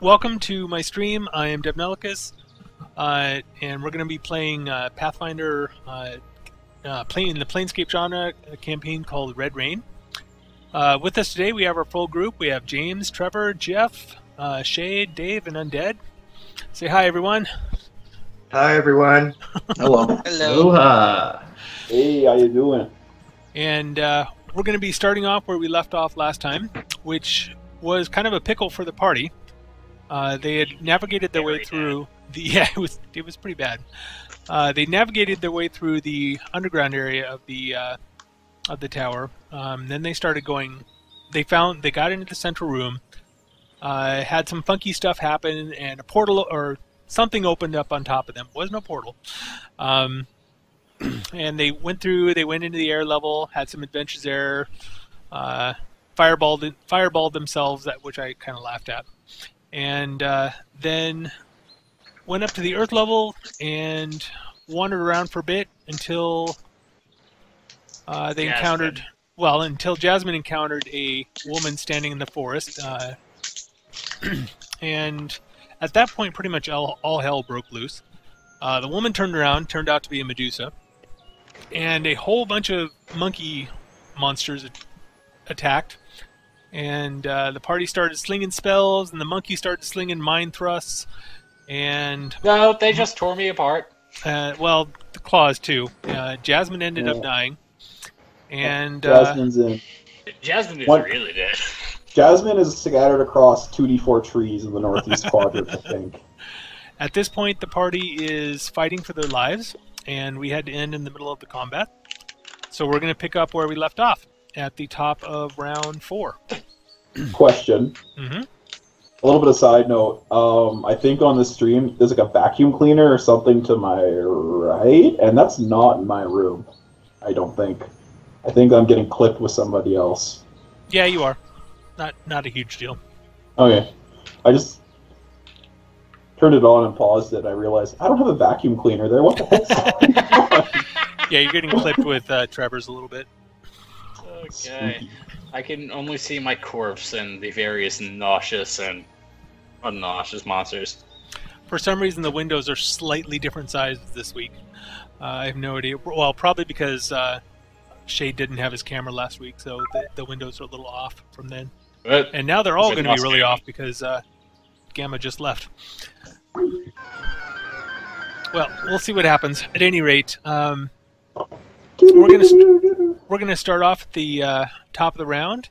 welcome to my stream. I am Debnelicus, and we're going to be playing Pathfinder, playing the Planescape genre, a campaign called Red Rain. With us today, we have our full group. We have James, Trevor, Jeff, Shade, Dave, and Undead. Say hi, everyone. Hi, everyone. Hello. Hello. Aloha. Hey, how you doing? And we're going to be starting off where we left off last time, which was kind of a pickle for the party. They had navigated their way through the it was pretty bad. They navigated their way through the underground area of the tower. Then they started going. They got into the central room. Had some funky stuff happen, and a portal or something opened up on top of them. It wasn't a portal. And they went through. They went into the air level. Had some adventures there. Fireballed themselves, which I kind of laughed at. And then went up to the earth level and wandered around for a bit until they encountered, until Jasmine encountered a woman standing in the forest. And at that point, pretty much all hell broke loose. The woman turned out to be a medusa, and a whole bunch of monkey monsters attacked. And the party started slinging spells, and the monkey started slinging mind thrusts, and... No, they just tore me apart. The claws, too. Jasmine ended up dying. And... Jasmine's in. Jasmine is really dead. Jasmine is scattered across 2d4 trees in the northeast quadrant, I think. At this point, the party is fighting for their lives, and we had to end in the middle of the combat. So we're going to pick up where we left off, at the top of round 4. Question. Mm-hmm. A little bit of side note. I think on the stream there's like a vacuum cleaner or something to my right, and that's not in my room. I don't think. I think I'm getting clipped with somebody else. Yeah, you are. Not a huge deal. Okay. I just turned it on and paused it. I realized I don't have a vacuum cleaner there. What the heck? Yeah, you're getting clipped with Trevor's a little bit. Okay. I can only see my corpse and the various nauseous and unnauseous monsters. For some reason, the windows are slightly different sizes this week. I have no idea. Well, probably because Shade didn't have his camera last week, so the windows are a little off from then. But And now they're all going to be really off because Gamma just left. Well, we'll see what happens. At any rate, we're gonna start off at the top of the round,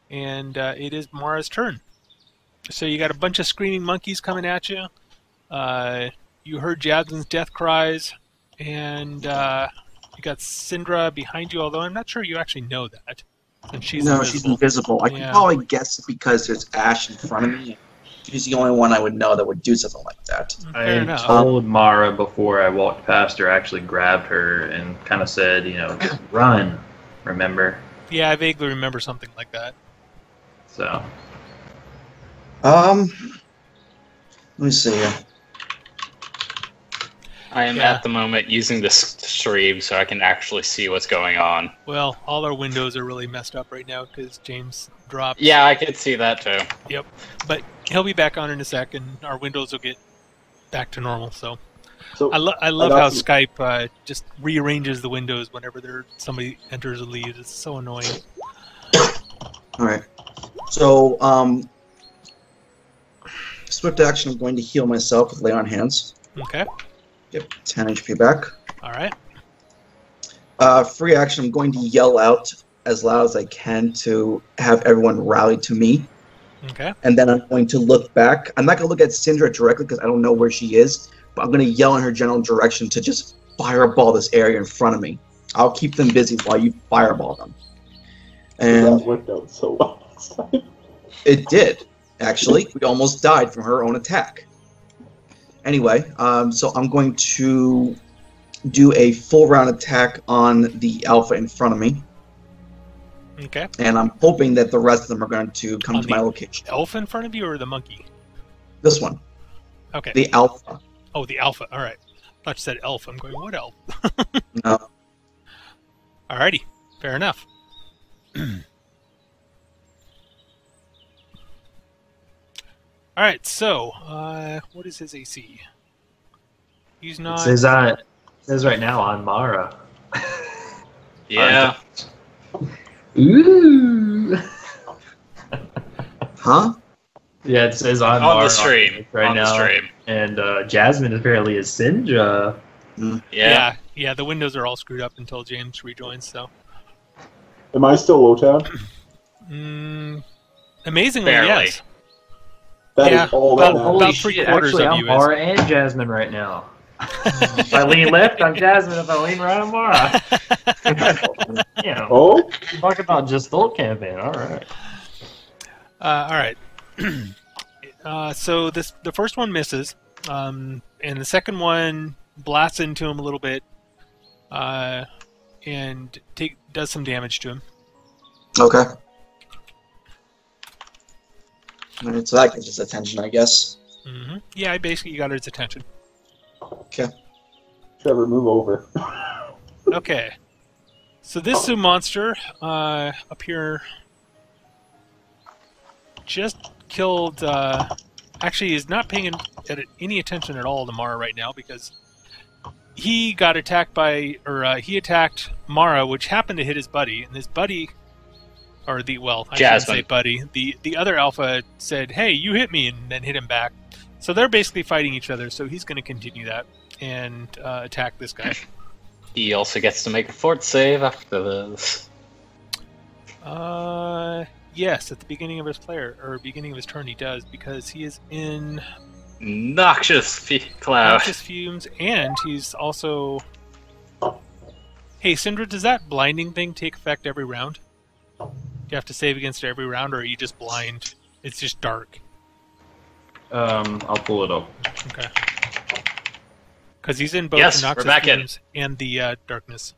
and it is Mara's turn. So you got a bunch of screaming monkeys coming at you. You heard Jasmine's death cries, and you got Syndra behind you. Although I'm not sure you actually know that. And she's invisible. I can probably guess it because there's Ash in front of me. She's the only one I would know that would do something like that. Fair enough. Told Mara before I walked past her, actually grabbed her and kind of said, run, remember? Yeah, I vaguely remember something like that. So. Let me see here. I am at the moment using this stream so I can actually see what's going on. Well, all our windows are really messed up right now because James dropped. Yeah, I could see that too. Yep. But he'll be back on in a sec, and our windows will get back to normal. So I love how Skype just rearranges the windows whenever somebody enters or leaves. It's so annoying. All right. So, swift action, I'm going to heal myself with Lay on Hands. Okay. Yep, 10 HP back. All right. Free action, I'm going to yell out as loud as I can to have everyone rally to me. Okay. And then I'm going to look back. I'm not going to look at Syndra directly because I don't know where she is, but I'm going to yell in her general direction to just fireball this area in front of me. I'll keep them busy while you fireball them. And that worked out so well last time. It did, actually. We almost died from her own attack. Anyway, so I'm going to do a full round attack on the alpha in front of me. Okay. And I'm hoping that the rest of them are going to come to my location. Elf in front of you or the monkey? This one. Okay. The alpha. Oh, the alpha. All right. I thought you said elf. I'm going, what elf? No. Alrighty. Fair enough. All right, so what is his AC? He's It not. says right now on Mara. Yeah. Ooh. Huh? Yeah, it says on On Mara the stream. right on now. the stream. And Jasmine apparently is Sinja. Yeah. Yeah, the windows are all screwed up until James rejoins. So. Am I still low tab? Amazingly, Barely. yes. That is Yeah, all that about matters. three quarters Actually, of I'm you is. Mara and Jasmine right now. If I lean left, I'm Jasmine. If I lean right, I'm Mara. Yeah. Oh? Talk about just old campaign. All right. All right. So the first one misses, and the second one blasts into him a little bit, and does some damage to him. Okay. Alright, so that gets his attention, I guess. Mm-hmm. Yeah, I basically got his attention. Okay. Trevor, move over. Okay. So this zoo monster up here just killed. Actually, is not paying any attention at all to Mara right now because he got attacked by, or he attacked Mara, which happened to hit his buddy, and his buddy, or the I shouldn't say buddy, the other alpha said, "Hey, you hit me," and then hit him back. So they're basically fighting each other. So he's going to continue that and attack this guy. He also gets to make a fort save after this. Yes, at the beginning of his beginning of his turn, he does because he is in Noxious cloud. noxious fumes, and he's also. Hey, Syndra, does that blinding thing take effect every round? Do you have to save against it every round, or are you just blind? It's just dark. I'll pull it up. Okay. Because he's in both Yes, the we're noxious back in. fumes and the darkness.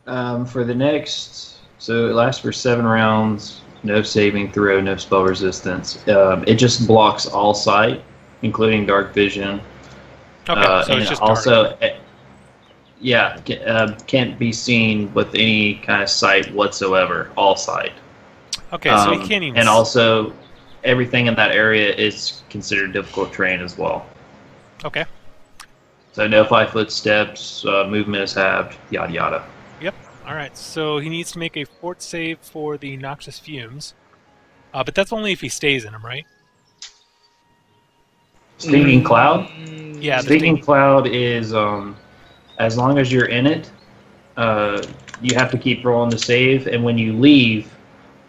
For the next, so it lasts for 7 rounds. No saving throw, no spell resistance. It just blocks all sight, including dark vision. Okay, so and it's just also, dark. can't be seen with any kind of sight whatsoever. All sight. Okay, so he can't even. And also, everything in that area is considered difficult terrain as well. Okay. So no 5-foot steps, movement is halved, yada yada. Yep. All right. So he needs to make a fort save for the noxious fumes, but that's only if he stays in them, right? Stinging cloud. Yeah. The Stinging cloud is as long as you're in it, you have to keep rolling the save, and when you leave,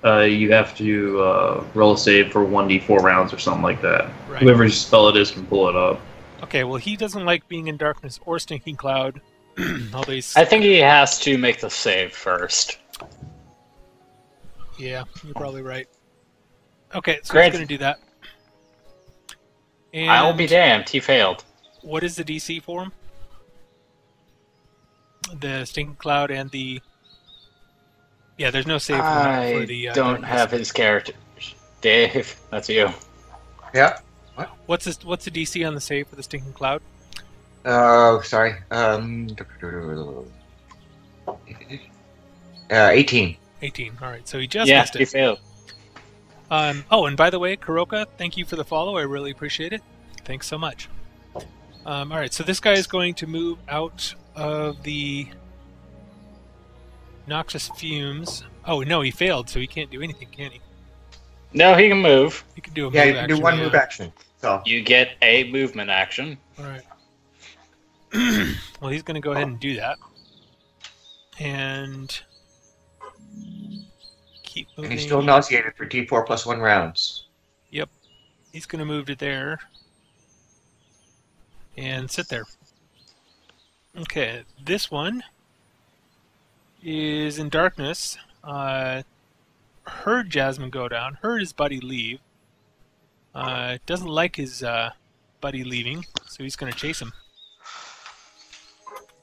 you have to roll a save for 1d4 rounds or something like that. Right. Whoever's spell it is can pull it up. Okay. Well, he doesn't like being in darkness or stinking cloud. Although he's... I think he has to make the save first. Yeah, you're probably right. Okay, so Great. he's going to do that. And I'll be damned, he failed. what is the DC for him? The stinking cloud and the... Yeah, there's no save for the... don't darkness. have his character. Dave, that's you. Yeah. What's the DC on the save for the stinking cloud? Oh, sorry. 18. 18. All right, so he just Yeah, missed he it. failed. Oh, and by the way, Kuroka, thank you for the follow. I really appreciate it. Thanks so much. All right, so this guy is going to move out of the noxious fumes. Oh, no, he failed, so he can't do anything, can he? No, he can move. He can do a Yeah, move you can do action, one yeah. move action. So You get a movement action. All right. Well, he's going to go ahead and do that. And keep moving. and he's still nauseated for D4 plus 1 rounds. Yep. He's going to move to there. And sit there. Okay, this one is in darkness. Heard Jasmine go down. Heard his buddy leave. Doesn't like his buddy leaving, so he's going to chase him.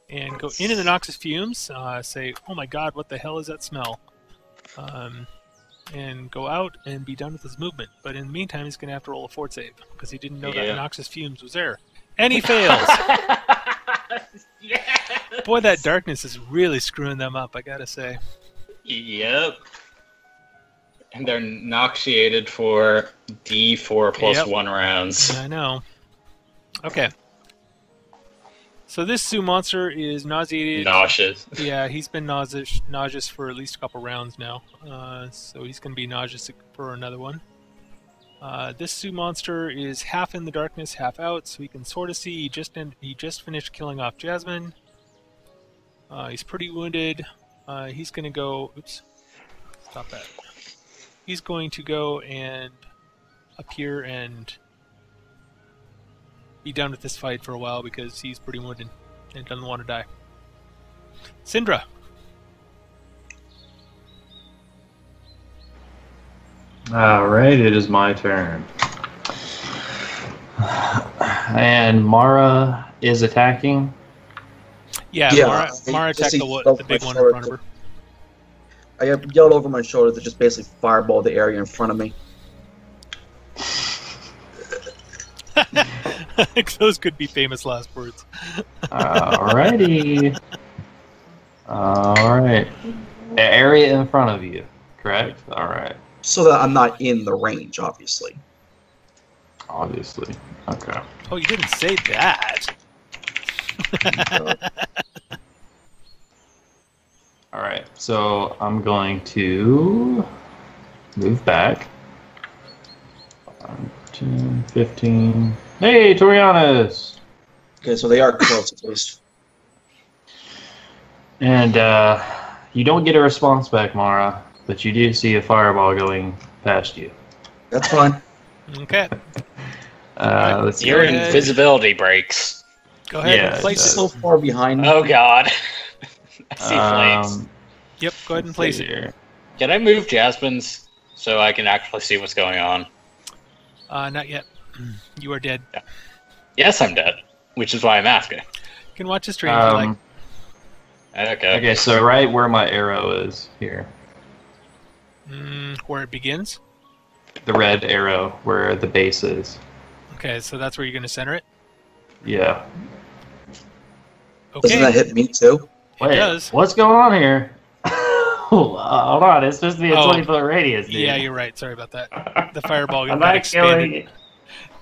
And go into the noxious fumes. Say, "Oh my God, what the hell is that smell?" And go out and be done with his movement. But in the meantime, he's going to have to roll a fort save because he didn't know that Yeah. noxious fumes was there. And he fails. Boy, that darkness is really screwing them up, I gotta say. Yep. And they're nauseated for D4 plus Yep. 1 rounds. I know. Okay. So this zoo monster is nauseated. Nauseous. Yeah, he's been nauseous for at least a couple rounds now. So he's going to be nauseous for another one. This zoo monster is half in the darkness, half out, so he can sort of see. He just finished killing off Jasmine. He's pretty wounded. He's going to go... Oops. Stop that. He's going to go and appear and be done with this fight for a while because he's pretty wounded and doesn't want to die. Syndra. Alright, it is my turn. And Mara is attacking. Yeah, Yeah, Mara I attacked see the big one in front of her. I have yelled over my shoulder to just basically fireball the area in front of me. Those could be famous last words. Alrighty. Alright. Area in front of you, correct? Alright. So that I'm not in the range, obviously. Obviously. Okay. Oh, you didn't say that. Alright, so I'm going to move back. 10, 15. Hey, Torianis! Okay, so they are close at least. And you don't get a response back, Mara, but you do see a fireball going past you. That's fine. Okay. Let's see. Your invisibility breaks. Go ahead Yeah, and place It's so it. far behind me. Oh god. I see flames. Yep, go ahead and place it. Here. Can I move Jasmine's so I can actually see what's going on? Not yet. You are dead. Yes, I'm dead. Which is why I'm asking. You can watch the stream if you like. Okay. Okay, so right where my arrow is here. Where it begins? The red arrow where the base is. Okay, so that's where you're going to center it? Yeah. Okay. Doesn't that hit me too? It does. What's going on here? Hold on, it's supposed to be a 20-foot radius, dude. Yeah, you're right. Sorry about that. The fireball I'm got not expanded. killing.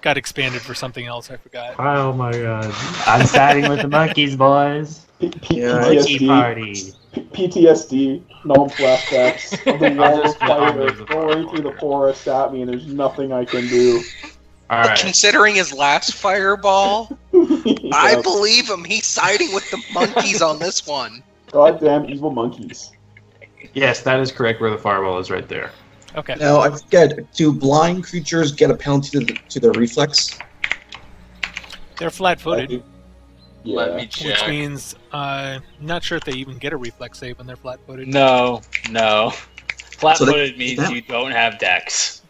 Got expanded for something else. I forgot. Oh my god. I'm siding with the monkeys, boys. Monkey PTSD. party. PTSD. No flashbacks. Of the I'll wall just- I'll fighter move the going fireball. through the forest at me, and there's nothing I can do. Alright. Considering his last fireball, Yeah. I believe him. He's siding with the monkeys on this one. Goddamn evil monkeys. Yes, that is correct where the fireball is right there. Okay. Now, I forget, do blind creatures get a penalty to their reflex? They're flat-footed, Yeah. Let me which check. means not sure if they even get a reflex save when they're flat-footed. No. Flat-footed So means they- you don't have dex.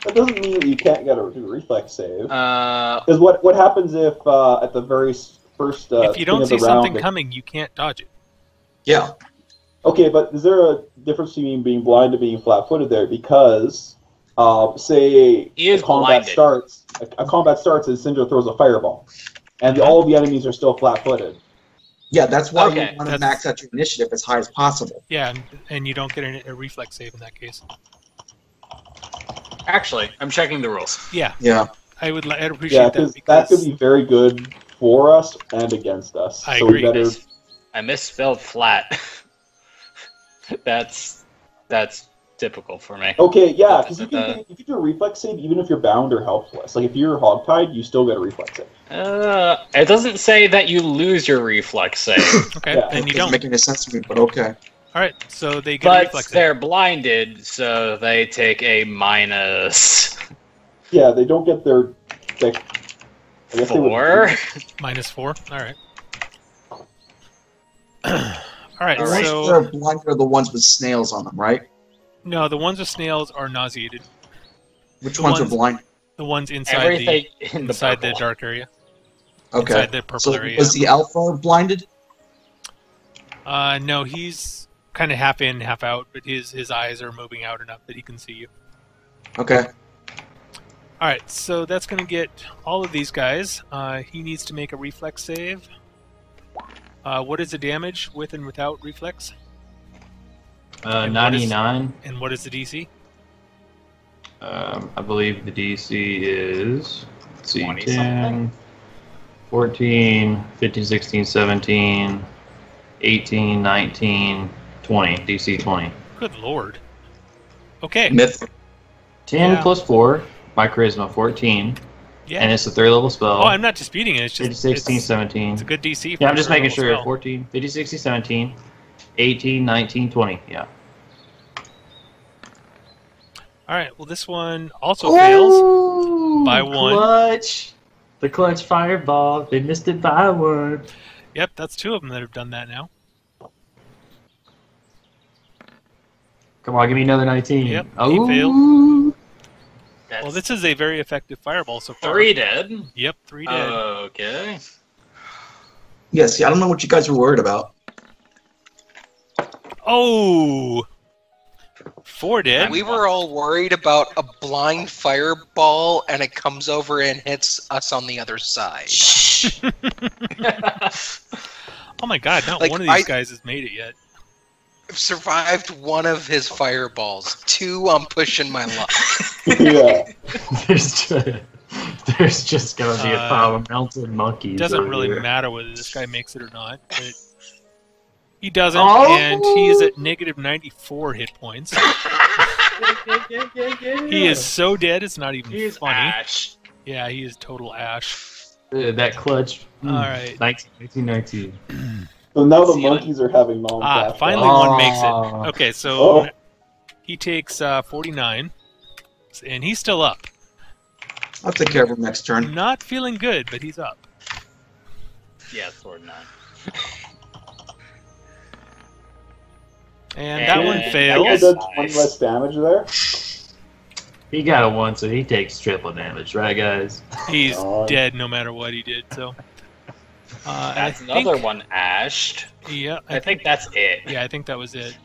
That doesn't mean that you can't get a reflex save. Uh, Because what happens if at the very first if you thing don't of the see something round, coming, you can't dodge it. Yeah. Okay, but is there a difference between being blind and being flat-footed there? Because, say, He is a combat blinded. starts, a combat starts and Syndra throws a fireball, and all of the enemies are still flat-footed. Yeah, that's why Okay, you want to that's- max out your initiative as high as possible. Yeah, and you don't get a reflex save in that case. actually, I'm checking the rules. Yeah, Yeah. I'd Yeah, appreciate because that that could because be very good for us and against us. I so agree. we better. I misspelled flat. That's typical for me. Okay, yeah, because you can do a reflex save even if you're bound or helpless. Like if you're hogtied, you still get a reflex save. It doesn't say that you lose your reflex save, okay, Yeah, then you Doesn't don't. make any sense to me, but okay. All right, so they get a but reflex save. they're blinded, so they take a minus Yeah, they don't get their. Like, I guess they would- 4. -4. All right. All right. The All ones So that are blind are the ones with snails on them, right? no, the ones with snails are nauseated. Which The ones are ones- blind? The ones inside Everything in the inside the purple. dark area, Okay. inside the purple So area. was the alpha blinded? No, he's kind of half in, half out, but his eyes are moving out enough that he can see you. Okay. All right, so that's going to get all of these guys. He needs to make a reflex save. What is the damage with and without reflex? And 99. And what is the DC? I believe the DC is, let's see, 20 10, something? 14, 15, 16, 17, 18, 19, 20. DC 20. Good lord. Okay. Myth. 10 Yeah. plus 4, my charisma 14, Yeah. and it's a 3rd level spell. Oh, I'm not disputing it. It's 50, just 16, it's 17. a good DC. For Yeah, I'm just a third making level sure. spell. 14, 50, 16, 17, 18, 19, 20. Yeah. All right. Well, this one also fails by 1. Clutch. The clutch fireball. They missed it by 1. Yep, that's 2 of them that have done that now. Come on, give me another 19. Yep, he Oh. failed. That's Well, this is a very effective fireball so far. 3 dead. Yep, 3 dead. Okay. Yeah, see, I don't know what you guys were worried about. Oh! 4 dead. We were all worried about a blind fireball, and it comes over and hits us on the other side. Oh my god, not Like, one of these guys has made it yet. I've survived one of his fireballs. 2, I'm pushing my luck. Yeah. There's just gonna be a pile of melted monkeys. It doesn't over really here. matter whether this guy makes it or not. But he doesn't, Oh! and he is at negative 94 hit points. He is so dead, it's not even He's funny. Ash. Yeah, he is total ash. That clutch. All right. 1919. So now the See you monkeys are having non-flash. Finally Oh. one makes it. Okay, so Oh. he takes 49, and he's still up. I'll take care of him next turn. Not feeling good, but he's up. Yeah, sword 9. And that one And He fails. does 1 less damage there. He got a 1, so he takes triple damage, right, guys? He's Oh. dead no matter what he did, so... That's I another think, one ashed. Yeah, I think that's it. yeah, I think that was it.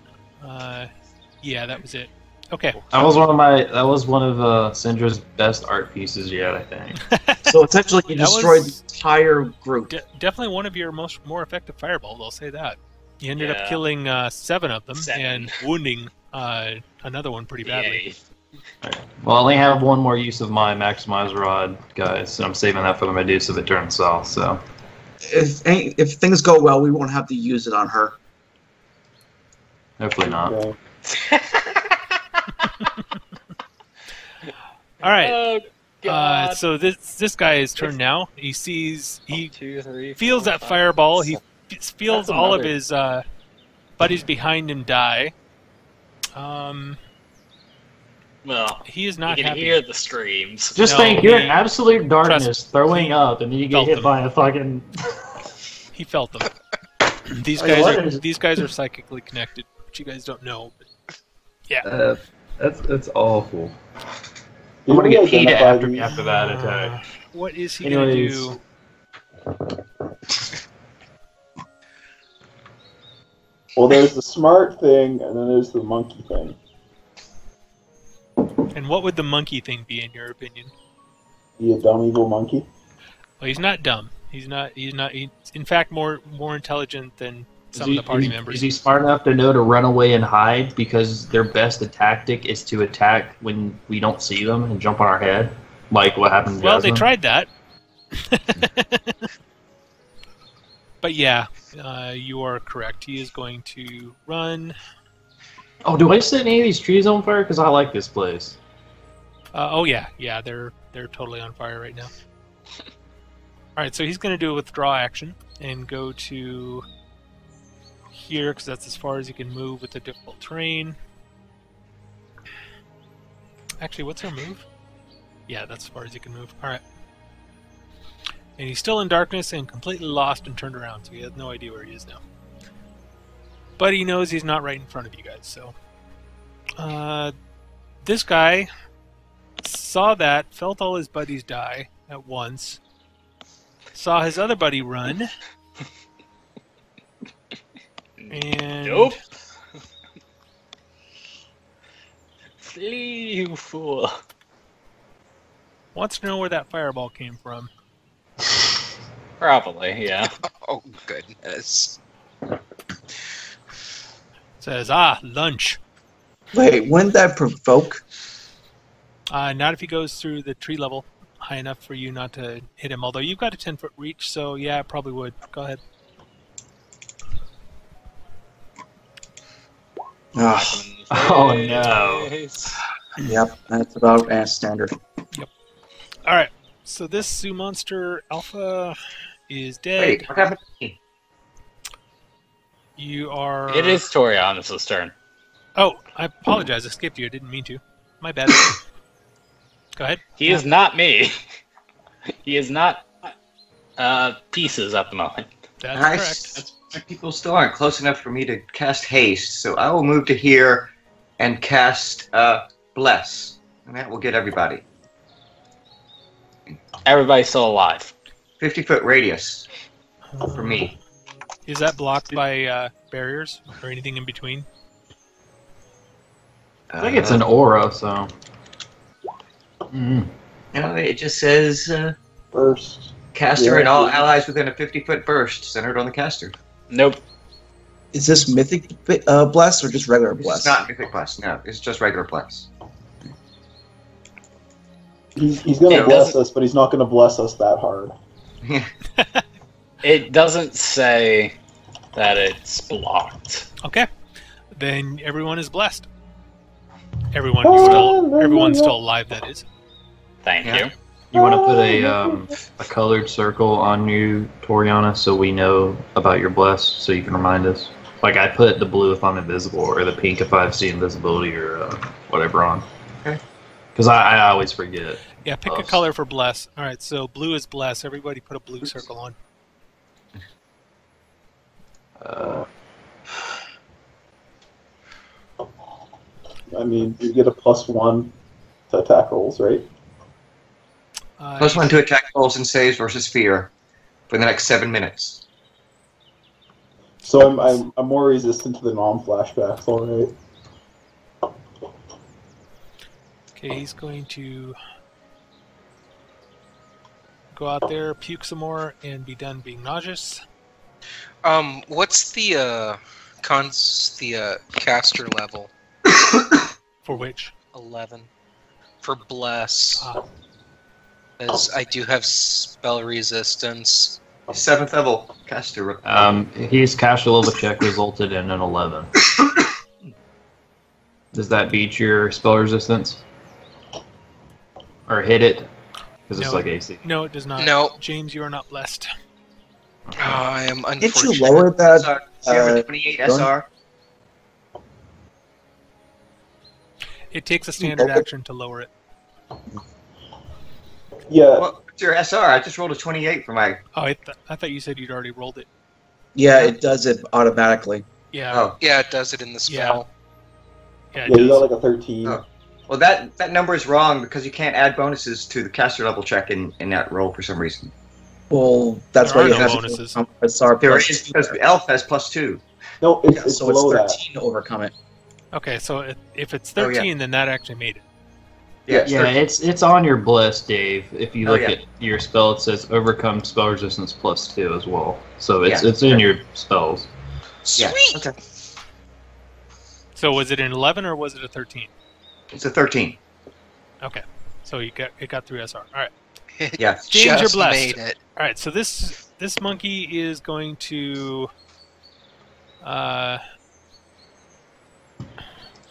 Yeah, that was it. Okay. That was one of Syndra's best art pieces yet, I think. So essentially, you That destroyed was- the entire group. Definitely one of your more effective fireballs, I'll say that. You ended up Yeah. killing 7 of them 7. and wounding another one pretty badly. Yay. Well, I only have one more use of my Maximize Rod, guys, and I'm saving that for the Medusa that turns south, so... If things go well, we won't have to use it on her. Hopefully not. Okay. All right. Oh, God. So this guy is turned now. He 2, 3, feels 4, that 5, fireball. 6, He feels That's all of another- his buddies behind him die. Well, He is you not can happy. hear the screams. Just No, think, you're in he- absolute darkness, trust- throwing he up, and then you get felt hit them. by a fucking... He felt them. These Oh, what guys is- these guys are psychically connected, which you guys don't know. But That's awful. Did I'm gonna we get heated identify these? after that attack. What is he Anyways. gonna do? Well, there's the smart thing, and then there's the monkey thing. And what would the monkey thing be in your opinion? Be a dumb evil monkey. Well, he's not dumb. He's in fact more intelligent than some of the party members. Is he smart enough to know to run away and hide because their best tactic is to attack when we don't see them and jump on our head? Like what happened to Well, they Jasmine? tried that. But yeah, you are correct. He is going to run. Oh, do I set any of these trees on fire? Because I like this place. Oh yeah, they're totally on fire right now. All right, so he's going to do a withdraw action and go to here because that's as far as he can move with the difficult terrain. Actually, what's our move? Yeah, that's as far as he can move. All right. And he's still in darkness and completely lost and turned around, so he has no idea where he is now. But he knows he's not right in front of you guys, so... this guy saw that, felt all his buddies die at once, saw his other buddy run, and... Nope. Flee, you fool. wants to know where that fireball came from. Probably, yeah. Oh, goodness. Says, lunch. Wait, wouldn't that provoke? Not if he goes through the tree level high enough for you not to hit him. Although you've got a 10-foot reach, so yeah, it probably would. Go ahead. Oh no. Yep, that's about as standard. All right. So this zoo monster alpha is dead. Wait, what happened to me? You are. It is Torianus' turn. Oh, I apologize. I skipped you. I didn't mean to. My bad. Go ahead. He is not me. He is not pieces at the moment. That's Nice. correct. My people still aren't close enough for me to cast haste, so I will move to here and cast bless, and that will get everybody. Everybody's still alive. 50-foot radius for me. Is that blocked by barriers or anything in between? I think it's an aura, so. Mm. No, it just says Burst. caster Yeah. and all allies within a 50-foot burst centered on the caster. Nope. Is this mythic bless or just regular bless? It's not mythic bless. No, it's just regular bless. He's going to It bless doesn't- us, but he's not going to bless us that hard. It doesn't say that it's blocked. Okay. Then everyone is blessed. Everyone's still alive, that is. Thank Yeah. you. You want to put a colored circle on you, Toriana, so we know about your bless, so you can remind us. Like I put the blue if I'm invisible, or the pink if I see invisibility, or whatever on. Okay. Because I always forget. Yeah, pick a Bless. color for bless. All right, so blue is bless. Everybody put a blue circle on. I mean, you get a +1 to attack rolls, right? +1 to attack rolls and saves versus fear for the next 7 minutes. So I'm more resistant to the non-flashbacks, all right. Okay, he's going to go out there, puke some more, and be done being nauseous. What's the caster level? For which? 11. For bless, Ah, as I do have spell resistance. 7th level caster. His caster level check resulted in an 11. Does that beat your spell resistance? Or hit it? Because it's No. like AC. no, it does not. No. James, you are not blessed. I am Can't unfortunate. you lower that? Do you have a 28 SR? It takes a standard Okay. action to lower it. Yeah, What's your SR? I just rolled a 28 for my. Oh, I thought you said you'd already rolled it. Yeah, it does it automatically. Yeah, Oh, Yeah, it does it in the spell. yeah, it yeah, you got does. like a 13. Oh. Well, that number is wrong because you can't add bonuses to the caster level check in that roll for some reason. Well, that's There why are you no have bonuses. SR There plus is because the elf has +2. No, it's, yeah, it's so it's below that. 13 to overcome it. Okay, so if it's Oh, yeah. 13, then that actually made it. Yeah, Yeah, it's on your bless, Dave. If you Oh, look yeah. at your spell, it says overcome spell resistance +2 as well. So it's Yeah. it's in your spells. Yeah. Sweet! Okay. So was it an 11 or was it a 13? It's a 13. Okay, so it got through SR. All right, It Yeah. James, you're just blessed. made it. all right. So this monkey is going to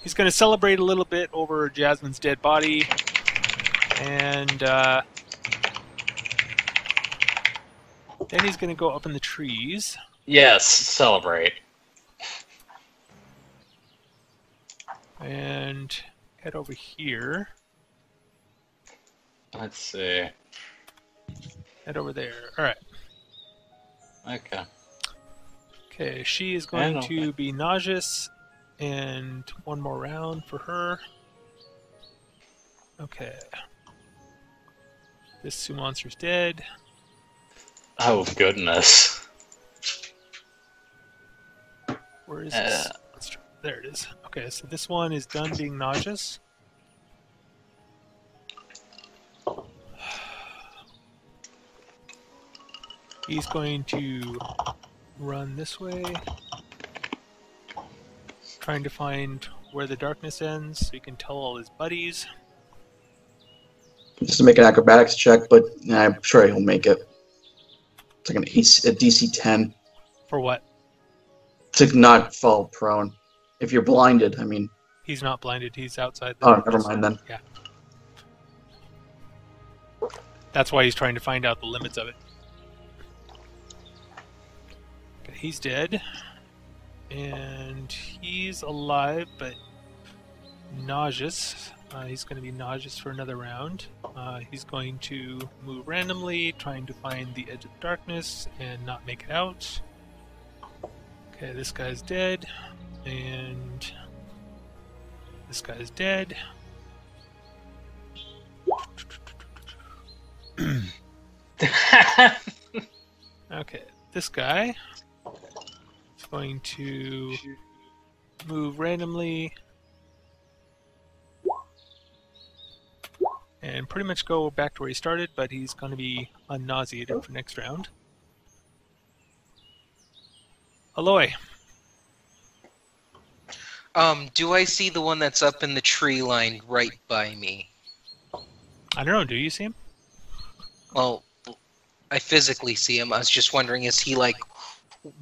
he's going to celebrate a little bit over Jasmine's dead body, and then he's going to go up in the trees. Yes, celebrate. And head over here. Let's see. Head over there. All right. Okay. Okay, she is going And- to be nauseous, and one more round for her. Okay. This Sioux monster's dead. Oh, goodness. Where is this monster? There it is. Okay, so this one is done being nauseous. He's going to run this way. trying to find where the darkness ends so he can tell all his buddies. Just to make an acrobatics check, but I'm sure he'll make it. It's like a DC 10 For what? to not fall prone. If you're blinded, I mean. He's not blinded. He's outside the Oh, darkness. never mind then. Yeah. That's why he's trying to find out the limits of it. Okay, he's dead. And he's alive, but nauseous. He's going to be nauseous for another round. He's going to move randomly, trying to find the edge of darkness and not make it out. Okay, this guy's dead. And this guy's dead. Okay, this guy is going to move randomly and pretty much go back to where he started, but he's going to be unnauseated for next round. Aloy. Do I see the one that's up in the tree line right by me? I don't know, do you see him? Well, I physically see him. I was just wondering, is he like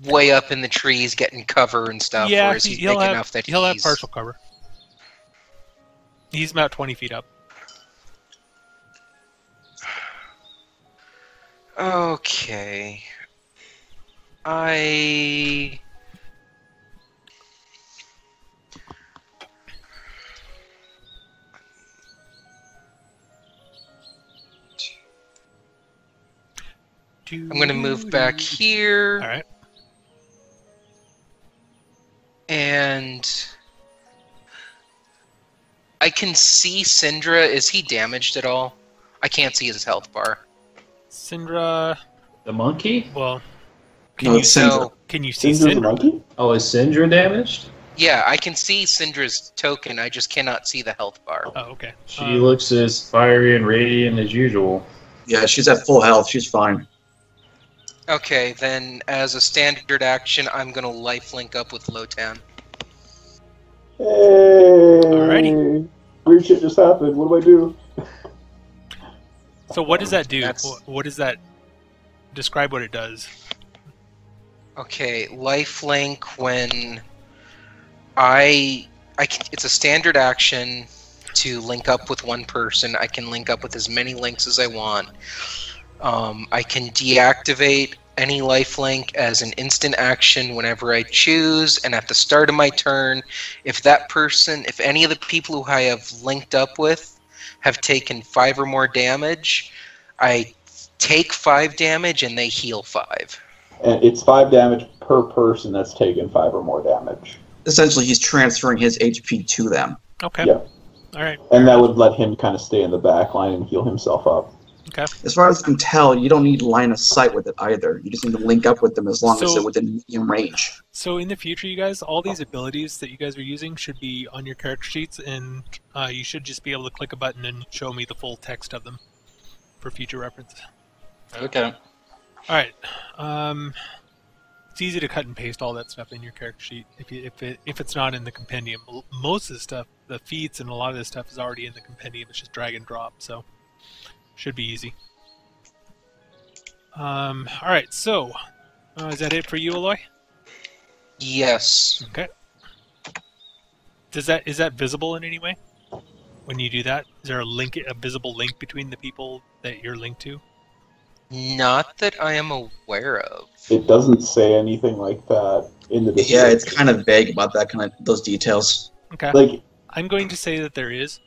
way up in the trees getting cover and stuff? Yeah, or is he he'll big have, enough that he'll have he's... partial cover. He's about 20 feet up. Okay. I'm going to move back here. All right. And I can see Syndra. Is he damaged at all? I can't see his health bar. Syndra. The monkey? Well, No, it's Syndra. can you see Syndra's a Syndra? monkey? Oh, is Syndra damaged? Yeah, I can see Syndra's token. I just cannot see the health bar. Oh, okay. She looks as fiery and radiant as usual. Yeah, she's at full health. She's fine. Okay, then as a standard action, I'm going to lifelink up with Lotan. Hey! Alrighty. Weird shit just happened. What do I do? So what does that do? That's- What does that... Describe what it does. Okay, lifelink when it's a standard action to link up with one person. I can link up with as many links as I want. I can deactivate any lifelink as an instant action whenever I choose, and at the start of my turn, if any of the people who I have linked up with have taken 5 or more damage, I take 5 damage and they heal 5. And it's 5 damage per person that's taken 5 or more damage. Essentially, he's transferring his HP to them. Okay. Yeah. All right. And that would let him kind of stay in the back line and heal himself up. Okay. As far as I can tell, you don't need line of sight with it either. You just need to link up with them as long as they're within medium range. So in the future, you guys, all these abilities that you guys are using should be on your character sheets, and you should just be able to click a button and show me the full text of them for future reference. Okay. All right. It's easy to cut and paste all that stuff in your character sheet if it's not in the compendium. Most of the stuff, the feats and a lot of this stuff is already in the compendium. It's just drag and drop, so should be easy. All right. So is that it for you, Aloy? Yes. Okay. Is that visible in any way when you do that? Is there a visible link between the people that you're linked to? Not that I am aware of. It doesn't say anything like that in the Yeah, description. it's kind of vague about those details. Okay. Like, I'm going to say that there is,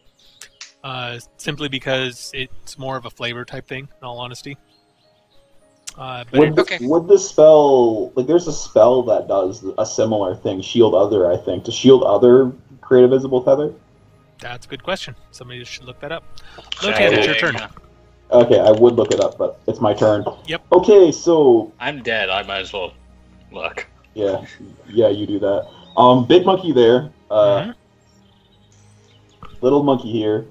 simply because it's more of a flavor type thing, in all honesty. But would the spell, like, there's a spell that does a similar thing, Shield Other, I think. Does Shield Other create a visible tether? that's a good question. Somebody should look that up. Look at it, your turn. Okay, I would look it up, but it's my turn. Yep. Okay, so... I'm dead. I might as well look. Yeah, you do that. Big monkey there. Little monkey here.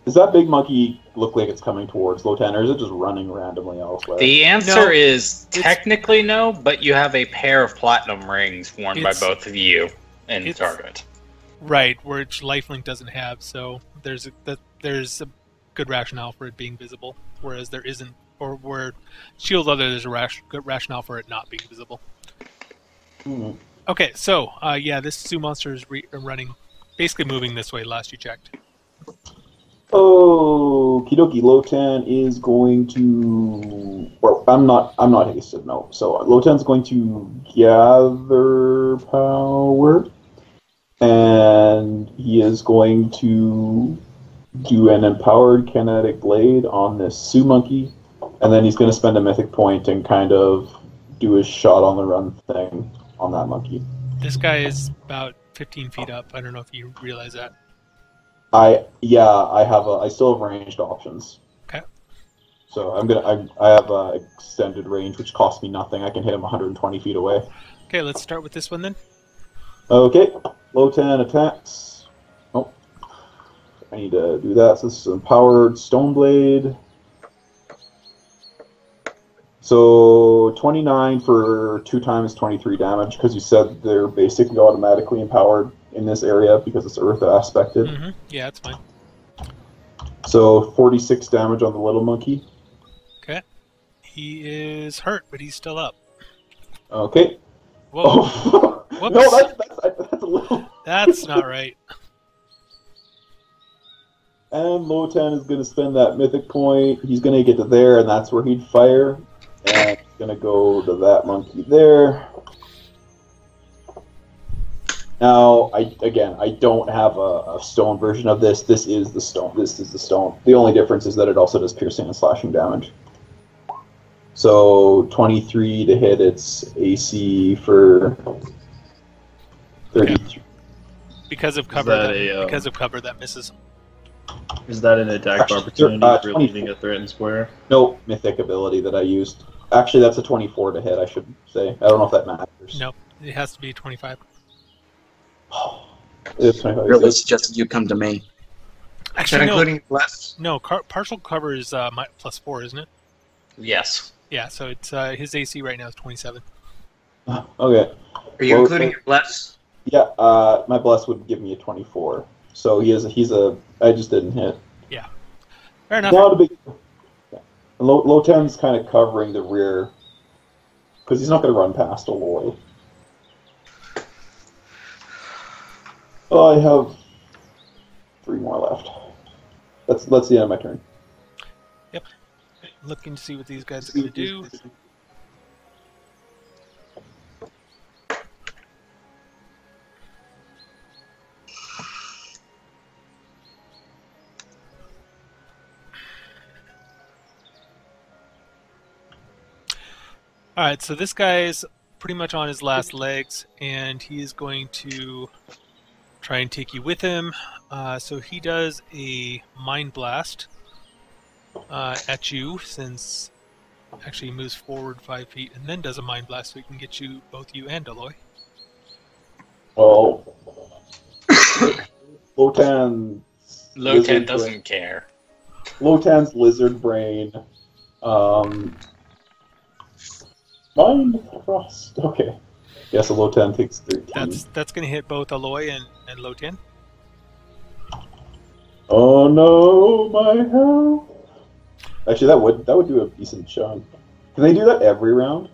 Does that big monkey look like it's coming towards Lotan, or is it just running randomly elsewhere? The answer is technically no, but you have a pair of platinum rings worn by It's- both of you. in It's- target. Right, which lifelink doesn't have, so there's a good rationale for it being visible, whereas there isn't, or where Shield Leather there's a good rationale for it not being visible. Hmm. Okay, so yeah, this Zoo monster is running, basically moving this way. Last you checked. Oh, Kidoki Lotan is going to. Well, I'm not hasted. No. So Lotan's going to gather power, and he is going to do an empowered kinetic blade on this Sioux monkey, and then he's going to spend a mythic point and kind of do his shot on the run thing on that monkey. This guy is about 15 feet up. I don't know if you realize that. I still have ranged options. Okay. So I have extended range, which costs me nothing. I can hit him 120 feet away. Okay, let's start with this one then. Okay, Lotan attacks. Oh, I need to do that. So this is empowered stone blade. So 29 for 2 times 23 damage, because you said they're basically automatically empowered in this area because it's earth aspected. Mm-hmm. Yeah, that's fine. So 46 damage on the little monkey. Okay. He is hurt, but he's still up. Okay. Whoa. Oh. Whoops. No, that's a little. That's not right. And Lotan is going to spend that mythic point. He's going to get to there, and that's where he'd fire. And he's going to go to that monkey there. Now, I don't have a stone version of this. This is the stone. This is the stone. The only difference is that it also does piercing and slashing damage. So 23 to hit its AC for 33. Okay. Because of cover, that misses. Is that an attack Actually, opportunity for 24. leaving a threatened square? No mythic ability that I used. Actually, that's a 24 to hit, I should say. I don't know if that matters. Nope, it has to be 25. It's 25. Really suggested you come to me. Is that Actually, no. including bless? No, partial cover is +4, isn't it? Yes. Yeah, so it's his AC right now is 27. Okay. Are you Well, including your bless? Yeah, my bless would give me a 24. So I just didn't hit. Fair enough. Not a big. Yeah. Lotan's kind of covering the rear because he's not going to run past Aloy. Oh, I have 3 more left. That's the end of my turn. Yep. Looking to see what these guys are going to do. Alright, so this guy is pretty much on his last legs, and he is going to try and take you with him. So he does a Mind Blast at you, since actually he moves forward 5 feet, and then does a Mind Blast so he can get you, both you and Aloy. Oh. Lotan Doesn't care. Lotan's lizard brain. Mind Frost. Okay. Yeah, so Lotan takes 13. That's going to hit both Aloy and Lotan. Oh no, my health. Actually, that would do a decent chunk. Can they do that every round?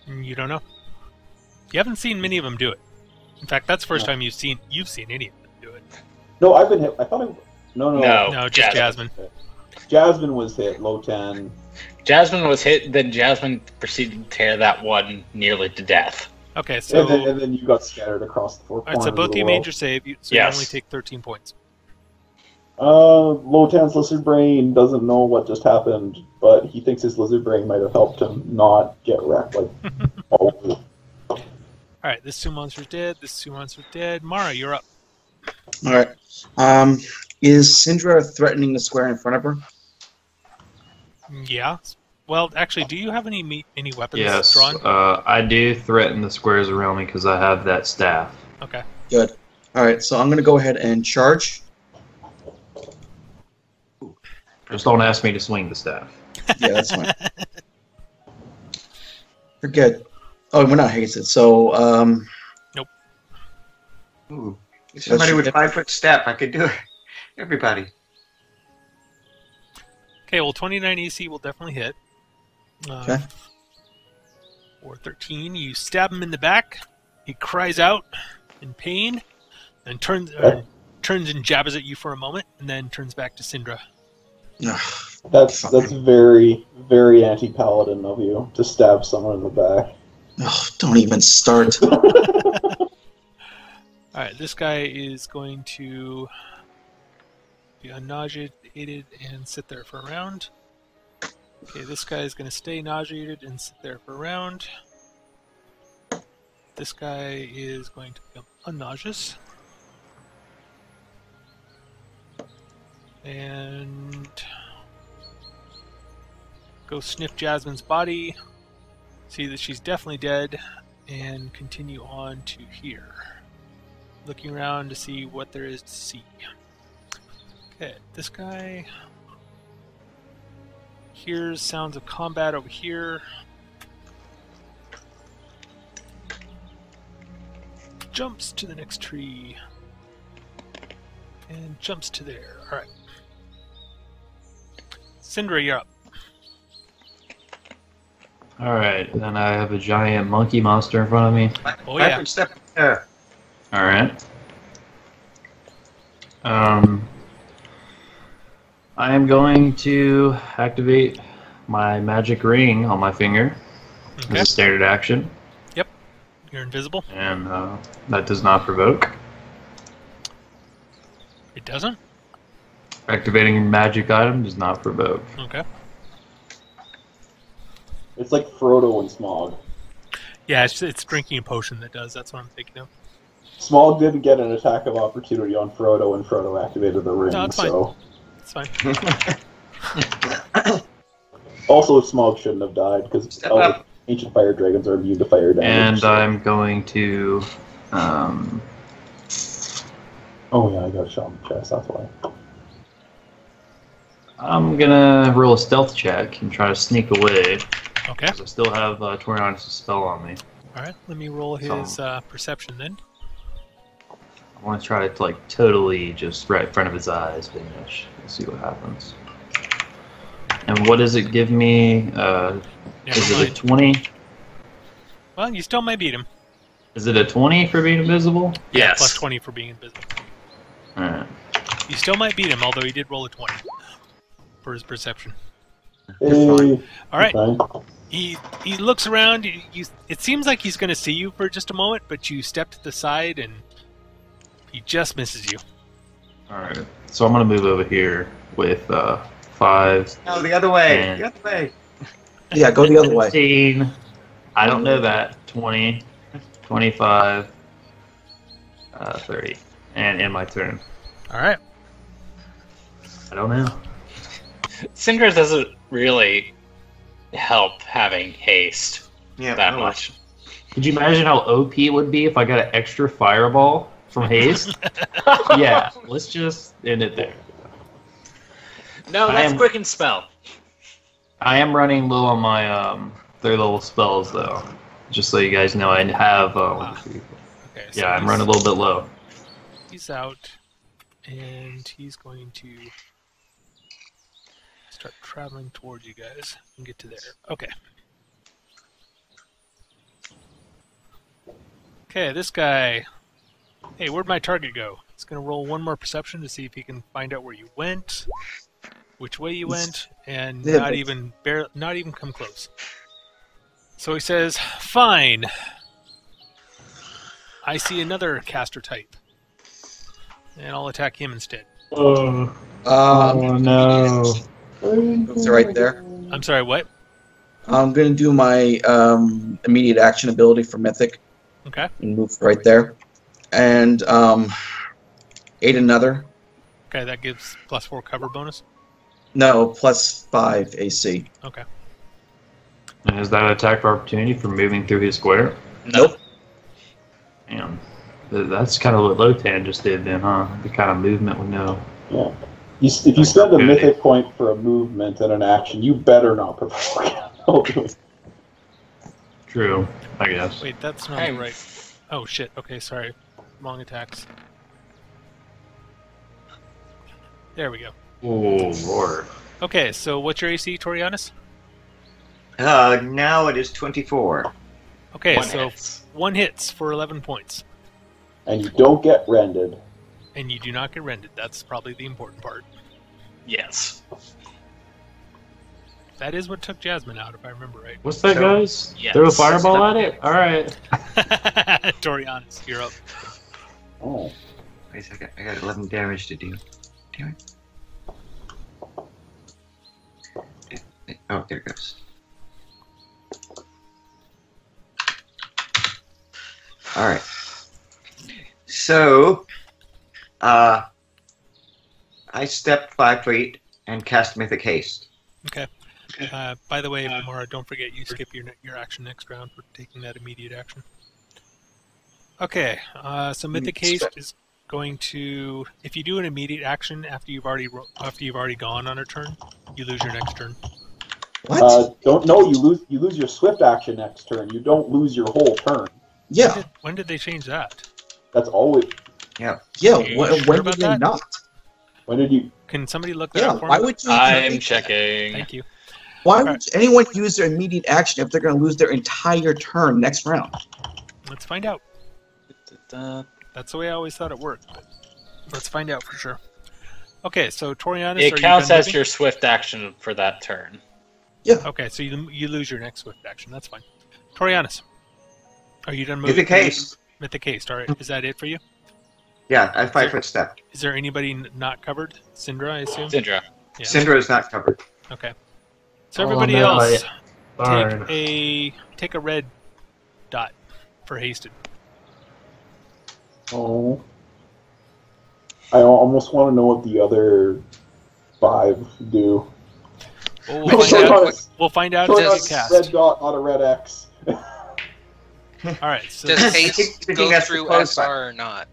You don't know. You haven't seen many of them do it. In fact, that's the first time you've seen any of them do it. No, I've been hit. I thought No. No, just Jasmine. Jasmine was hit. Lotan. Jasmine was hit, then Jasmine proceeded to tear that one nearly to death. Okay, so And then you got scattered across the 4 corners. alright, so both of of the you world. made your save, so Yes. you only take 13 points. Lotan's lizard brain doesn't know what just happened, but he thinks his lizard brain might have helped him not get wrecked like all over. Alright, this 2 monster's dead, this 2 monster's dead. Mara, you're up. All right. Is Syndra threatening the square in front of her? Yeah. Well, actually, do you have any weapons Yes, drawn? I do threaten the squares around me because I have that staff. Okay. Good. All right. So I'm going to go ahead and charge. Just don't ask me to swing the staff. Yeah, that's fine. You're good. Oh, we're not hasted. So Nope. Ooh. Somebody with 5-foot step. I could do it. Everybody. Okay, well, 29 AC will definitely hit. Okay. Or 13. You stab him in the back. He cries out in pain and turns and jabbers at you for a moment, and then turns back to Syndra. That's very, very anti-paladin of you to stab someone in the back. Oh, don't even start. Alright, this guy is going to be unnauseated and sit there for a round. Okay, this guy is going to stay nauseated and sit there for a round. This guy is going to become unnauseous. And go sniff Jasmine's body, see that she's definitely dead, and continue on to here. Looking around to see what there is to see. Okay, this guy hears sounds of combat over here. Jumps to the next tree. And jumps to there. Alright. Syndra, you're up. Alright, then I have a giant monkey monster in front of me. Oh, yeah. 5-foot step there. Alright. I am going to activate my magic ring on my finger Okay. as a standard action, You're invisible. and that does not provoke. It doesn't? Activating a magic item does not provoke. Okay. It's like Frodo and Smog. Yeah, it's drinking a potion that does. That's what I'm thinking of. Smog didn't get an attack of opportunity on Frodo when Frodo activated the ring, No, it's fine. so... It's fine. Also, Smog shouldn't have died, because Step up. ancient fire dragons are immune to fire damage. And so- I'm going to... Oh yeah, I got a shot in the chest, that's why. I'm gonna roll a stealth check and try to sneak away, Okay. because I still have 29 spell on me. Alright, let me roll his perception then. I want to try to, like, totally just right in front of his eyes finish. Let's see what happens. And what does it give me? Never Is it a mind. 20? Well, you still might beat him. Is it a 20 for being invisible? Yes. Plus 20 for being invisible. Alright. You still might beat him, although he did roll a 20 for his perception. Hey, Alright, okay. he looks around. It seems like he's going to see you for just a moment, but you step to the side and he just misses you. Alright. So I'm going to move over here with 5. No, the other way. And- The other way. Yeah, go the other way. 15. I don't know that. 20. 25. 30. And in my turn. Alright. I don't know. Cinder doesn't really help having haste Yeah, that oh, much. Could you imagine how OP it would be if I got an extra fireball from haste? Yeah, let's just end it there. No, I that's am- quicken spell. I am running low on my third level spells though. Just so you guys know, I have. Okay, so Yeah, I'm running a little bit low. He's out, and he's going to start traveling towards you guys and get to there. Okay. Okay, this guy. Hey, where'd my target go? He's going to roll one more perception to see if he can find out where you went, which way you went, and Yeah, not even come close. So he says, "Fine. I see another caster type, and I'll attack him instead." Oh no! It's right there. I'm sorry, what? I'm going to do my immediate action ability for Mythic Okay. and move right there. And aid another. Okay, that gives +4 cover bonus. No, +5 AC. Okay. And is that an attack of opportunity for moving through his square? Nope. Damn. That's kind of what Lotan just did then, huh? The kind of movement we know. Yeah. If you spend a mythic point for a movement and an action, you better not provoke. True, I guess. Wait, that's not Hey. the right. Oh shit. Okay, sorry. wrong attacks. There we go. Oh, Lord. Okay, so what's your AC, Torianis? Now it is 24. Okay, One so hits. 1 hits for 11 points. And you don't get rended. And you do not get rended. That's probably the important part. Yes. That is what took Jasmine out, if I remember right. What's that, So- guys? Yes. Throw a fireball at it? Alright. Torianis, you're up. Oh. Wait a second, I got 11 damage to do. Damn it. Oh, there it goes. Alright. So, I stepped 5 feet and cast Mythic Haste. Okay. By the way, Mara, don't forget you skip your action next round for taking that immediate action. Okay, so Mythic Haste is going to, if you do an immediate action after you've already gone on a turn, you lose your next turn. What? You lose your swift action next turn. You don't lose your whole turn. Yeah. When did they change that? That's always. Yeah. you When sure did about they that? not? When did you? Can somebody look that Yeah. up for Why me? would you? I'm checking. Thank you. Why would anyone use their immediate action if they're going to lose their entire turn next round? Let's find out. That's the way I always thought it worked. But let's find out for sure. Okay, so Torianis, It are counts you done as moving? your swift action for that turn. Okay, so you lose your next swift action. That's fine. Torianis, are you done moving? Mythic Haste. Mythic Haste. All right. Is that it for you? Yeah, I 5-foot step. Is there anybody not covered? Syndra, I assume. Syndra. Yeah. Syndra is not covered. Okay. So Oh, everybody no, else, Darn. take a red dot for hasted. Oh. I almost want to know what the other 5 do. Well, No, we'll find out. Torianis. We'll find out Torianis, as you cast. red dot, not a red X. All right. So Does haste Thinking go that's the through close SR or not?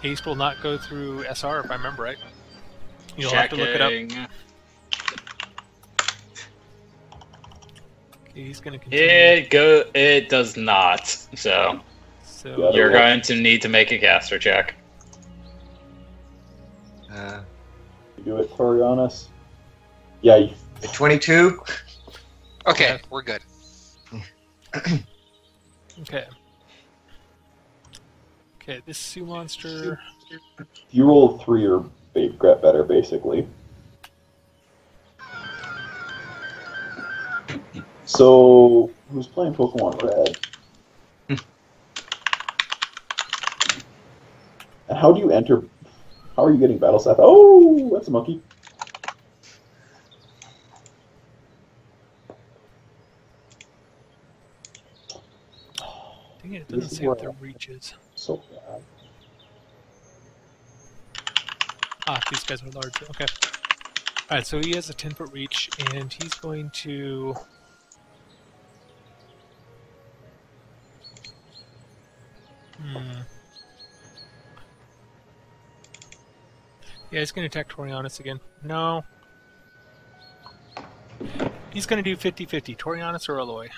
haste will not go through SR if I remember right. You'll have to look it up. Checking. Okay, he's going to continue. It does not. So So Yeah. you're going to need to make a caster check. You do it, Torianis. Yeah, you 22. Okay, we're good. okay. Okay, this Sioux monster. you roll 3 or better, basically. So, who's playing Pokemon Red? And how do you enter? How are you getting Battle Staff? Oh, that's a monkey. Dang it, it This doesn't is say what where- their reach is. So bad. Ah, these guys are large. Okay. Alright, so he has a 10-foot reach, and he's going to... Yeah, he's going to attack Torianis again. No. He's going to do 50-50. Torianis or Aloy?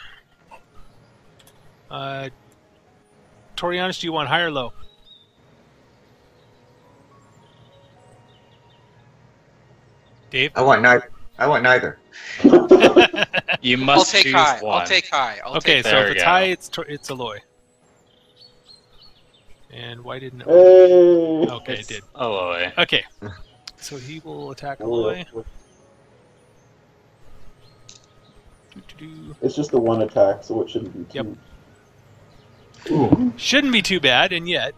Torianis, do you want high or low? Dave? I want neither. You I'll must take choose high. one. I'll take high. I'll Okay, take so There if we it's go. high, it's Aloy. And why didn't it? Hey! Okay, it did. Aloy. Okay. So he will attack Aloy. Doo-doo-doo. It's just the one attack, so it shouldn't be too. Yep. Ooh, Shouldn't be too bad, and yet.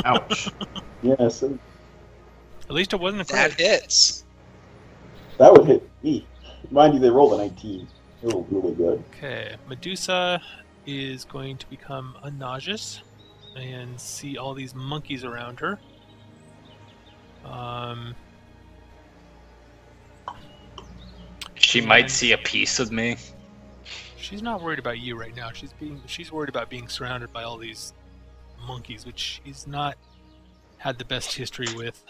ouch. Yes, At least it wasn't a that crit. hits. that would hit me. Mind you, they rolled a 19. They rolled really good. Okay, Medusa is going to become unnauseous and see all these monkeys around her. She might see a piece of me. She's not worried about you right now. She's worried about being surrounded by all these monkeys, which she's not had the best history with.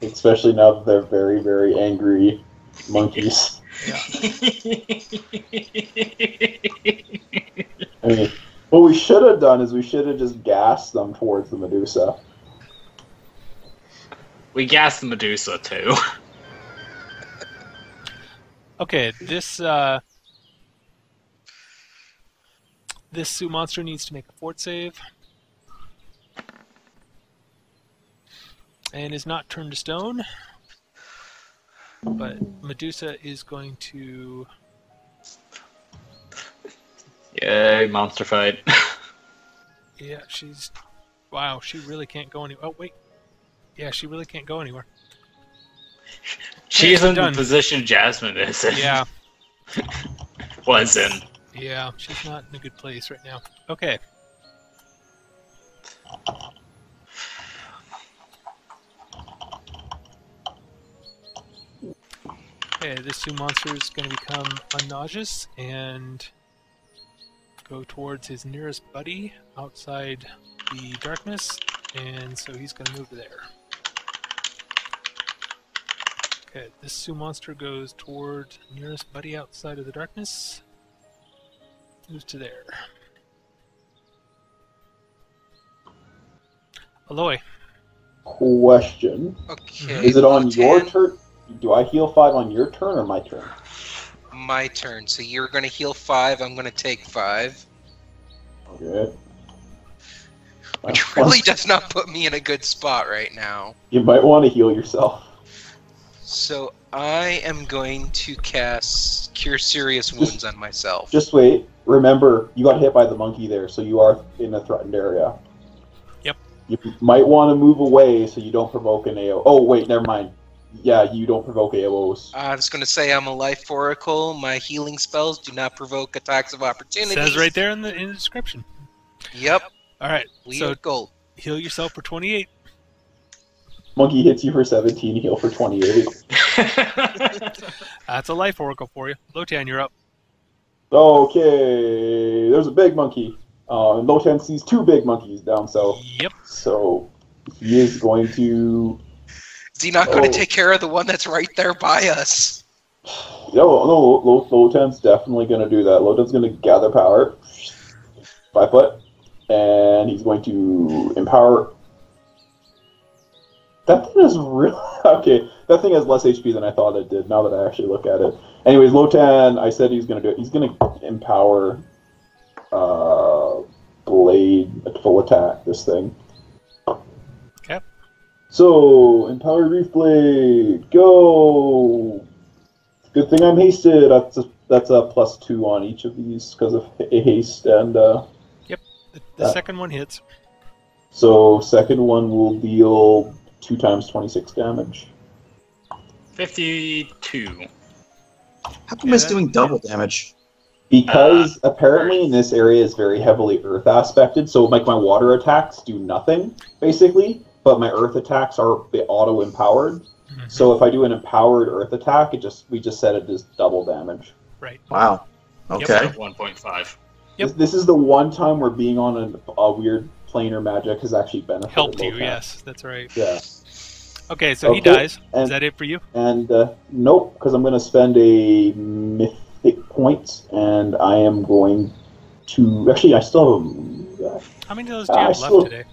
Especially now that they're very, very angry monkeys. Yeah. I mean, What we should have done is we should have just gassed them towards the Medusa. We gassed the Medusa too. Okay, this Sioux monster needs to make a fort save. And is not turned to stone. But Medusa is going to... Yay, monster fight. Yeah, she's... Wow, she really can't go anywhere. Oh, wait. Yeah, she really can't go anywhere. She's Okay, in done. the position Jasmine is in. Yeah, Was in. yeah, she's not in a good place right now. Okay. Okay, this Sioux monster is going to become unnauseous and go towards his nearest buddy outside the darkness, and so he's going to move to there. Okay, this Sioux monster goes toward nearest buddy outside of the darkness, moves to there. Aloy. Question. Okay. Is it on your Lotan, turn? Do I heal 5 on your turn or my turn? My turn. So you're going to heal 5. I'm going to take 5. Okay. Which really does not put me in a good spot right now. You might want to heal yourself. So I am going to cast Cure Serious Wounds on myself. Just wait. Remember, you got hit by the monkey there, so you are in a threatened area. Yep. You might want to move away so you don't provoke an AO. Oh, wait, never mind. Yeah, you don't provoke AOs. I'm just going to say I'm a Life Oracle. My healing spells do not provoke attacks of opportunity. Says right there in the description. Yep. All right, Lead so of gold. heal yourself for 28. Monkey hits you for 17, heal for 28. That's a life oracle for you. Lotan, you're up. Okay, there's a big monkey. And Lotan sees 2 big monkeys down south. Yep. So he is going to... Is he not going to take care of the one that's right there by us? No, Lotan's definitely going to do that. Lotan's going to gather power. 5 foot. And he's going to empower... That thing is really... Okay, that thing has less HP than I thought it did, now that I actually look at it. Anyways, Lotan, I said he's going to do it. He's going to empower Blade at full attack, this thing. Okay. So, Empower Reef Blade, go! Good thing I'm hasted. That's a +2 on each of these because of haste and... Yep. The second one hits. So, second one will deal 2 times 26 damage. 52. How come it's doing double damage? Because apparently in this area is very heavily earth aspected, so like my water attacks do nothing, basically, but my earth attacks are auto-empowered. Mm-hmm. So if I do an empowered earth attack, we just set it as double damage. Right. Wow. Okay. 1.5. Yep. This is the one time where being on a weird planar magic has actually benefited Helped you, Lotan. yes, that's right. Yeah. Okay, so he Okay, dies. and- Is that it for you? And nope, because I'm going to spend a mythic point, and I am going to... Actually, I still have... How many of those do you have still- left today?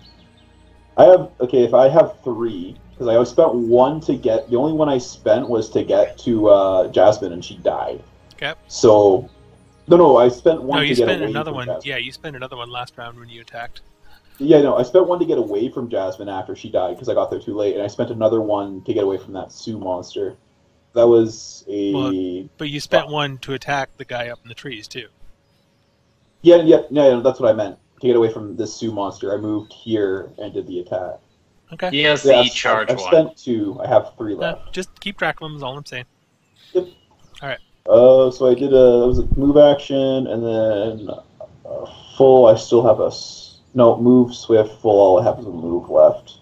I have... Okay, if I have 3, because I spent 1 to get... The only one I spent was to get to Jasmine, and she died. Okay. So... No, I spent 1 No, to you get spent away another from one. Jasmine. Yeah, you spent another one last round when you attacked. Yeah, no, I spent 1 to get away from Jasmine after she died, because I got there too late, and I spent another 1 to get away from that Sioux monster. That was a... Well, but you spent 1 to attack the guy up in the trees, too. Yeah, that's what I meant. To get away from this Sioux monster, I moved here and did the attack. Okay. He has Yeah, the charge I've one. spent 2. I have 3 left. Just keep track of them is all I'm saying. Yep. Alright. So I did that was a move action, and then full, I still have move, swift, full, all I have is a move left.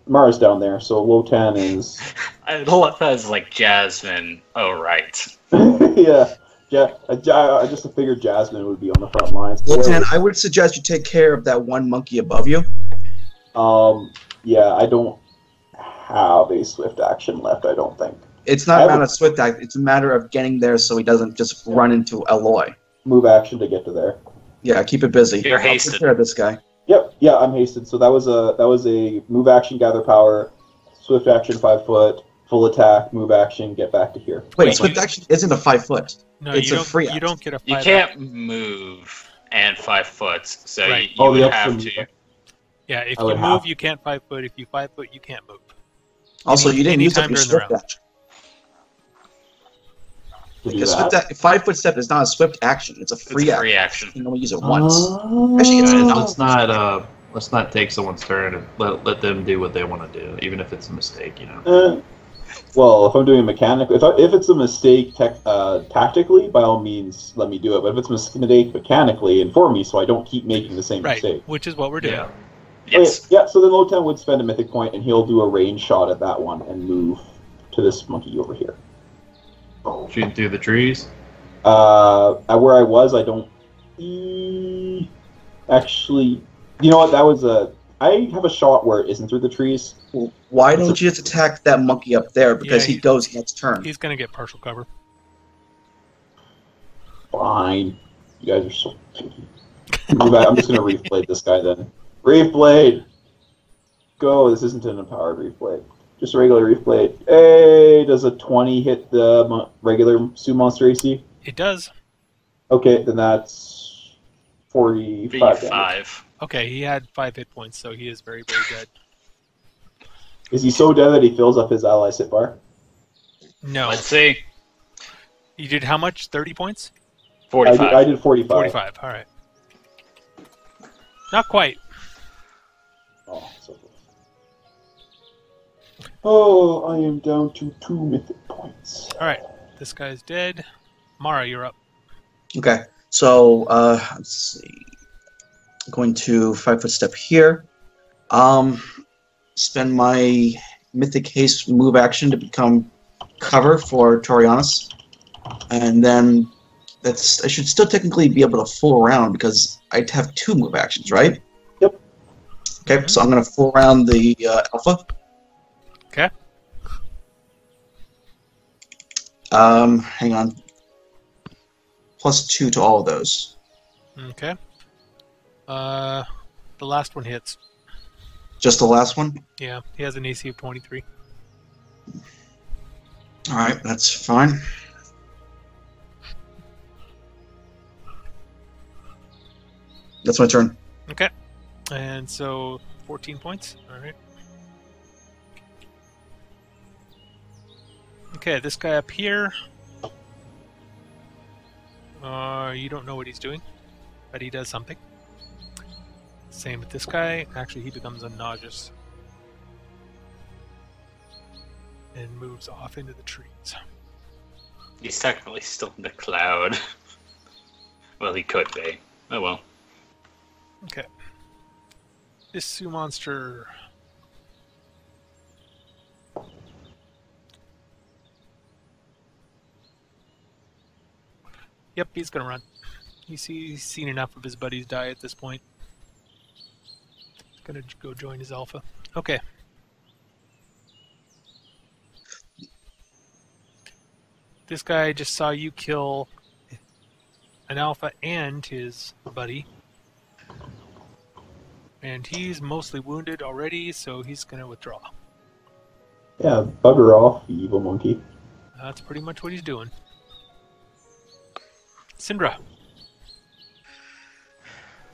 Mara's down there, so Lotan is... I love that as like Jasmine. Oh, right. Yeah. I just figured Jasmine would be on the front lines. Lotan, I would suggest you take care of that one monkey above you. Yeah, I don't have a swift action left, I don't think. It's not a matter of swift act. It's a matter of getting there so he doesn't just run into Aloy. move action to get to there. Yeah, keep it busy. You're I'll take hasted. care of this guy. Yep, yeah, I'm hasted. So that was a move action, gather power, swift action, 5 foot, full attack, move action, get back to here. Wait, swift action isn't a 5 foot. No, It's you a don't. free You action. don't get a 5. You can't move and 5 foot, so Right. you Oh, the would extra have to. move. Yeah, if I you would move, have- you can't 5 foot. If you 5 foot, you can't move. Also, you didn't use up anytime your during the swift round. action. To do Because that. 5 foot step is not a swift action. It's a It's free a free action. action. You can only use it once. Oh. Actually, it's Guys, not. let's not take someone's turn and let them do what they want to do, even if it's a mistake. You know. Well, if I'm doing a mechanic, if it's a mistake tactically, by all means, let me do it. But if it's a mistake mechanically, inform me so I don't keep making the same Right, mistake. which is what we're doing. Yeah. Yes. Okay, yeah, so then Lotan would spend a mythic point, and he'll do a range shot at that one and move to this monkey over here. Shooting through the trees. At where I was, I don't... Actually, you know what, that was a... I have a shot where it isn't through the trees. Why don't you just attack that monkey up there? Because Yeah, he goes next turn. He's gonna get partial cover. Fine. You guys are so picky. I'm just going to Reef Blade this guy then. Reef Blade! Go, this isn't an empowered Reef Blade. Just a regular Reef Blade. Hey, does a 20 hit the regular Sue Monster AC? It does. Okay, then that's 45 damage. V5. Okay, he had 5 hit points, so he is very, very dead. Is he so dead that he fills up his ally's hit bar? No. Let's see. You did how much? 30 points? 45. I did 45. 45, alright. Not quite. Oh, so close. Oh, I am down to 2 mythic points. Alright, this guy's dead. Mara, you're up. Okay, so let's see. I'm going to 5 foot step here. Spend my mythic haste move action to become cover for Torianis, and then I should still technically be able to full round because I have 2 move actions, right? Yep. Okay, so I'm going to full round the alpha. Okay. Hang on. +2 to all of those. Okay. The last one hits. Just the last one? Yeah, he has an AC of 23. Alright, that's fine. That's my turn. Okay. And so 14 points. Alright. Okay, this guy up here. You don't know what he's doing, but he does something. Same with this guy. Actually, he becomes nauseous and moves off into the trees. He's technically still in the cloud. Well, he could be. Oh well. Okay. This Sioux monster. Yep, he's gonna run. He's seen enough of his buddies die at this point. He's gonna go join his alpha. Okay. This guy just saw you kill an alpha and his buddy. And he's mostly wounded already, so he's gonna withdraw. Yeah, bugger off, you evil monkey. That's pretty much what he's doing. Syndra.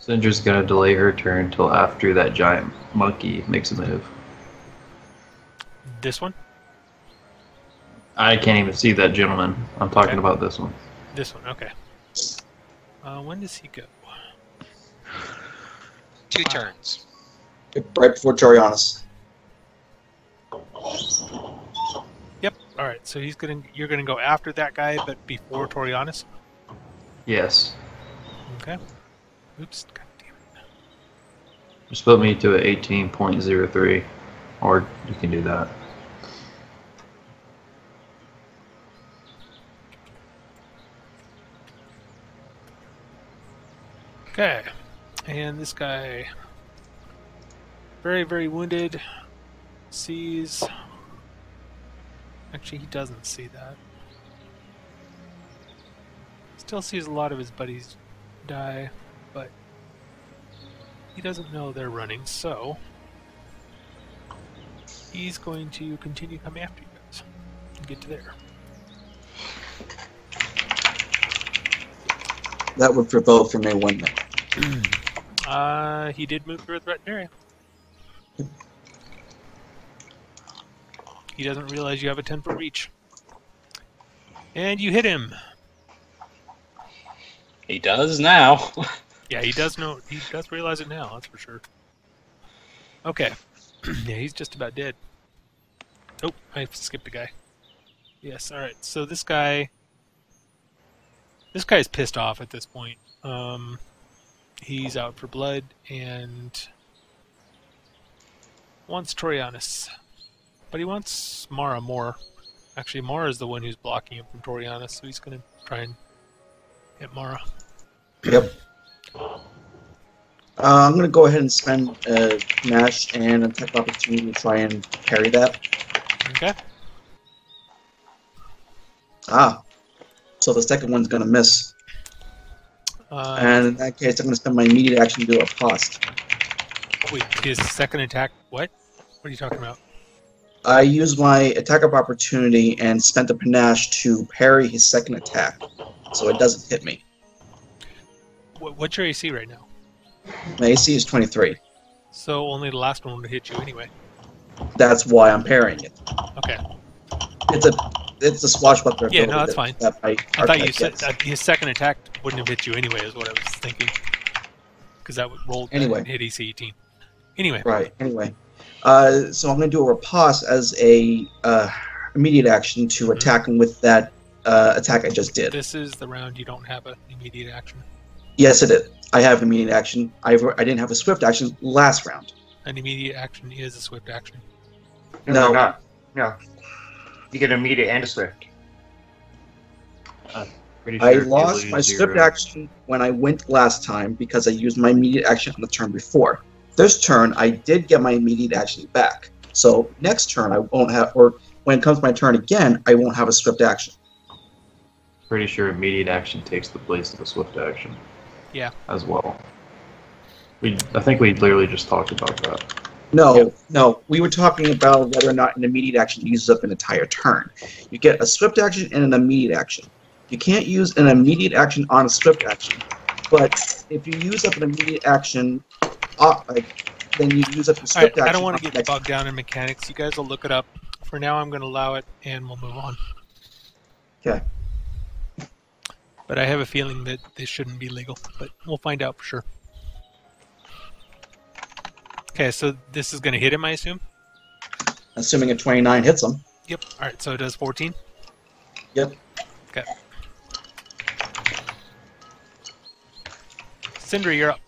Syndra's gonna delay her turn until after that giant monkey makes a move. This one? I can't even see that gentleman. I'm talking Okay. about this one. This one, okay. When does he go? 2 turns. Right before Torianis. Yep. All right. So you're gonna go after that guy, but before Torianis. Yes. Okay. Oops. God damn it. Just put me to an 18.03, or you can do that. Okay. And this guy, very, very wounded, sees... Actually, he doesn't see that. Still sees a lot of his buddies die, but he doesn't know they're running, so he's going to continue coming after you guys and get to there. That would provoke from me, wouldn't it? He did move through a threatened area. He doesn't realize you have a 10-foot reach. And you hit him. He does now. Yeah, he does know. He does realize it now, that's for sure. Okay. Yeah, he's just about dead. Oh, I skipped a guy. Yes, alright. So this guy's pissed off at this point. He's out for blood and wants Torianis. But he wants Mara more. Actually, Mara is the one who's blocking him from Torianis, so he's going to try and hit Mara. Yep. I'm going to go ahead and spend Nash and attack opportunity to try and parry that. Okay. Ah. So the second one's going to miss. And in that case, I'm going to spend my immediate action to do a cost. Wait, his second attack, what? What are you talking about? I used my attack of opportunity and spent the panache to parry his second attack, so it doesn't hit me. What's your AC right now? My AC is 23. So only the last one would hit you anyway. That's why I'm parrying it. Okay. It's a swashbuckler. Yeah, no, that's fine. That I thought you said that his second attack wouldn't have hit you anyway, is what I was thinking. Because that would roll Anyway. and hit AC 18. Anyway. Right, anyway. So I'm going to do a riposte as a immediate action to attack him with that attack I just did. This is the round you don't have an immediate action. Yes, it is. I have immediate action. I didn't have a swift action last round. An immediate action is a swift action. No. Not. No. You get an immediate and a swift. Pretty sure I if you lost lose my your, swift action when I went last time because I used my immediate action on the turn before. This turn, I did get my immediate action back. So next turn, I won't have, or when it comes to my turn again, I won't have a swift action. Pretty sure immediate action takes the place of a swift action. Yeah. As well. I think we literally just talked about that. No, we were talking about whether or not an immediate action uses up an entire turn. You get a swift action and an immediate action. You can't use an immediate action on a swift action. But if you use up an immediate action, then you use up your swift action. I don't want to get bogged down in mechanics. You guys will look it up. For now, I'm going to allow it, and we'll move on. Okay. But I have a feeling that this shouldn't be legal, but we'll find out for sure. Okay, so this is going to hit him, I assume? Assuming a 29 hits him. Yep. Alright, so it does 14? Yep. Okay. Cinder, you're up.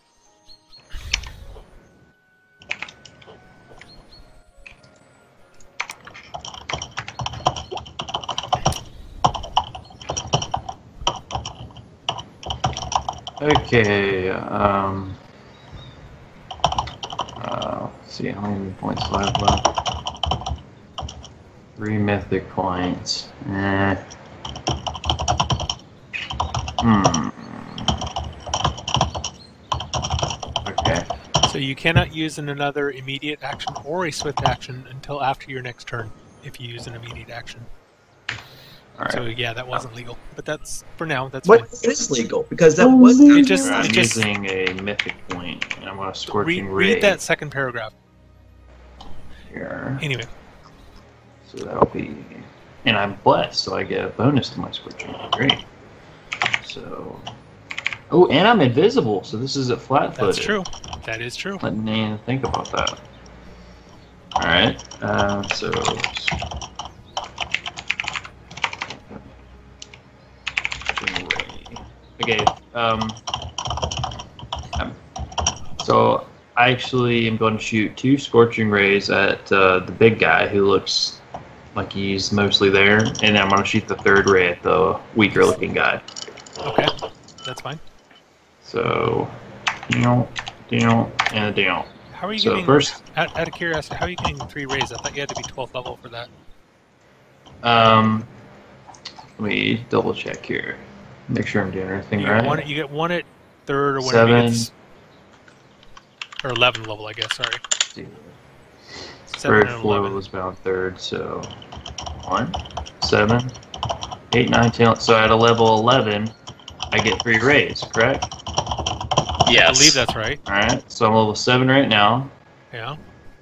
Okay, let's see, how many points do I have left? 3 mythic points. Okay. So you cannot use another immediate action or a swift action until after your next turn, if you use an immediate action. Alright. So yeah, that wasn't legal, but that's for now. That's What fine. is legal? Because that was It just, I'm it just using a mythic point, and I'm going to scorching ray read that second paragraph. here. Anyway, So that'll be, and I'm blessed, so I get a bonus to my scorching ray. Great. So, oh, and I'm invisible, so this is a flat-footed. that's true. That is true. Let me think about that. All right. So. Okay. So I actually am going to shoot 2 scorching rays at the big guy who looks like he's mostly there, and then I'm going to shoot the 3rd ray at the weaker looking guy. Okay, that's fine. So, and a down. How are you So getting? first, out of curiosity, how are you getting 3 rays? I thought you had to be 12th level for that. let me double check here. Make sure I'm doing everything You right. get one at 3rd or whatever. 7. Or 11th level, I guess. Sorry. 7 Bird and flow 11. was bound 3rd, so 1, 7, 8, 9, 10. So at a level 11, I get 3 rays, correct? Yes. I believe that's right. Alright, so I'm level 7 right now. Yeah.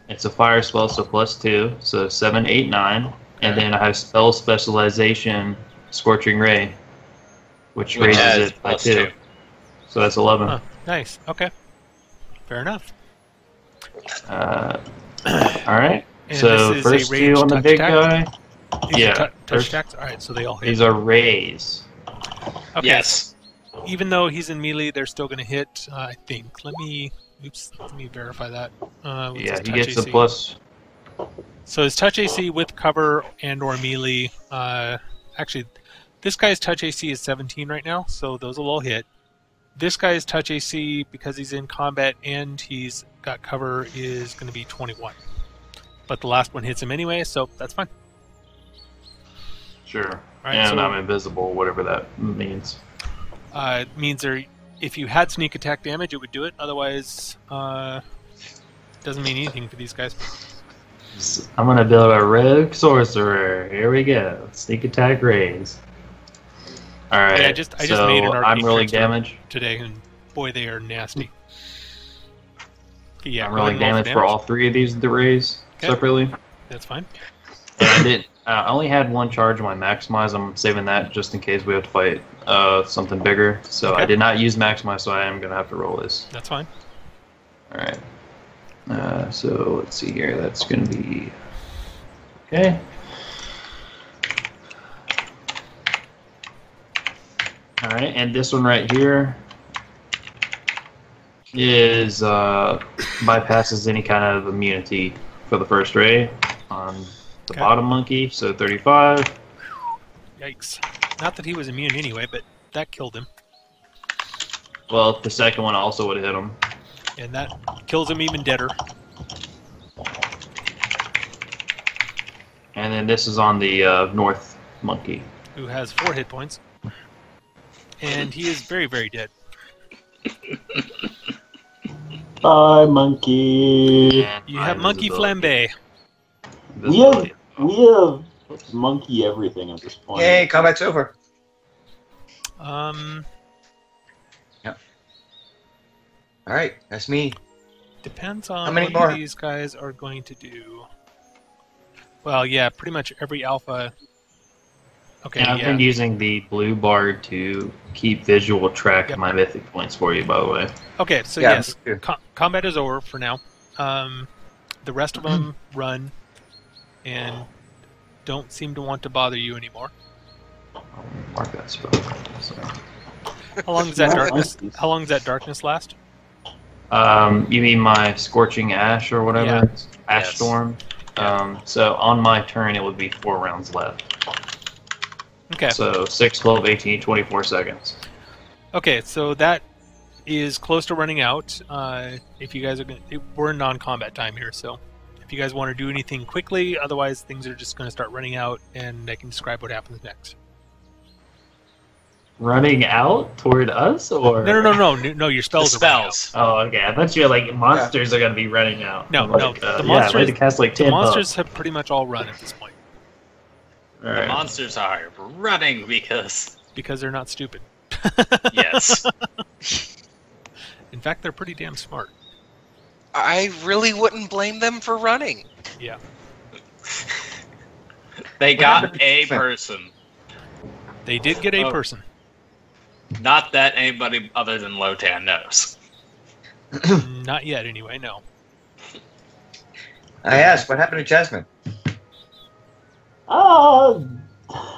It's a fire spell, so +2, so 7, 8, 9. And then I have spell specialization, Scorching Ray, which raises adds it by 2. +2. So that's 11. Huh. Nice. Okay. Fair enough. Alright, And so this is a first 2 ranged on the touch big attack? guy. These Yeah, are touch first- attacks? Alright, so they all hit. These are rays. Okay. Yes. Even though he's in melee, they're still going to hit, I think. Let me verify that. What's Yeah, his he touch gets a AC? plus. So his touch AC with cover and or melee, actually, this guy's touch AC is 17 right now, so those will all hit. This guy's touch AC, because he's in combat and he's got cover, is going to be 21. But the last one hits him anyway, so that's fine. Sure. Alright, And so- I'm invisible, whatever that means. It means if you had sneak attack damage, it would do it. Otherwise, doesn't mean anything for these guys. I'm gonna build a rogue sorcerer. Here we go. Sneak attack rays. Alright, Yeah, I just so made an I'm arcane rolling trickster damage. today, and boy, they are nasty. Yeah, I'm go ahead rolling and roll damage for all 3 of these rays Okay. separately. That's fine. And I only had 1 charge on my maximize. I'm saving that just in case we have to fight something bigger. So Okay. I did not use maximize, so I am gonna have to roll this. That's fine. Alright. So let's see here. That's gonna be okay. Alright, and this one right here is bypasses any kind of immunity for the first ray on the Okay. bottom monkey, so 35. Yikes. Not that he was immune anyway, but that killed him. Well, the second one also would have hit him. And that kills him even deader. And then this is on the north monkey. Who has 4 hit points. And he is very, very dead. Bye, monkey. And You high have Monkey visibility. Flambe. We have monkey everything at this point. Yay, combat's over. All right, that's me. Depends How on many what more? these guys are going to do. Well, yeah, pretty much every alpha. Okay, And I've been using the blue bar to keep visual track Yep. of my mythic points for you, by the way. Okay, so Yeah, yes, me too. combat is over for now. The rest of them run and don't seem to want to bother you anymore. I'll mark that spell. So. How long does that Yeah, darkness? monkeys. How long does that darkness last? You mean my Scorching Ash or whatever? Yeah. Ash Yes. Storm? Yeah. So on my turn, it would be 4 rounds left. Okay. So 6, 12, 18, 24 seconds. Okay, so that is close to running out. If you guys are going, we're in non-combat time here, so if you guys want to do anything quickly, otherwise things are just going to start running out, and I can describe what happens next. Running out toward us, or No. Your The spells are running out. spells. Oh, okay. I thought you were like monsters are gonna be running out. No, I'm no, like, the yeah, I monsters- had to cast like 10 The monsters have pretty much all run at this point All The right. monsters are running because because they're not stupid. yes. In fact, they're pretty damn smart. I really wouldn't blame them for running. Yeah. They got a person. They did get a Oh. person. Not that anybody other than Lotan knows. Not yet, anyway. No. I asked, what happened to Jasmine?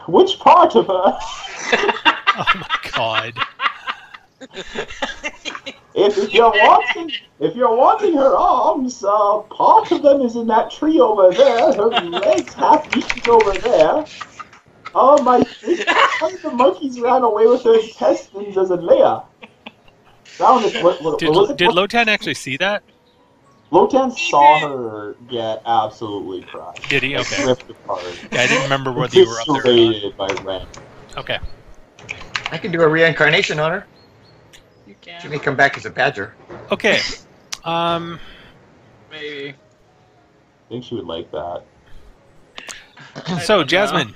Which part of her? Oh my god. If you're wanting her arms, part of them is in that tree over there. Her legs half eaten over there. One of the monkeys ran away with her intestines as a layer. What was it? Did Lotan actually see that? Lotan saw her get absolutely crushed. Did he? Okay. Ripped apart. Yeah, I didn't remember whether you were up there or not. Eviscerated by Ren. Okay. I can do a reincarnation on her. You can. She may come back as a badger. Okay. Maybe. I think she would like that. So, don't know. Jasmine,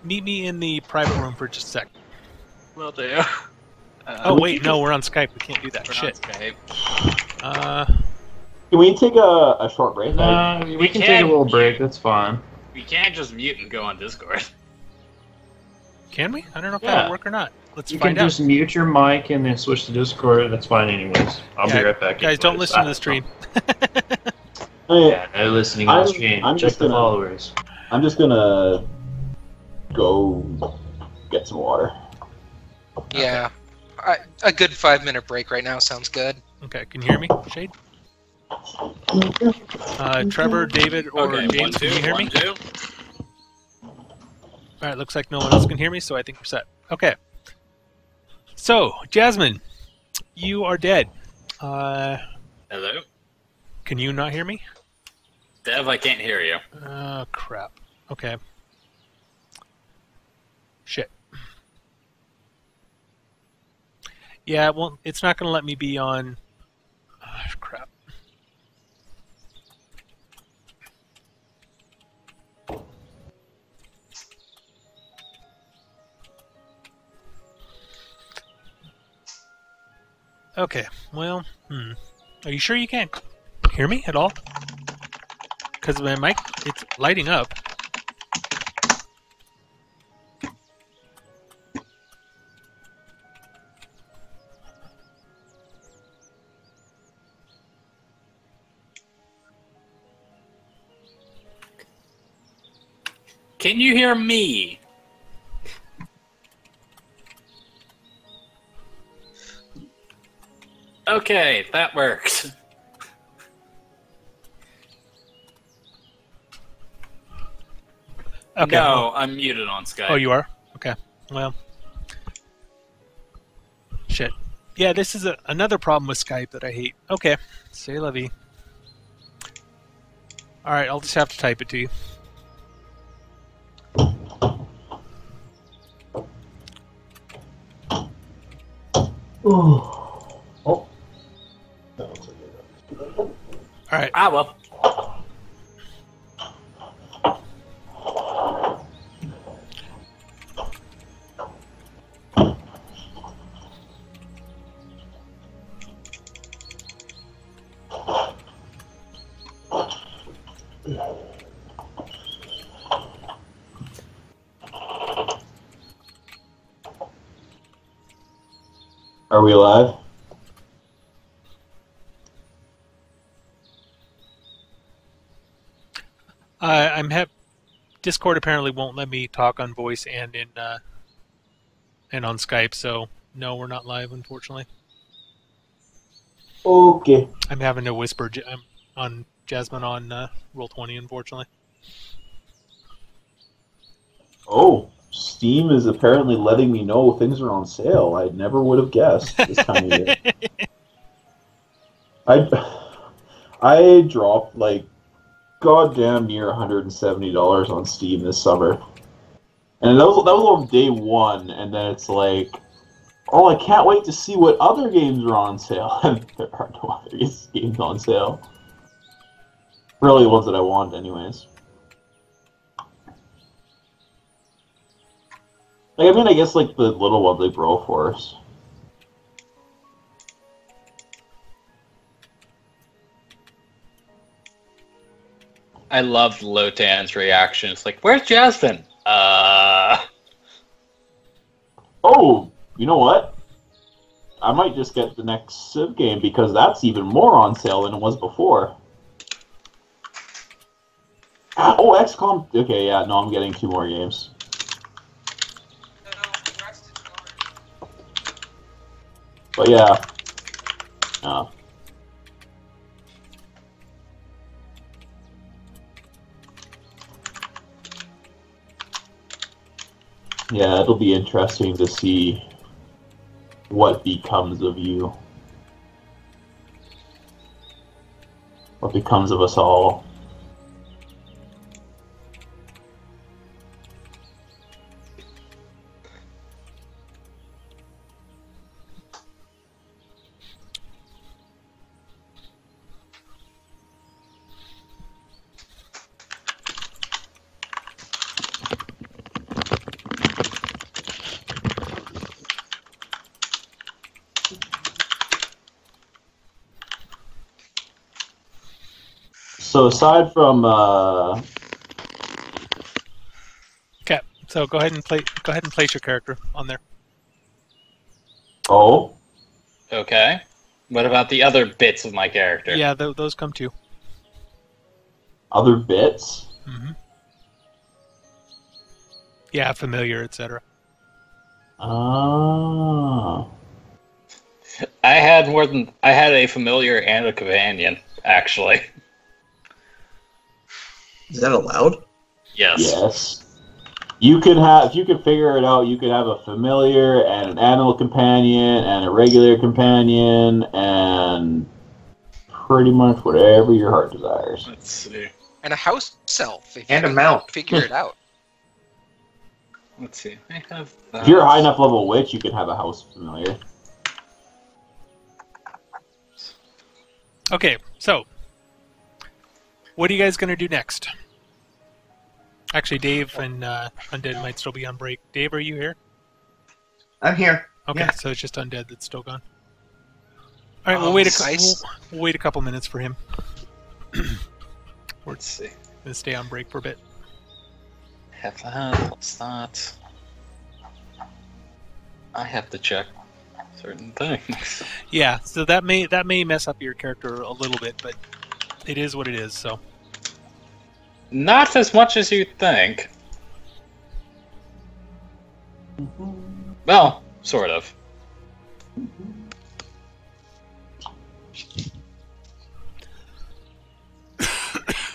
meet me in the private room for just a sec. Will do. Oh, wait, no, we're on Skype. We can't do that. We're Shit. on Skype. Can we take a short break? We can take a little break. That's fine. We can't just mute and go on Discord. Can we? I don't know if Yeah. that'll work or not. Let's You find can out. just mute your mic and then switch to Discord. That's fine anyways. I'll be right back. Guys, don't anyways. listen to the stream. Yeah, no listening on the stream. I'm Check just the gonna- followers. I'm just gonna go get some water. Yeah. A good 5-minute break right now sounds good. Okay, can you hear me, Shade? Trevor, David, or Okay, James, can you hear me? 1, 2. Alright, looks like no one else can hear me, so I think we're set. Okay. So, Jasmine, you are dead. Hello? Can you not hear me? Dev, I can't hear you. Oh, crap. Okay. Shit. Yeah, well, it's not going to let me be on... crap. Okay, well, Are you sure you can't hear me at all? Because my mic, it's lighting up. Can you hear me? Okay, that worked. Okay. No, I'm muted on Skype. Oh, you are? Okay. Well. Shit. Yeah, this is another problem with Skype that I hate. Okay. C'est la vie. Alright, I'll just have to type it to you. Oh. Alright. Ah, well. Are we live? Discord apparently won't let me talk on voice and in and on Skype, so no, we're not live, unfortunately. Okay. I'm having to whisper on Jasmine on Roll20, unfortunately. Oh, Steam is apparently letting me know things are on sale. I never would have guessed this time of year. I dropped like goddamn near $170 on Steam this summer, and that was on day one. And then it's like, oh, I can't wait to see what other games are on sale. And there are no other games on sale. Really, the ones that I want, anyways. Like, I mean, I guess like the little ones like Broforce. I loved Lotan's reaction. It's like, where's Jasmine? Oh, you know what? I might just get the next Civ game because that's even more on sale than it was before. Oh, XCOM. Okay, yeah, no, I'm getting 2 more games. But yeah. Yeah, it'll be interesting to see what becomes of you. What becomes of us all. So aside from Okay, so go ahead and place your character on there. oh, Okay. What about the other bits of my character? Yeah, those come too. other bits. Mm-hmm. Yeah, familiar, etc. Ah. I had a familiar and a companion, actually. Is that allowed? Yes. Yes. You could have, if you could figure it out, you could have a familiar and an animal companion and a regular companion and pretty much whatever your heart desires. Let's see. And a house self. If And you a can mount. Figure it out. Let's see. I have If you're a high enough level witch, you could have a house familiar. Okay, so what are you guys gonna do next? Actually, Dave and Undead might still be on break. Dave, are you here? I'm here. Okay, Yeah. so it's just Undead that's still gone. All right, we'll wait we'll wait a couple minutes for him. Let's see. Gonna stay on break for a bit. Have that. What's that? I have to check certain things. Yeah, so that may mess up your character a little bit, but it is what it is. So Not as much as you think. Well, sort of.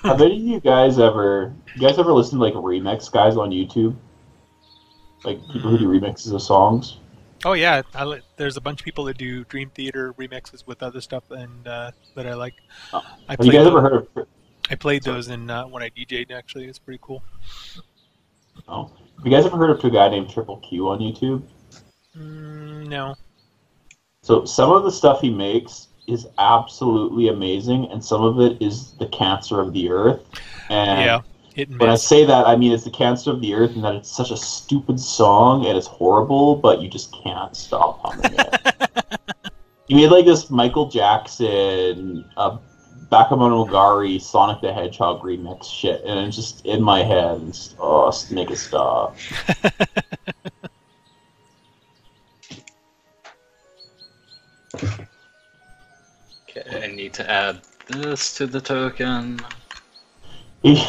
Have any of you guys ever listen to like remix guys on YouTube? Like people who do remixes of songs? oh yeah, there's a bunch of people that do Dream Theater remixes with other stuff, and that I like. Oh. Have you guys ever heard of? I played those in when I DJ'd. Actually, it's pretty cool. Oh, have you guys ever heard of a guy named Triple Q on YouTube? No. So some of the stuff he makes is absolutely amazing, and some of it is the cancer of the earth. And Yeah, hit and when I miss. say that, I mean it's the cancer of the earth, and that it's such a stupid song and it's horrible, but you just can't stop humming it. He made like this Michael Jackson, Bakemonogatari, Sonic the Hedgehog remix shit, and it's just in my head. And just, make it stop. Okay, I need to add this to the token. If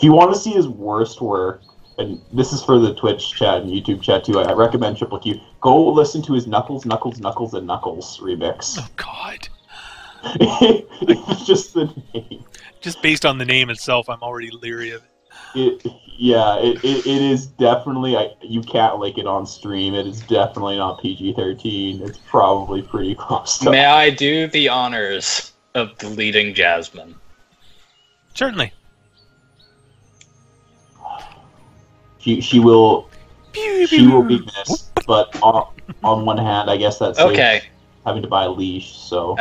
you want to see his worst work, and this is for the Twitch chat and YouTube chat too, I recommend Triple Q. Go listen to his Knuckles, Knuckles, Knuckles, and Knuckles remix. Oh God! It's just the name. Just based on the name itself, I'm already leery of it. It is definitely. You can't like it on stream. It is definitely not PG-13. It's probably pretty close to. May I do the honors of deleting Jasmine? Certainly. She will be missed, but on one hand, I guess that's Okay. having to buy a leash. So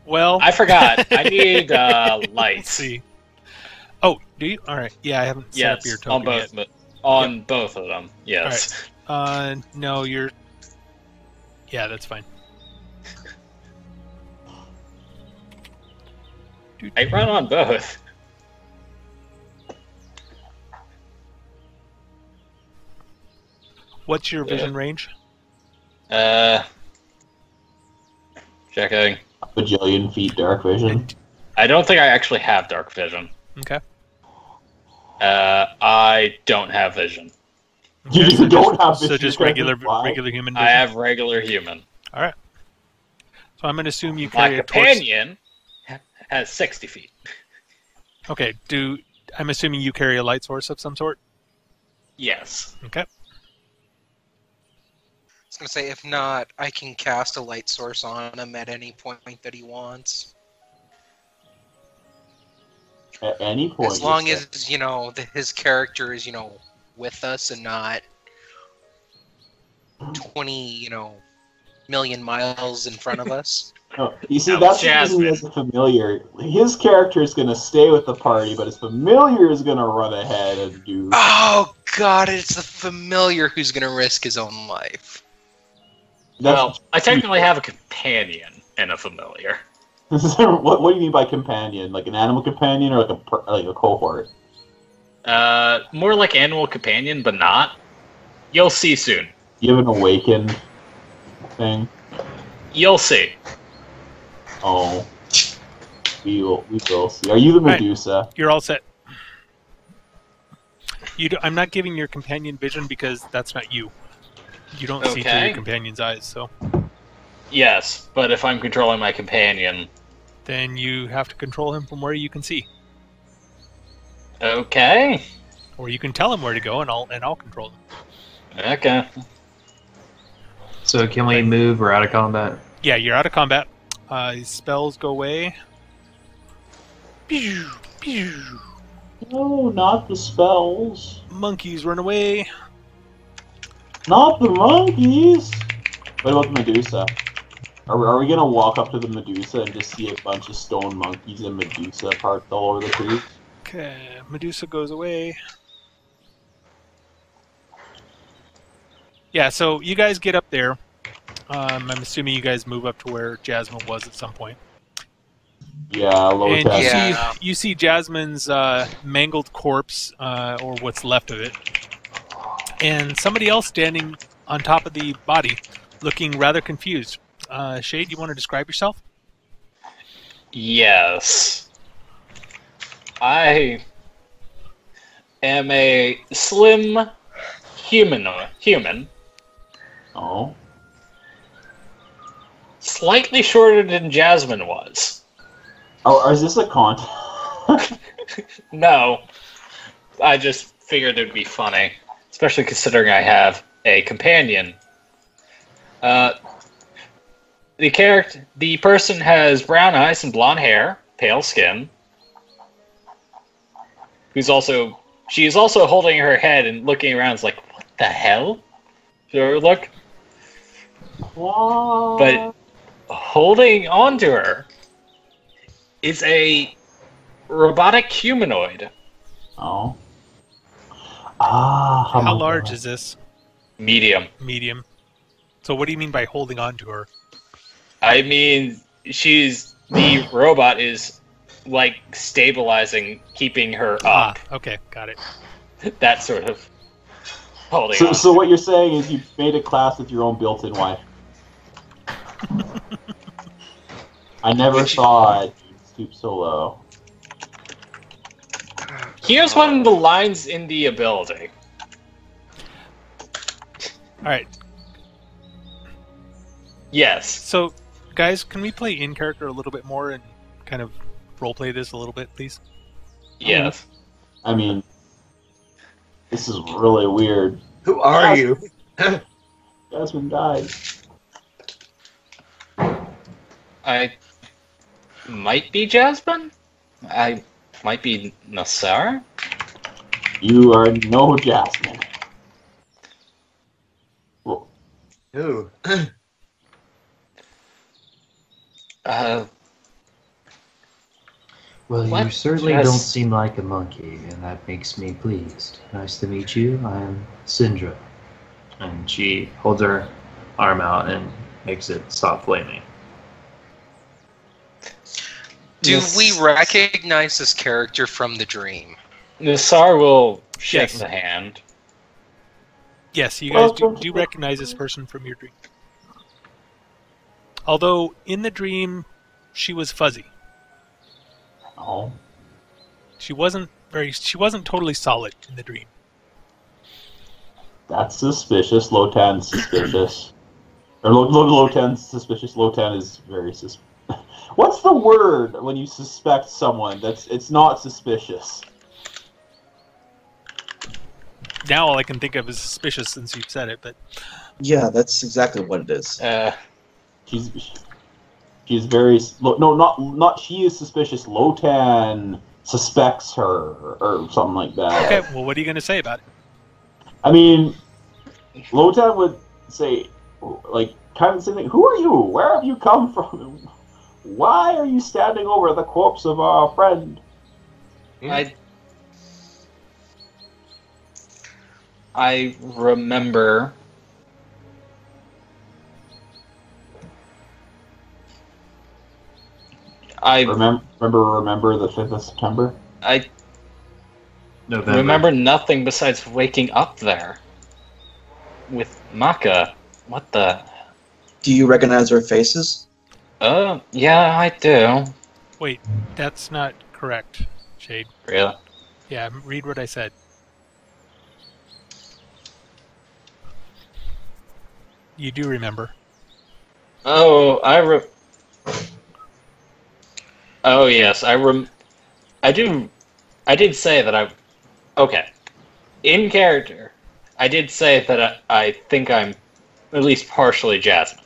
Well, I forgot. I need let's lights. see. Oh, do you? All right. Yeah, I haven't set up your Yes, token on yet. both. On both of them. Yes. No, you're. Yeah, that's fine. I run on both. What's your vision range? Checking. a bajillion feet dark vision. I don't think I actually have dark vision. Okay. I don't have vision. You Okay, so don't have So vision, just you regular can't fly. regular human vision. I have regular human. All right. So I'm going to assume you My carry a torch. companion has 60 feet. Okay. I'm assuming you carry a light source of some sort. Yes. Okay. I was gonna say, if not, I can cast a light source on him at any point that he wants. At any point. As long you as, his character is, with us and not 20, million miles in front of us. No, you see, Now, that's the reason he Jasmine. has a familiar. His character is going to stay with the party, but his familiar is going to run ahead and do. Oh, God, it's the familiar who's gonna risk his own life. That's- Well, I technically have a companion and a familiar. What do you mean by companion? Like an animal companion or like a cohort? More like animal companion, but not. You'll see soon. You have an awakened thing? You'll see. Oh. We will see. Are you the Right. Medusa? You're all set. I'm not giving your companion vision because that's not you. You don't see through Okay. your companion's eyes, so Yes, but if I'm controlling my companion, then you have to control him from where you can see, okay. or you can tell him where to go, and I'll control him. Okay. So can we move or out of combat? Yeah, you're out of combat. His spells go away. Pew, pew. No, not the spells. Monkeys run away. Not the monkeys! What about the Medusa? Are we gonna walk up to the Medusa and just see a bunch of stone monkeys and Medusa parked all over the trees? Okay, Medusa goes away. Yeah, so you guys get up there. I'm assuming you guys move up to where Jasmine was at some point. Yeah, low And tech. Yeah. you see Jasmine's mangled corpse, or what's left of it, and somebody else standing on top of the body, looking rather confused. Shade, you want to describe yourself? Yes. I am a slim human, Oh. slightly shorter than Jasmine was. Oh, is this a con? No, I just figured it'd be funny, especially considering I have a companion. The person has brown eyes and blonde hair, pale skin. She is also holding her head and looking around, like, what the hell? So look, What? but holding on to her is a robotic humanoid. Oh. Ah. How large is this? Medium. Medium. So what do you mean by holding on to her? I mean, the robot is, like, stabilizing, keeping her up. Okay, got it. That sort of holding on. So what you're saying is you made a class with your own built-in wife. I never thought you'd stoop so low. Here's one of the lines in the ability. Alright, Yes. so guys, can we play in character a little bit more and kind of roleplay this a little bit, please? Yes. I mean, this is really weird. Who are you? Jasmine died. I might be Jasmine? I might be Nassar? You are no Jasmine. Well, Who? Well, What? you certainly Yes. don't seem like a monkey, and that makes me pleased. Nice to meet you. I am Syndra. And she holds her arm out and makes it stop flaming. Do we recognize this character from the dream? Nassar will shake Yes. the hand. Yes, you guys Well, do recognize this person from your dream. Although, in the dream, she was fuzzy. oh. She wasn't totally solid in the dream. That's suspicious. Lotan's suspicious. Or Lotan's suspicious. Lotan is very suspicious. What's the word when you suspect someone it's not suspicious? Now all I can think of is suspicious since you've said it, but Yeah, that's exactly what it is. She's very not she is suspicious. Lotan suspects her or something like that. okay, well, what are you going to say about it? I mean, Lotan would say, like, kind of the same thing. Who are you? Where have you come from? Why are you standing over the corpse of our friend? I remember I remember the 5th of September. I November. remember nothing besides waking up there with Maka. What the? Do you recognize their faces? Yeah, I do. Wait, that's not correct, Shade. Really? Yeah, read what I said. You do remember. Oh, Oh yes, I do. I did say that I. Okay, in character, I did say that I think I'm at least partially Jasmine.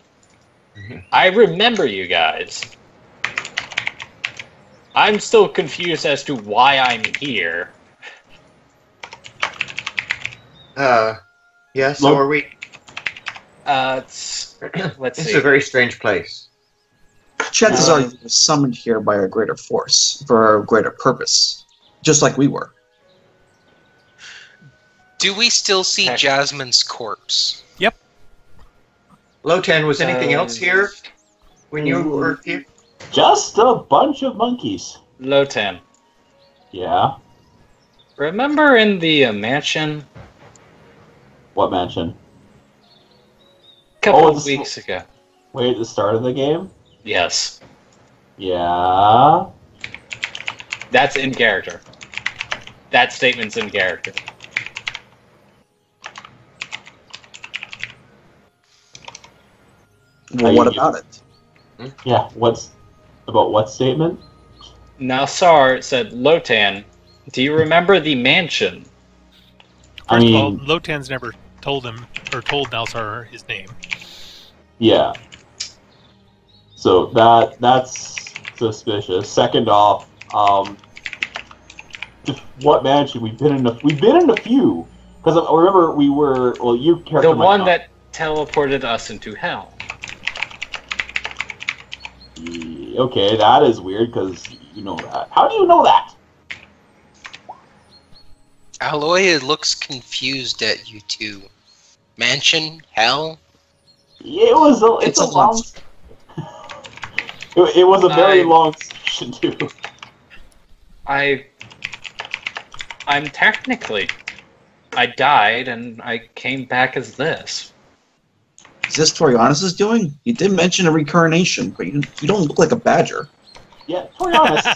I remember you guys. I'm still confused as to why I'm here. Yeah, so are we. Let's This see. is a very strange place. Chances are you were summoned here by a greater force for a greater purpose, just like we were. Do we still see Heck. Jasmine's corpse? Yep. Lotan, was anything else here when you were here? Just a bunch of monkeys. Lotan. Yeah. Remember in the mansion What mansion? a couple Oh, of weeks ago? Wait, at the start of the game? Yes. Yeah. That's in character. That statement's in character. Well, what about it? Yeah. About what statement? Now, Sar said, Lotan, do you remember the mansion? First of all, Lotan's never told him or told Nalsar his name. Yeah. So that's suspicious. Second off, just what mansion we've been in a few. Because I remember you character The might one not. that teleported us into hell. Okay, that is weird because you know that. How do you know that? Aloy looks confused at you two. Mansion? Hell? It was It's a long. It was a very long session too. I'm technically... I died and I came back as this. Is this Torianis doing? You did mention a reincarnation, but you don't look like a badger. Yeah, to be honest,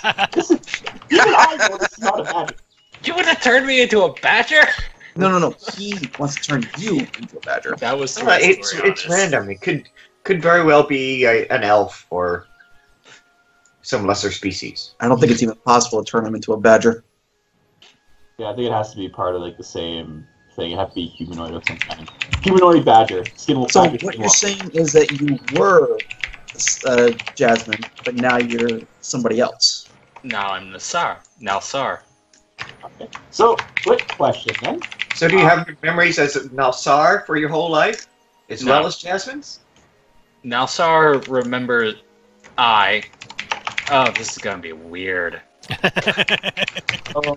even I know this is not a magic. You would have turned me into a badger? No. He wants to turn you into a badger. That was It's random. It could very well be an elf or some lesser species. I don't think it's even possible to turn him into a badger. Yeah, I think it has to be part of like the same thing. It has to be humanoid of some kind. Humanoid badger. So what you're saying is that you were Jasmine, but now you're somebody else. Now I'm the Sar. Now Sar. Okay. So, quick question then. So do you have memories as Nalsar for your whole life? As well as Jasmine's? Now Sar remembered I... Oh, this is gonna be weird. Oh,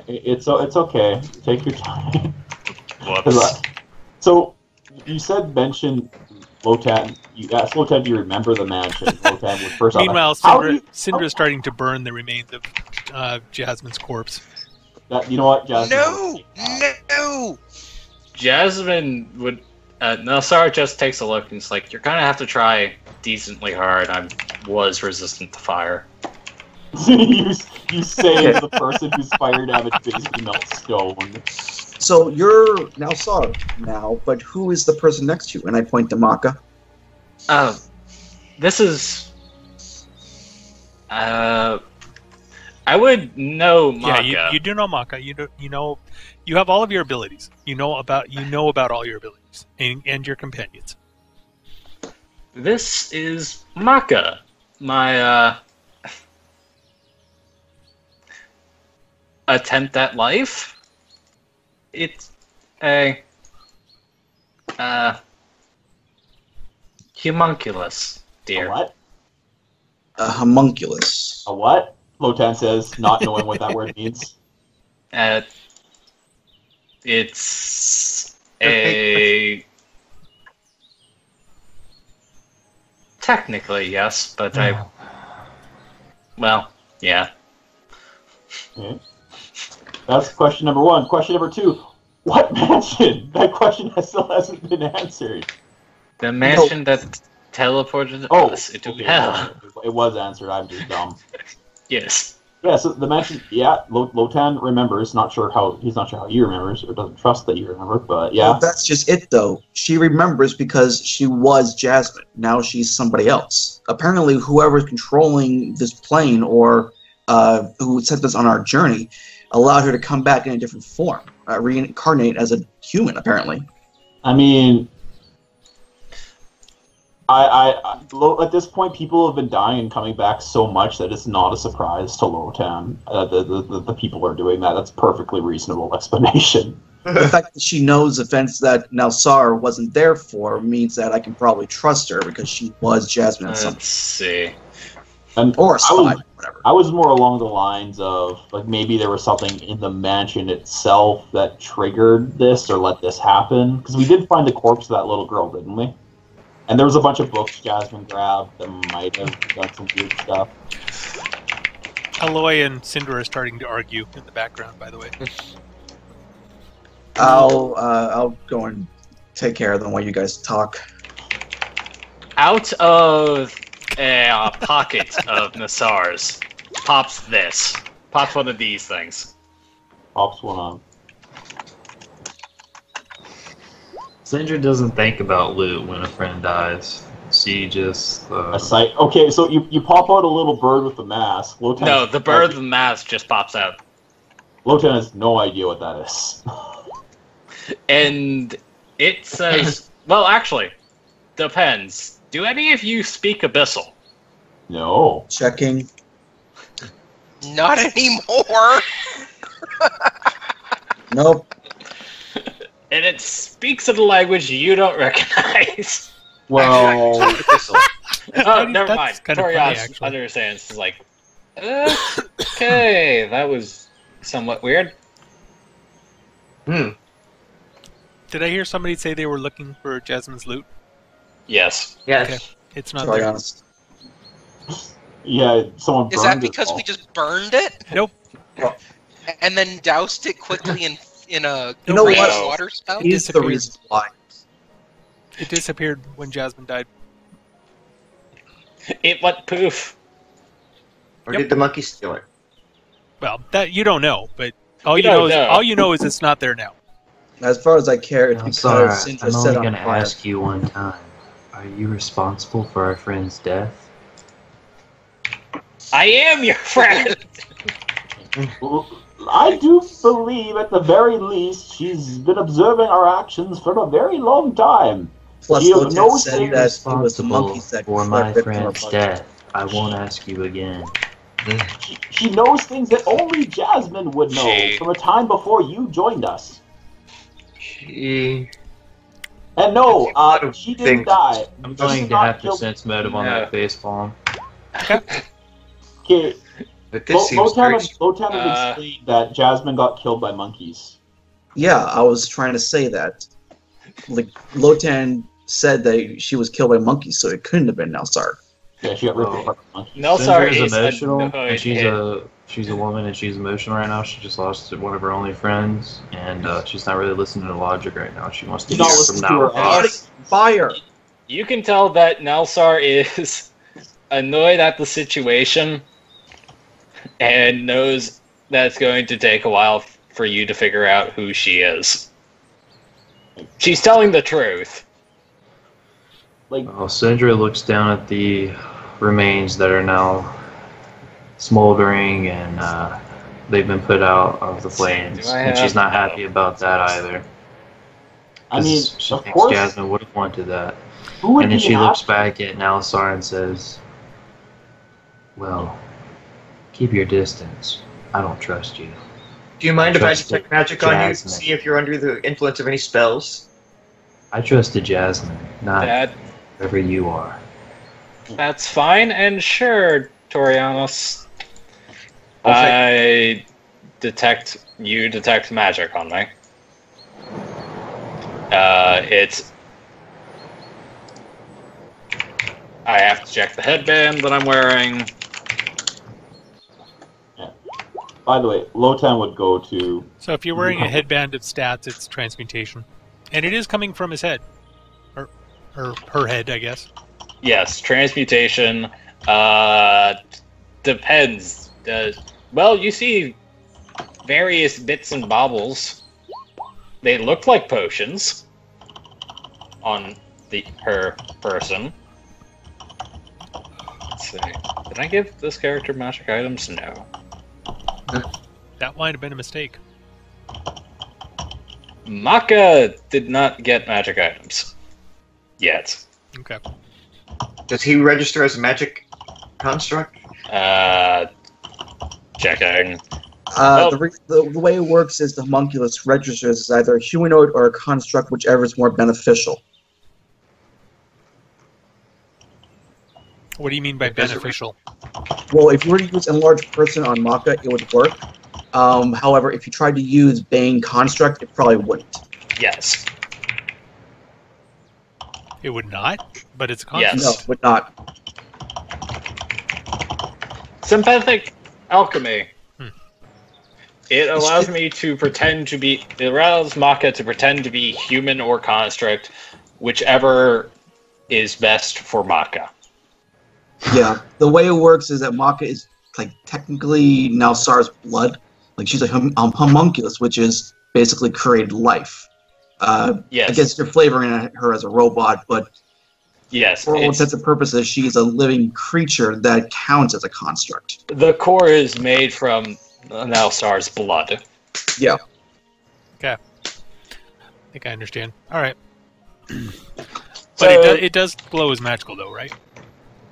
it's okay. Take your time. Whoops. So, you said mention Lotan. You asked Lotan, do you remember the mansion? Lotan was first. Meanwhile, How do you- Syndra's starting to burn the remains of Jasmine's corpse. You know what, Jasmine? No! Jasmine would... Nelsar just takes a look and he's like, you're gonna have to try decently hard. I was resistant to fire. you say as the person who's fire damage basically melts stone. So you're now Sar now, but who is the person next to you? And I point to Maka. This is... I would know Maka. Yeah, you do know Maka. You have all of your abilities. You know about all your abilities and your companions. This is Maka, my attempt at life. It's a homunculus, dear. A what? A homunculus. A what? Lotan says, not knowing what that word means. It's a... Technically, yes, but Well, yeah. Okay. That's question number 1. Question number 2. What mansion? That question still hasn't been answered. The mansion that teleported us into hell. It was answered. I'm just dumb. Yes. Yeah, so the mansion. Yeah, Lotan remembers. He's not sure how he remembers, or doesn't trust that you remember. But yeah, Well, that's just it, though. She remembers because she was Jasmine. Now she's somebody else. Apparently, whoever's controlling this plane or who sent us on our journey allowed her to come back in a different form, reincarnate as a human. Apparently. I mean, at this point, people have been dying and coming back so much that it's not a surprise to Lotan. The people are doing that. That's a perfectly reasonable explanation. The fact that she knows events that Nalsar wasn't there for means that I can probably trust her because she was Jasmine. Let's see. Or a spy, whatever. I was more along the lines of, like, maybe there was something in the mansion itself that triggered this or let this happen. Because we did find the corpse of that little girl, didn't we? And there was a bunch of books Jasmine grabbed that might have done some weird stuff. Aloy and Syndra are starting to argue in the background, by the way. I'll go and take care of them while you guys talk. Out of a pocket of Nassar's pops this. Pops one of these things. Pops one on. Sindra doesn't think about loot when a friend dies. She just... A sight. Okay, so you pop out a little bird with the mask. Lotan No, the bird with the mask just pops out. Lotan has no idea what that is. And it says... Well, actually, depends. Do any of you speak Abyssal? No. Checking. Not anymore. Nope. And it speaks in a language you don't recognize. Well, Oh, never mind. That's kind of funny, Torias actually. understands. It's like, okay, that was somewhat weird. Hmm. Did I hear somebody say they were looking for Jasmine's loot? Yes. Yes. Okay. It's not To be there. honest. yeah, someone Is burned that because it we just burned it Nope. and then doused it quickly in a You know great what? water spout? He's the reason why. It disappeared when Jasmine died. It went poof. Or Yep. did the monkey steal it? Well, that you don't know, but all We you know don't is know. all you know is it's not there now. As far as I care, it's I'm because sorry, Sindra I'm set only on going to fire. ask you one time. Are you responsible for our friend's death? I am your friend. I do believe, at the very least, she's been observing our actions for a very long time. Plus, You have no Lotan said thing that it was the Responsible monkeys that for my fled from our friend's budget. death. I won't ask you again. She knows things that only Jasmine would know She- from a time before you joined us. She... And no, of she didn't things. die. I'm She's going to not have to killed- sense motive on No. that face palm. Okay, But this seems very... Lotan had explained that Jasmine got killed by monkeys. Yeah, I was trying to say that. Like, Lotan said that she was killed by monkeys, so it couldn't have been Nalsar. Yeah, she got ripped apart by monkeys. Nelsar Sindra is emotional, annoyed and she's and- a woman, and she's emotional right now. She just lost one of her only friends, and she's not really listening to logic right now. She wants to She's not hear from listening to her now. ass. Fire! You can tell that Nelsar is annoyed at the situation and knows that it's going to take a while for you to figure out who she is. She's telling the truth. Like, Well, Sindra looks down at the remains that are now smoldering, and they've been put out of the flames, Do I and she's have- not happy about that either. I mean, 'Cause she of thinks course, Jasmine would have wanted that. who would And then be she looks happy- back at Nalsar and says, "Well, keep your distance. I don't trust you." Do you mind if I Trust detect magic on you to Jasmine. see if you're under the influence of any spells? I trusted Jasmine, not That whoever you are. That's fine and sure, Torianos. Okay. I detect magic on me. It's. I have to check the headband that I'm wearing. By the way, Lotan would go to... So if you're wearing a headband of stats, it's transmutation. And it is coming from his head. Or her head, I guess. Yes, transmutation. Depends. Well, you see various bits and bobbles. They look like potions on her person. Let's see. Did I give this character magic items? No. That might have been a mistake. Maka did not get magic items. Yet. Okay. Does he register as a magic construct? Checking. The way it works is the homunculus registers as either a humanoid or a construct, whichever is more beneficial. What do you mean by beneficial? Well, if you were to use Enlarged Person on Maka, it would work. However, if you tried to use Bane Construct, it probably wouldn't. Yes. It would not, but it's a Yes. construct. No, it would not. Sympathetic alchemy. It allows me to pretend to be... It allows Maka to pretend to be human or construct, whichever is best for Maka. Yeah, the way it works is that Maka is like technically Nalsar's blood. Like she's a homunculus, which is basically created life. Yes. I guess you're flavoring her as a robot, but Yes. for all intents and purposes, she is a living creature that counts as a construct. The core is made from Nalsar's blood. Yeah. Okay. I think I understand. All right. But So- it does glow as magical, though, right?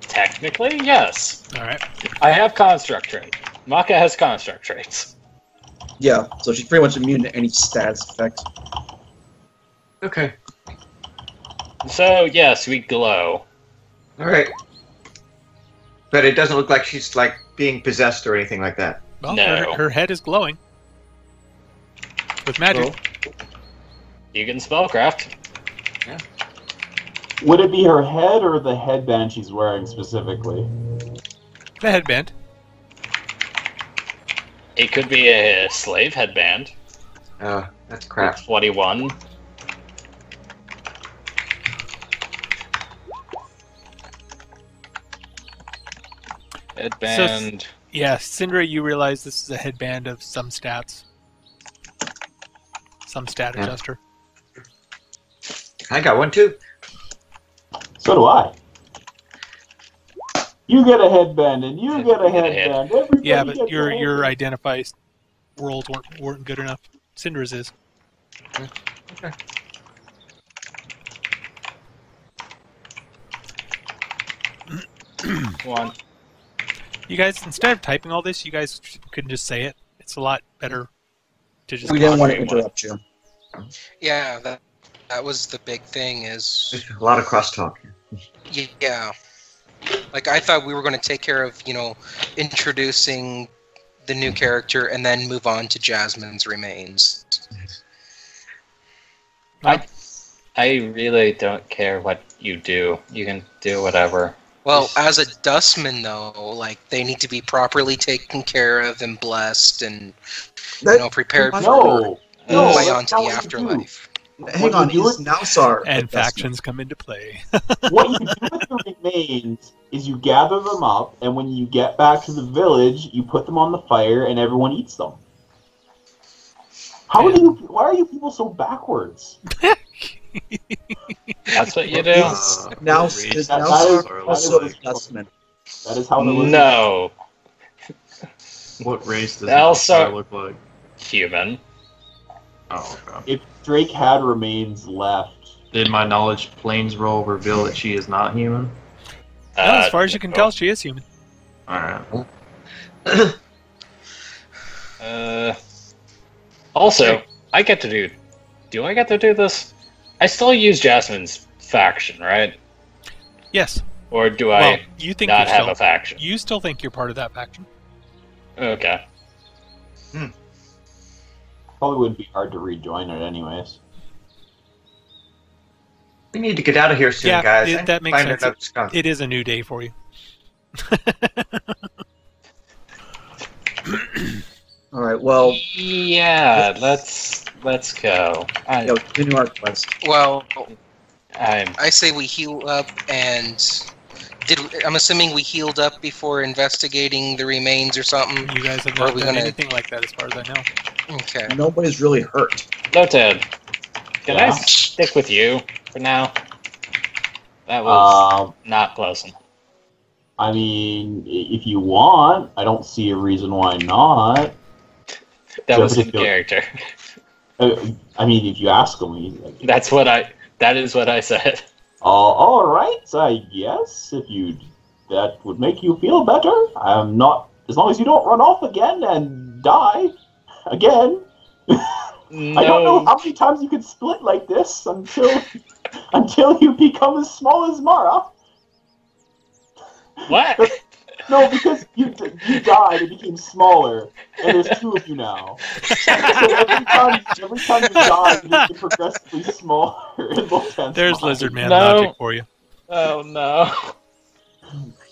Technically, yes. All right. I have construct trait. Maka has construct traits. Yeah, so she's pretty much immune to any status effect. Okay. So, yes, we glow. All right. But it doesn't look like she's like being possessed or anything like that. Well, No. her head is glowing with magic. Cool. You can spellcraft. Would it be her head or the headband she's wearing specifically? The headband. It could be a slave headband. Oh, that's crap. 21. Headband. Yeah, Syndra, you realize this is a headband of some stats. Some stat Yeah. adjuster. I got one too. So do I. You get a headband, and you get a headband. Everybody Yeah, but gets a your headband. identify rolls weren't good enough. Syndra's is. Okay. One. You guys, instead of typing all this, you guys couldn't just say it. It's a lot better to just. We didn't want to One. interrupt you. Yeah, that was the big thing is, There's a lot of crosstalk. yeah. Like, I thought we were going to take care of, introducing the new character and then move on to Jasmine's remains. I really don't care what you do. You can do whatever. Well, as a dustman, though, like, they need to be properly taken care of and blessed and, prepared for No, no, way that's on to not the what you afterlife. Hang on, you do is Nalsar And a dustman? factions come into play. What you do with the remains is you gather them up, and when you get back to the village, you put them on the fire, and everyone eats them. Why are you people so backwards? That's what you do? Is Nalsar also a dustman? That is how the lizards- No. What race does Nalsar- Nalsar look like? Human. Oh, okay. If Drake had remains left, Did my knowledge planes roll reveal that she is not human? As far as you can tell, she is human. Alright. Also, I get to do... Do I get to do this? I still use Jasmine's faction, right? Yes. Or do Well, I you think not you're have still, a faction? you still think you're part of that faction. Okay. probably wouldn't be hard to rejoin it anyways. We need to get out of here soon, Yeah, guys. it- I that need to makes find sense. another skunk. It is a new day for you. All right. Well, Yeah, let's go. continue our quest. Well, I'm I say we heal up and... I'm assuming we healed up before investigating the remains or something? You guys have Or are not we done gonna- anything like that as far as I know. Okay. Nobody's really hurt. Noted. Can I Yeah. stick with you for now? That was not pleasant. I mean, if you want, I don't see a reason why not. That was in particular- character. I mean, if you ask me. Like, That is what I said. all right, I guess that would make you feel better. I'm not, as long as you don't run off again and die again. I don't know how many times you could split like this until you become as small as Mara. What? No, because you died and became smaller, and there's two of you now. So every time you die, you just get progressively smaller in Lotan's There's mind. Lizard Man No. logic for you. Oh no.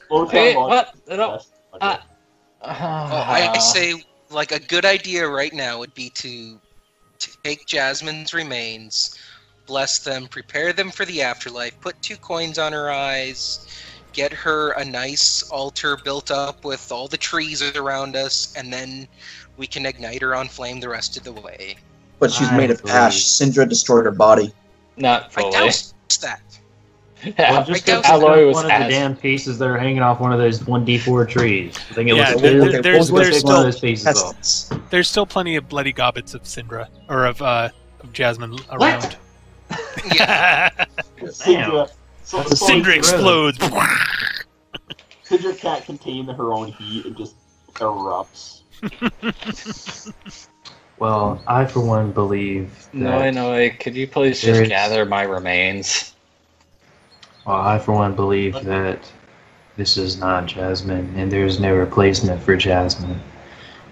Lotan Hey, logic what? is No. best. Well, I say, like, a good idea right now would be to take Jasmine's remains, bless them, prepare them for the afterlife, put 2 coins on her eyes, get her a nice altar built up with all the trees around us, and then we can ignite her on flame the rest of the way. But she's I made of agree. ash. Syndra destroyed her body. Not I fully. doused that. Well, just I go doubt Alloy pick was up one of the ass. damn pieces that are hanging off one of those 1d4 trees. I think it Yeah, looks there- cool. there- Let's go there's pick one still- of those pieces off. Pestilence. There's still plenty of bloody gobbets of Syndra, or of Jasmine around. Yeah. Syndra, so, That's a so Syndra Really? explodes. Syndra can't contain her own heat and just erupts. Well, I for one believe that. No, could you please There just is- gather my remains? Well, I for one believe that this is not Jasmine, and there's no replacement for Jasmine.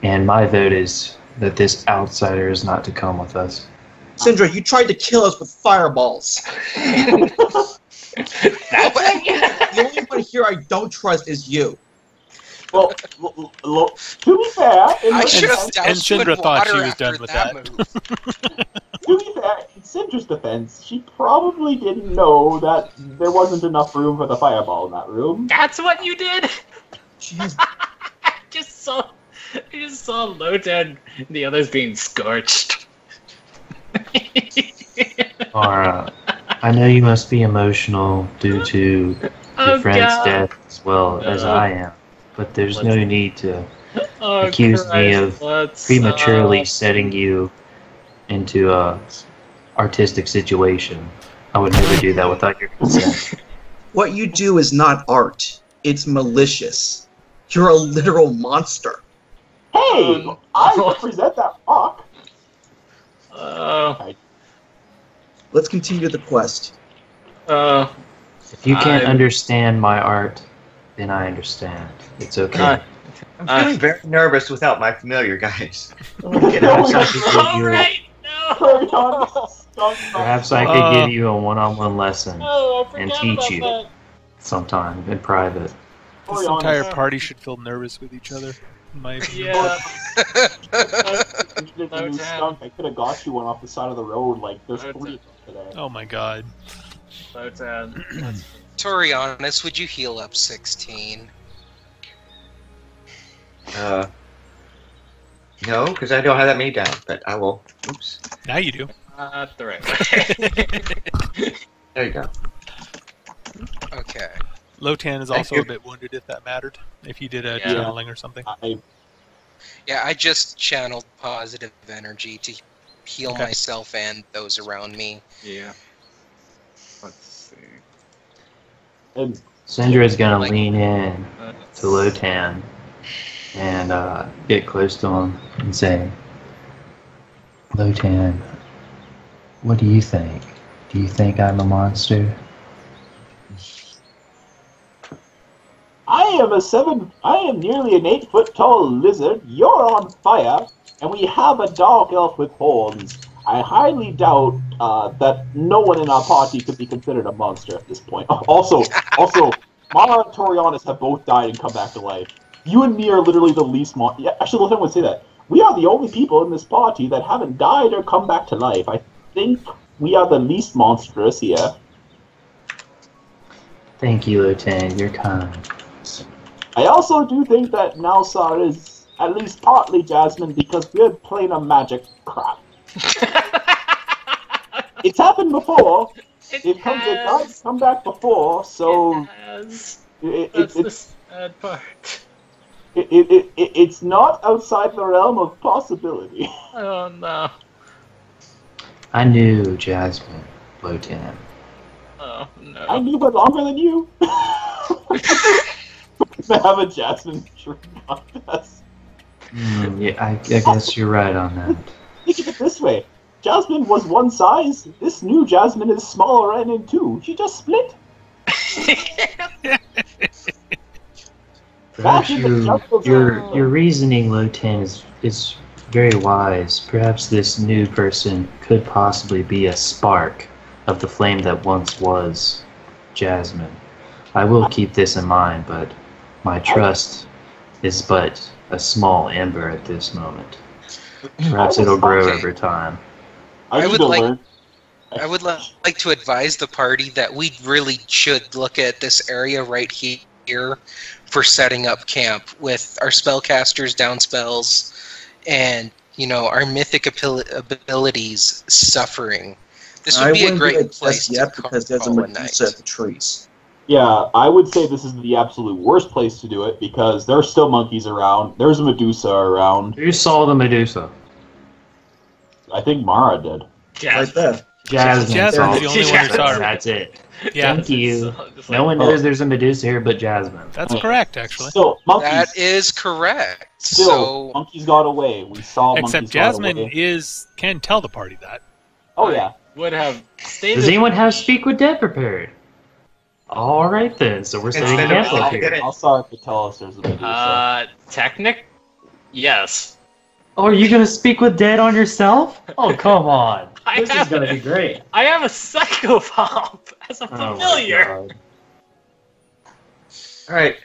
And my vote is that this outsider is not to come with us. Syndra, you tried to kill us with fireballs. That's it? The only one here I don't trust is you. Well, to be fair, I should have and doused you in Syndra thought she water was after done with that that. move. To be fair, in Syndra's defense, she probably didn't know that there wasn't enough room for the fireball in that room. That's what you did? Jeez. I just saw Lotan and the others being scorched. Alright. I know you must be emotional due to your friend's death as well as I am, but there's no need to accuse me of prematurely setting you into a artistic situation. I would never do that without your consent. What you do is not art. It's malicious. You're a literal monster. Hey, I represent that rock. Let's continue the quest. If you can't I'm- understand my art, then I understand. It's okay. I'm feeling very nervous without my familiar, guys. Perhaps I could give you, no! perhaps I could give you a one-on-one lesson Oh, I and forgot teach about you that. sometime in private. This entire party should feel nervous with each other. In my opinion. Yeah. Needed a new skunk. I could have got you one off the side of the road. Like, there's 3 of them today. Oh my god. Lotan. Torianis, would you heal up 16? No, because I don't have that many down, but I will. Oops. Now you do. Not the right way. There you go. Okay. Lotan is Thank also you. a bit wounded if that mattered. If you did a Yeah. channeling or something. Yeah, I just channeled positive energy to heal Okay. myself and those around me. Yeah. Let's see. And Syndra's gonna Like- lean in to Lotan and get close to him and say, Lotan, what do you think? Do you think I'm a monster? I am nearly an 8-foot tall lizard. You're on fire, and we have a dark elf with horns. I highly doubt that no one in our party could be considered a monster at this point. Also, Mara and Torianis have both died and come back to life. You and me are literally the least Yeah, actually, Lothar would say that. we are the only people in this party that haven't died or come back to life. I think we are the least monstrous here. Thank you, Lieutenant. You're kind. I also do think that Nalsar is at least partly Jasmine because we're playing a magic crap. It's happened before. It does come back before, so That's it's the sad part. it's not outside the realm of possibility. Oh no. I knew Jasmine, Lieutenant. Oh I no. knew her longer than you. To have a Jasmine drink contest. Yeah, I guess you're right on that. Think of it this way. Jasmine was one size. This new Jasmine is smaller and in two. She just split. Perhaps Back in the jungles your reasoning, Lieutenant, is very wise. Perhaps this new person could possibly be a spark of the flame that once was Jasmine. I will keep this in mind, but my trust is but a small ember at this moment. Perhaps it'll grow over time. I would learn. like to advise the party that we really should look at this area right here for setting up camp with our spellcasters down spells and, you know, our mythic abilities suffering. This would be a great place to because there's a call a night. medusa at the trees. Yeah, I would say this is the absolute worst place to do it because there are still monkeys around. There's a Medusa around. Who saw the Medusa? I think Mara did. Right there. Jasmine. Jasmine's saw the only one who saw her. That's it. Yeah, Thank you. Just No one knows there's a Medusa here but Jasmine. that's correct, actually. Still, monkeys. That is correct. Still, So monkeys got away. We saw Except monkeys got Jasmine away. can tell the party that. Oh yeah. would have stated. Does anyone have Speak with Dead prepared? All right then. So we're setting Instead of camp up I'll here. get it. I'll start to tell us there's a Medusa. Yes. Oh, are you gonna speak with Dead on yourself? Oh, come on. This is gonna be great. I have a psychopomp as a Oh my familiar. God. All right.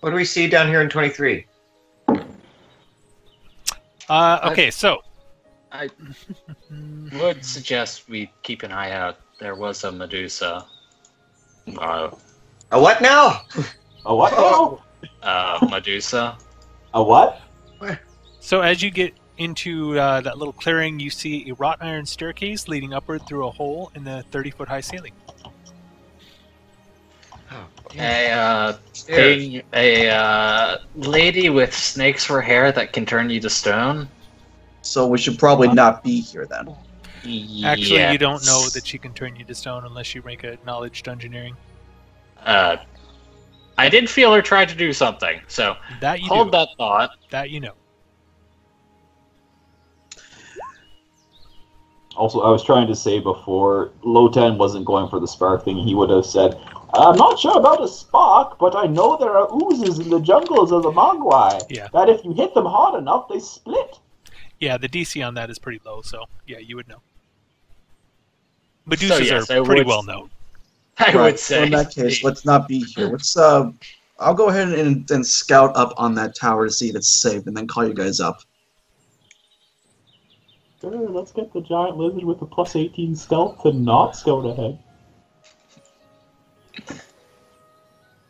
What do we see down here in 23? Okay, so I would suggest we keep an eye out. There was a Medusa. A what now? A what? Oh. Medusa. A what? So as you get into that little clearing, you see a wrought iron staircase leading upward through a hole in the 30-foot high ceiling. A lady with snakes for hair that can turn you to stone. So we should probably not be here then. Actually, Yes. you don't know that she can turn you to stone unless you make a knowledge dungeoneering. I did feel her try to do something, so That you hold do. that thought. That you know. Also, I was trying to say before, Lotan wasn't going for the spark thing. He would have said, I'm not sure about a spark, but I know there are oozes in the jungles of the Mogwai. Yeah. That if you hit them hard enough, they split. Yeah, the DC on that is pretty low, so yeah, you would know. Medusas yes, I are pretty would- well known. I Right, would so say. in that case, let's not be here. Let's I'll go ahead and scout up on that tower to see if it's safe, and then call you guys up. Sure, let's get the giant lizard with the plus 18 stealth to not scout ahead.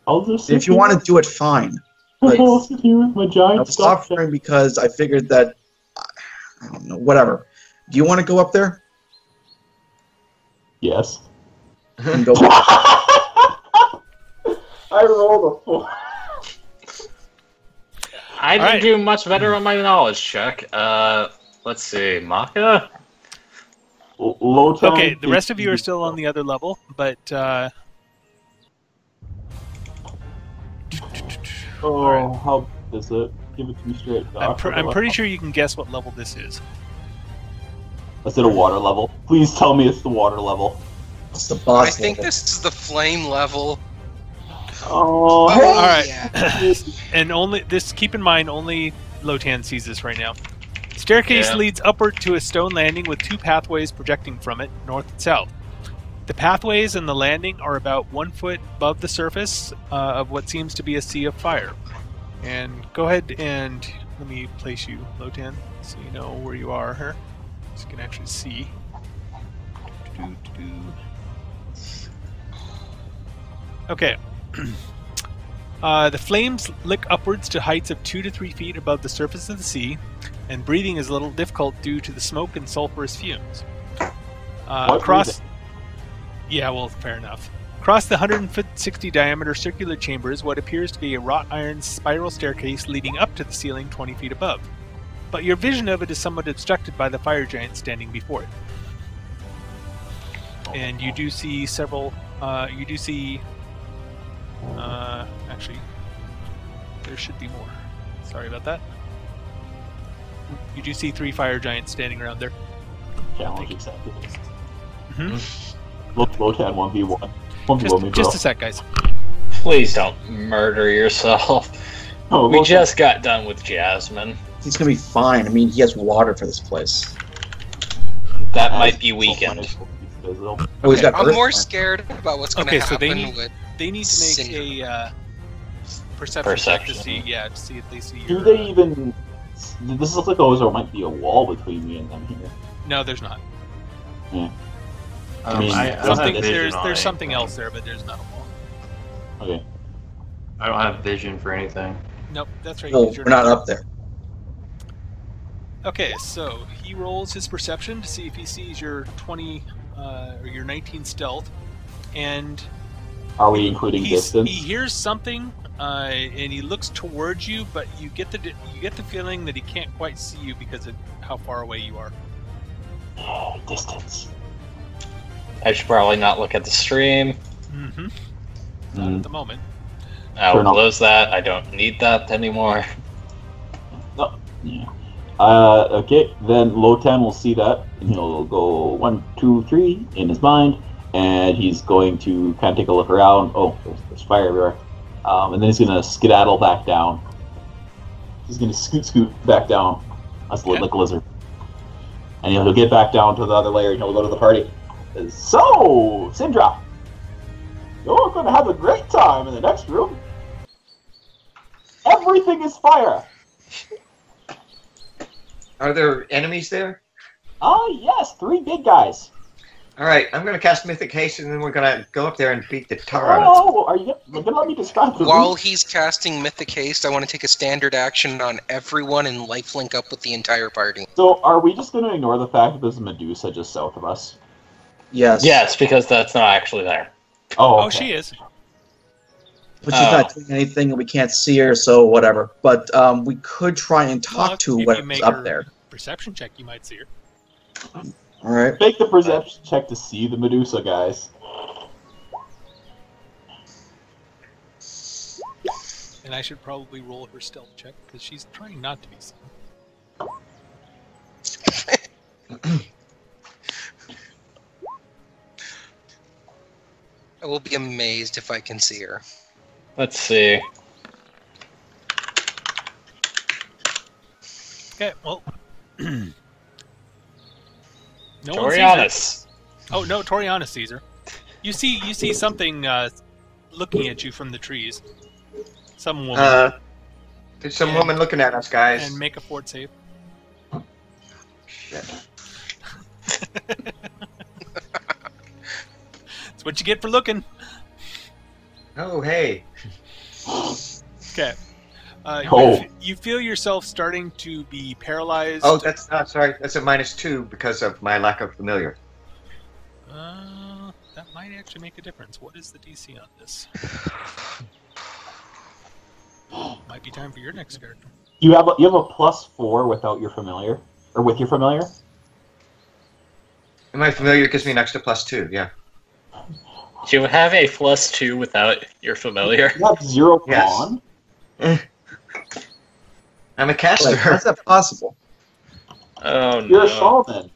I'll just If you want to do it, fine. Like, I'll sit here with my I giant was stealth. offering because I figured that I don't know. Whatever. Do you want to go up there? Yes. And go. I rolled a 4. I didn't Alright. do much better on my knowledge check. Let's see, Maka? Lotan. Okay, the rest of you are still on the other level, but Oh, how is it? Give it to me straight. I'm pretty sure you can guess what level this is. Is it a water level? Please tell me it's the water level. It's the boss. I think level. this is the flame level. Oh, Oh, hey. Alright. yeah. And only this. Keep in mind, only Lotan sees this right now. Staircase Yeah. leads upward to a stone landing with two pathways projecting from it, north and south. The pathways and the landing are about 1 foot above the surface of what seems to be a sea of fire. And go ahead and let me place you, Lotan, so you know where you are here. So you can actually see. Okay. The flames lick upwards to heights of 2 to 3 feet above the surface of the sea, and breathing is a little difficult due to the smoke and sulfurous fumes. Across... Yeah, well, fair enough. Across the 160 diameter circular chamber is what appears to be a wrought iron spiral staircase leading up to the ceiling 20 feet above. But your vision of it is somewhat obstructed by the fire giant standing before it. And you do see several... actually, there should be more. Sorry about that. You do see 3 fire giants standing around there. Challenge accepted. Mm-hmm. Lotan 1v1. 1v1 Just a sec, guys. Please don't murder yourself. Oh, We Lotan. just got done with Jasmine. He's gonna be fine. I mean, he has water for this place. That might be weakened. Oh, he's got I'm earth more sign. scared about what's going to Okay, so happen they need- with. They need to make Cinder. a perception check to Perception. see, to see if they see Do your... they even... This looks like there might be a wall between me and them here. No, there's not. I mean, I don't Something, have vision on there's something anything. else there, but there's not a wall. Okay. I don't have vision for anything. Nope, that's right. No, use your we're not knife. up there. Okay, so he rolls his perception to see if he sees your 20 or your 19 stealth, and Are we including distance? he hears something, and he looks towards you, but you get the feeling that he can't quite see you because of how far away you are. Distance. I should probably not look at the stream. Mm-hmm. Not at the moment. I'll Turn off. close that. I don't need that anymore. No. Yeah. Okay, then Lotan will see that, and he'll go 1, 2, 3 in his mind, and he's going to kind of take a look around. Oh, there's fire everywhere. And then he's going to skedaddle back down. He's going to scoot back down. That's Okay. like a lizard. And he'll get back down to the other layer, and he'll go to the party. So, Syndra, you're going to have a great time in the next room. Everything is fire. Are there enemies there? Oh, yes, 3 big guys. All right, I'm going to cast Mythic Haste, and then we're going to go up there and beat the tar out of it. Oh, are you going to let me describe the While room? he's casting Mythic Haste, I want to take a standard action on everyone and lifelink up with the entire party. So, are we just going to ignore the fact that there's a Medusa just south of us? Yes. Yes, because that's not actually there. Oh, Oh, okay. she is. But she's not doing anything, and we can't see her, so whatever. But we could try and talk Well, to if you whatever's make up her- there. Perception check, you might see her. All right. Make the perception check to see the Medusa, guys. And I should probably roll her stealth check because she's trying not to be seen. I will be amazed if I can see her. Let's see. Okay, well. No one sees her. Torianus. Oh no, Toriana sees her. You see something looking at you from the trees. Some woman. There's some woman looking at us, guys. And make a fort save. Shit. That's what you get for looking. Oh, hey. Okay. Oh. You feel yourself starting to be paralyzed. Oh, that's not sorry. That's a -2 because of my lack of familiar. That might actually make a difference. What is the DC on this? Might be time for your next character. You have a +4 without your familiar, or with your familiar. And my familiar gives me an extra +2. Yeah. Do you have a +2 without your familiar? You have 0 Yes. con. I'm a caster. Like, how's that possible? Oh You're a no. shaman.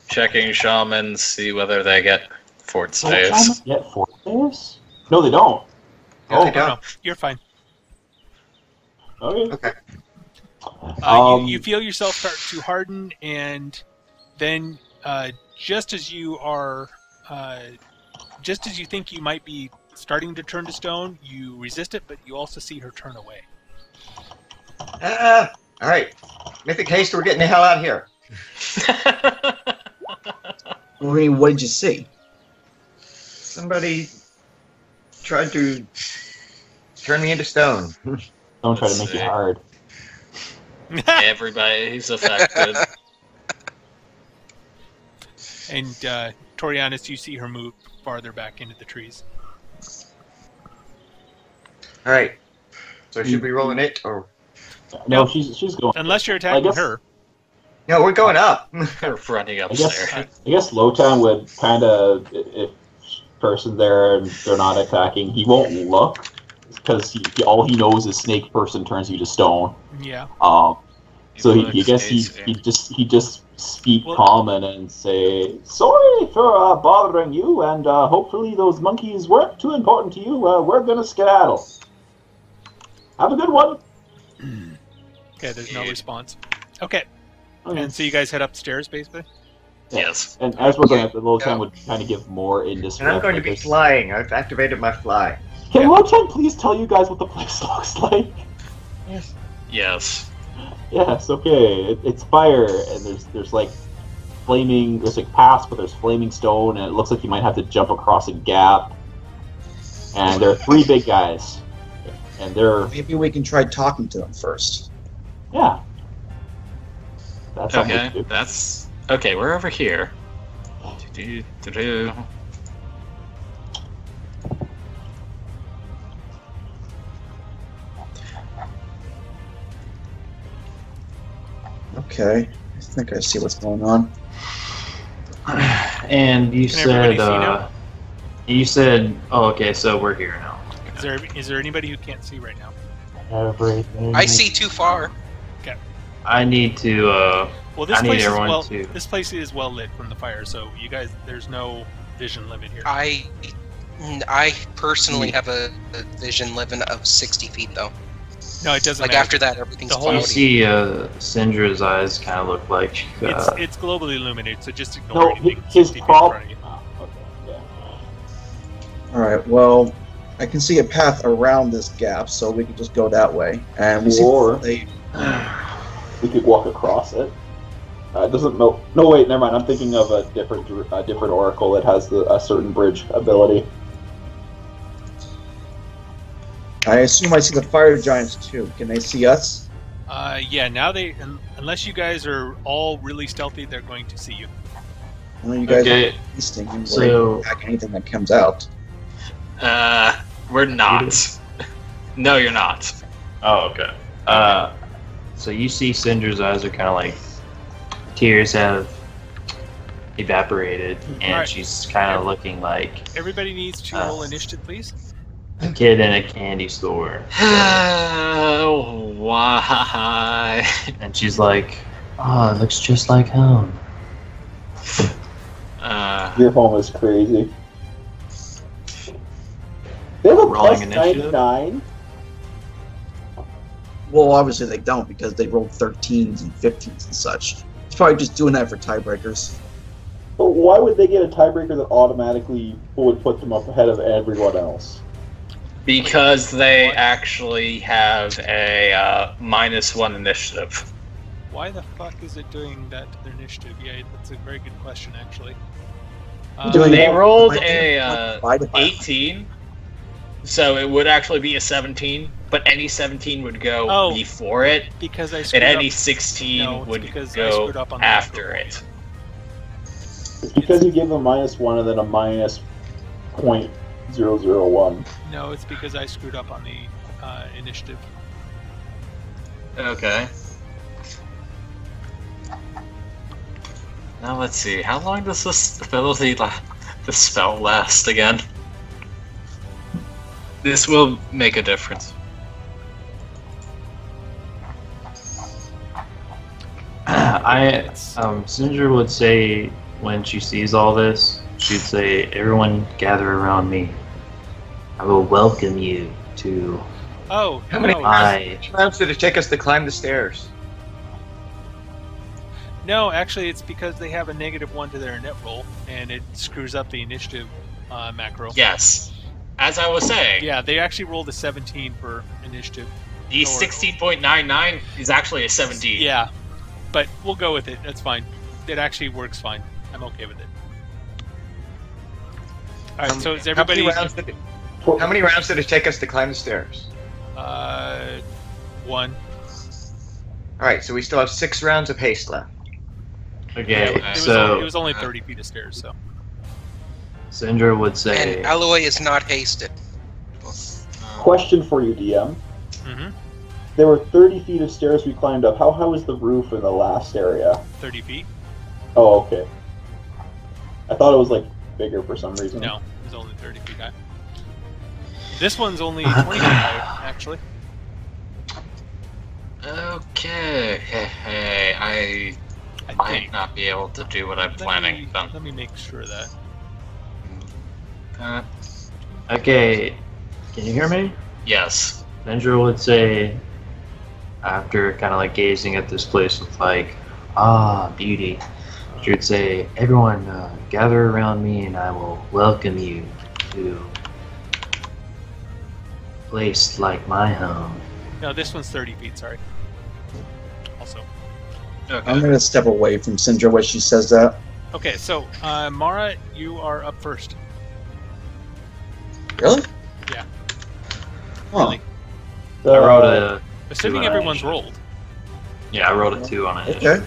Checking shamans, see whether they get fort Don't saves. shamans get fort saves? No, they don't. No, they Oh, don't. No, you're fine. Okay. Okay. You feel yourself start to harden, and then just as you think you might be starting to turn to stone, you resist it, but you also see her turn away. All right, Mythic Haste, we're getting the hell out of here. I mean, what did you see? Somebody tried to turn me into stone. Don't try to Let's make see. it hard. Everybody's affected. And Torianis, you see her move farther back into the trees. All right. So should we roll in it or? No, she's going. Unless you're attacking guess- her. No, we're going up. We're running I guess upstairs. I guess Lotan would kind of, if person there and they're not attacking, he won't look because all he knows is snake person turns you to stone. Yeah. So he just speak common and say, sorry for bothering you, and hopefully those monkeys weren't too important to you. We're gonna skedaddle. Have a good one. Okay, there's no response. Okay. And so you guys head upstairs, basically? Yes. And as we're going up, the Lotan would kind of give more industry. And I'm going to be flying. I've activated my fly. Can Lotan please tell you guys what the place looks like? Yes. Yes. Yes, okay. It's fire, and there's like flaming. There's like paths, but there's flaming stone, and it looks like you might have to jump across a gap. And there are 3 big guys, and they're Maybe we can try talking to them first. yeah. That's something Okay. to do. That's okay. We're over here. Do-do-do-do. Okay, I think I see what's going on. And you Can everybody see said, now? oh, okay, so we're here now. Is there anybody who can't see right now? Everything. I see too far. I need to, Well, this I need place is everyone to- this place is well lit from the fire, so you guys, there's no vision limit here. I personally have a vision limit of 60 feet, though. No, it doesn't Like, matter. after that, everything's The whole- you cloudy. see, Syndra's eyes kind of look like, It's globally illuminated, so just ignore No, anything his 60 feet in problem. front of you. Oh, okay, yeah. Alright, well, I can see a path around this gap, so we can just go that way. And we Or- see We could walk across it. It doesn't. No, wait. Never mind. I'm thinking of a different oracle that has a certain bridge ability. I assume I see the fire giants too. Can they see us? Yeah, now unless you guys are all really stealthy, they're going to see you. I know you guys Okay, are feasting and so- so, attack anything that comes out. We're not. No, you're not. oh, okay. So you see Syndra's eyes are kind of like, tears have evaporated, and Alright. she's kind of looking like Everybody needs to roll initiative, please. a kid in a candy store. Why? And she's like, oh, it looks just like home. Your home is crazy. They have a Rolling plus initiative? 99. Well, obviously they don't because they rolled 13s and 15s and such. It's probably just doing that for tiebreakers. But why would they get a tiebreaker that automatically would put them up ahead of everyone else? Because they actually have a -1 initiative. Why the fuck is it doing that to their initiative? Yeah, that's a very good question, actually. Doing They that- rolled might be a divided by 18, so it would actually be a 17. But any 17 would go Oh. before it, because I and screwed any up. 16 No, it's would because I go screwed up on the after roll. it. It's because you give them -1 and then a -0.001. No, it's because I screwed up on the initiative. Okay. Now let's see. How long does this ability, this spell last again? This will make a difference. Syndra would say when she sees all this, she'd say, everyone gather around me. I will welcome you to Oh, How many no. my... rounds did it take us to climb the stairs? No, actually, it's because they have a -1 to their net roll, and it screws up the initiative macro. Yes. As I was saying. Yeah, they actually rolled a 17 for initiative. The 16.99 is actually a 17. Yeah, but we'll go with it. That's fine. It actually works fine. I'm okay with it. All right. So is everybody? How many rounds did it take us to climb the stairs? 1. All right, so we still have 6 rounds of haste left. Okay, it was only 30 feet of stairs, so. Syndra would say... And Alloy is not hasted. Question for you, DM. Mm-hmm. There were 30 feet of stairs we climbed up. How high was the roof in the last area? 30 feet? Oh, okay. I thought it was, like, bigger for some reason. No, it was only 30 feet high. This one's only 20 feet high, actually. Okay, hey, I might not be able to do what I'm planning. Let me make sure of that. Okay, can you hear me? Yes. Syndra would say, after kind of like gazing at this place with like, ah, beauty, she would say, everyone gather around me and I will welcome you to a place like my home. No, this one's 30 feet, sorry. Also. Okay. I'm going to step away from Syndra when she says that. Okay, so, Mara, you are up first. Really? Yeah. Huh. Really. I wrote a... Assuming 2 on everyone's it. rolled. Yeah, I wrote a 2 on it. Okay.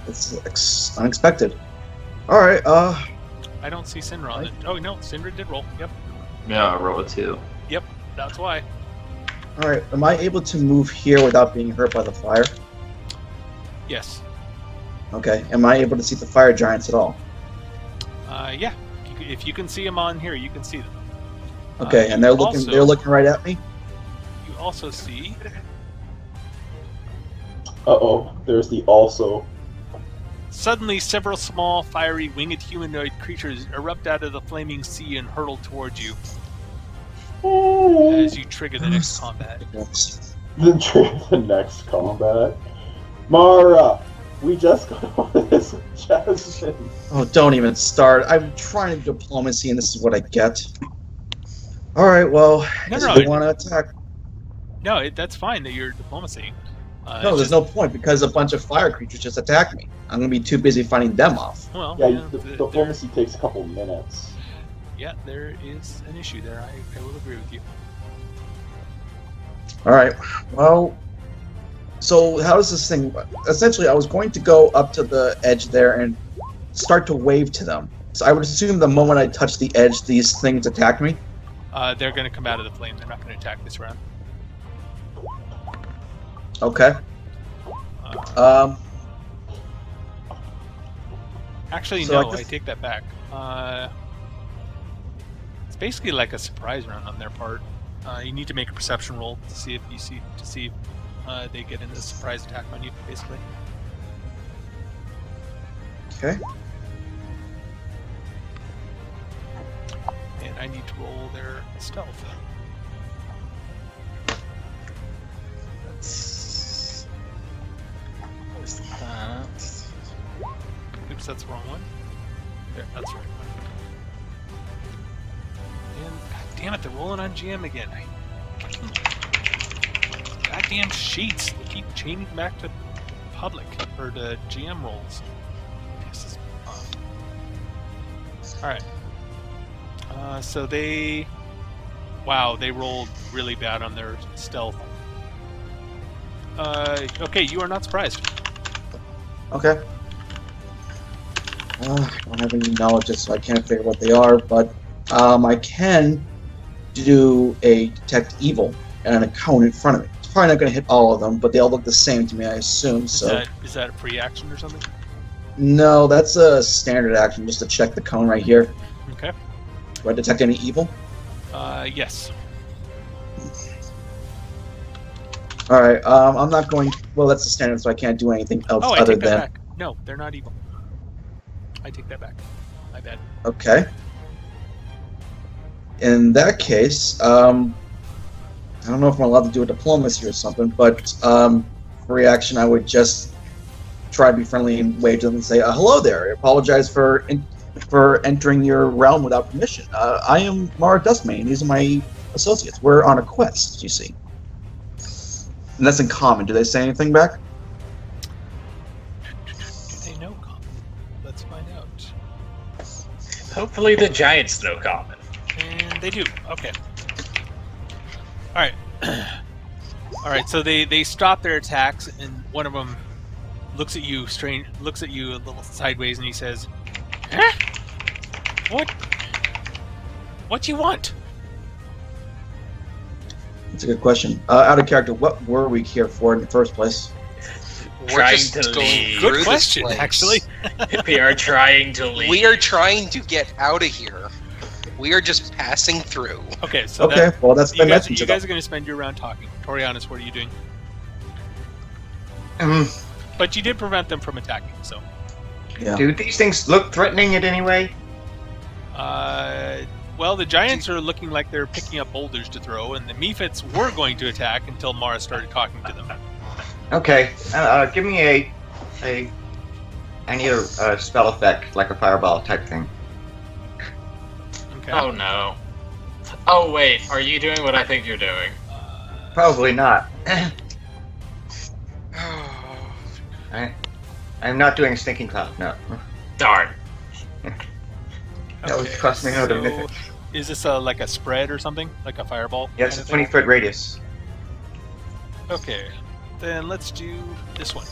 It's unexpected. Alright, I don't see Syndra on it. Oh, no, Syndra did roll. Yep. Yeah, I wrote a 2. Yep, that's why. alright. Am I able to move here without being hurt by the fire? Yes. Okay. Am I able to see the fire giants at all? Yeah. If you can see them on here, you can see them. Okay, and they're looking right at me? You also see... Uh-oh, there's the also. Suddenly, several small, fiery, winged humanoid creatures erupt out of the flaming sea and hurtle towards you as you trigger the next combat. The next combat. Mara, we just got over this suggestion. Oh, don't even start. I'm trying to diplomacy and this is what I get. Alright, well, No, if no, they want to attack... No, that's fine that you're diplomacy. No, there's no point because a bunch of fire creatures just attacked me. I'm going to be too busy fighting them off. Well, Yeah, diplomacy takes a couple minutes. Yeah, there is an issue there. I will agree with you. Alright, well... So, how does this thing... Essentially, I was going to go up to the edge there and start to wave to them. So I would assume the moment I touch the edge, these things attack me? They're going to come out of the flame. They're not going to attack this round. Okay. Actually, So no, I take that back. It's basically like a surprise round on their part. You need to make a perception roll to see if they get into a surprise attack on you, basically. Okay. And I need to roll their stealth. Oops, that's the wrong one. There, that's the right one. And, god damn it, they're rolling on GM again. Goddamn sheets. They keep chaining back to public, or to GM rolls. This is off. Alright. So they... Wow, they rolled really bad on their stealth. Okay, you are not surprised. Okay. I don't have any knowledge, so I can't figure what they are, but I can do a detect evil and a cone in front of me. It's probably not going to hit all of them, but they all look the same to me, I assume. Is that a free action or something? No, that's a standard action, just to check the cone right here. Okay. Do I detect any evil? Yes. Alright, I'm not going... Well, that's the standard, so I can't do anything else Oh, I other take that than... back. No, they're not evil. I take that back. My bad. Okay. In that case, I don't know if I'm allowed to do a diplomacy or something, but for reaction, I would just try to be friendly and wave to them and say, "Hello there. I apologize for entering your realm without permission. I am Mara Dustmane. These are my associates. We're on a quest, you see." And that's in common. Do they say anything back? Do they know common? Let's find out. Hopefully the giants know common. And they do. Okay. All right. All right. So they stop their attacks, and one of them looks at you looks at you a little sideways, and he says, "Huh? What you want?" That's a good question. Out of character, what were we here for in the first place? We're Trying just to going leave. through Good this question, place. actually. We are trying to leave. We are trying to get out of here. We are just passing through. Okay. So Okay, well that's you been guys, mentioned you to guys them. are going to spend your round talking. Torianis, what are you doing? Mm, But you did prevent them from attacking, so. Yeah. do these things look threatening in any way? Well, the giants are looking like they're picking up boulders to throw, and the mephits were going to attack until Mara started talking to them. Okay, give me I need a spell effect, like a fireball type thing. Okay. Oh no. Oh wait, are you doing what I think you're doing? Probably not. I'm not doing a stinking cloud, no. Darn. That would cost me another so mythic. is this like a spread or something? Like a fireball? Yes, kind a of thing? 20-foot radius. Okay, then let's do this one.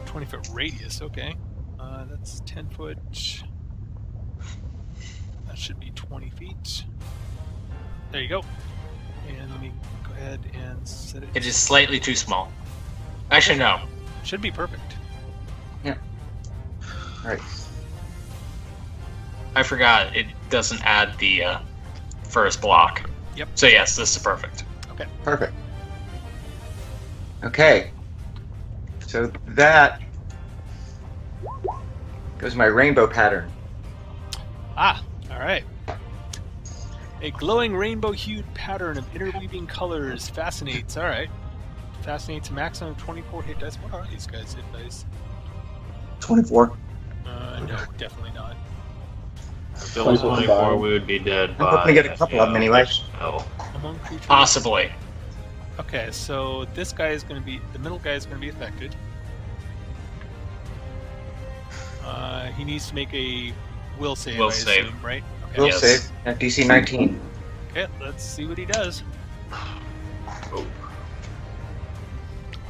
20-foot radius, okay. That's 10 foot. That should be 20 feet. There you go. And let me go ahead and set it. It is slightly too small. Actually, no. Should be perfect. Alright. I forgot. It doesn't add the first block. Yep. So yes, this is perfect. Perfect. Okay. So that goes my rainbow pattern. Ah, all right. A glowing rainbow-hued pattern of interweaving colors fascinates. All right. Fascinates a maximum of 24 hit dice. What are these guys' hit dice? 24. No, definitely not. If it was 24, we would be dead. I'm hoping to get a couple of them anyway. Oh. Among creatures. Possibly. Okay, so this guy is going to be the middle guy is going to be affected. He needs to make a will save. Will I save. assume, right? Will Yes. save at DC 19. Okay, let's see what he does.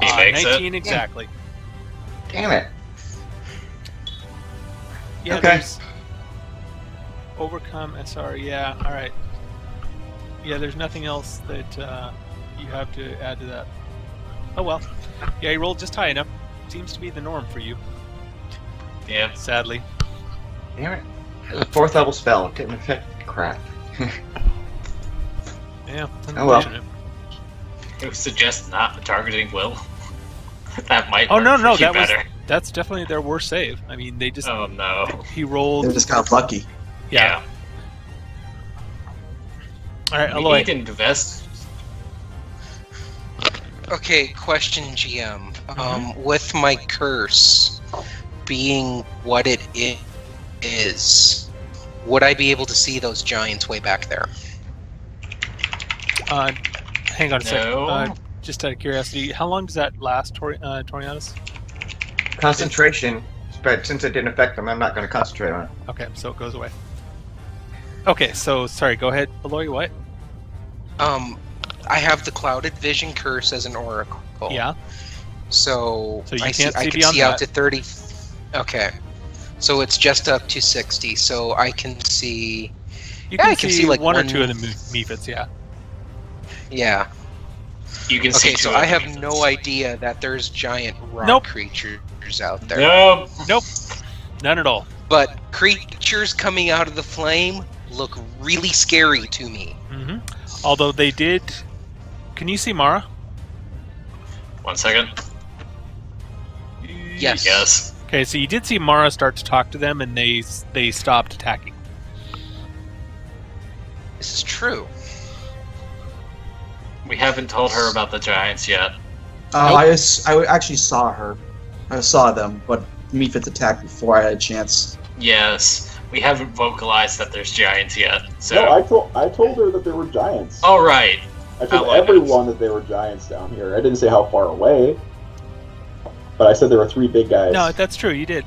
He makes 19 it. exactly. Damn it. Yeah, Okay. there's overcome SR. Yeah, all right. Yeah, there's nothing else that you have to add to that. Oh well. Yeah, you rolled just high enough. Seems to be the norm for you, Yeah. sadly. Damn it. It's a 4th level spell. It didn't affect crap. Yeah, Oh, well. unfortunate. I would suggest not targeting Will. That might. Oh work no, for no, you that was better. that's definitely their worst save. I mean, they just Oh no. he rolled. They just got lucky. Yeah. All right, We Aloy. need to invest. Okay, question, GM. With my curse being what it is, would I be able to see those giants way back there? Hang on a No. second. Just out of curiosity, how long does that last, Torianis? Concentration, but since it didn't affect them, I'm not going to concentrate on it. Okay, so it goes away. Okay, so sorry. Go ahead, Aloy. What? I have the clouded vision curse as an oracle. Yeah. So, So you I can't I see can beyond see out that. to 30. Okay. So it's just up to 60. So I can see. You Yeah, can, I can see see, like, one or one- two of the mephits. Yeah. Yeah. You can see Okay, so two I of have them. no idea that there's giant rock Nope. creatures out there. Nope. Nope. None at all. But creatures coming out of the flame look really scary to me. hmm Although they did. Can you see Mara? 1 second. Yes. Yes. Okay, so you did see Mara start to talk to them, and they stopped attacking. This is true. We haven't told her about the giants yet. I actually saw her. I saw them, but Mephits attacked before I had a chance. Yes, We haven't vocalized that there's giants yet, so... No, I told her that there were giants. Oh, right. I told everyone that there were giants down here. I didn't say how far away, but I said there were 3 big guys. No, that's true. You did.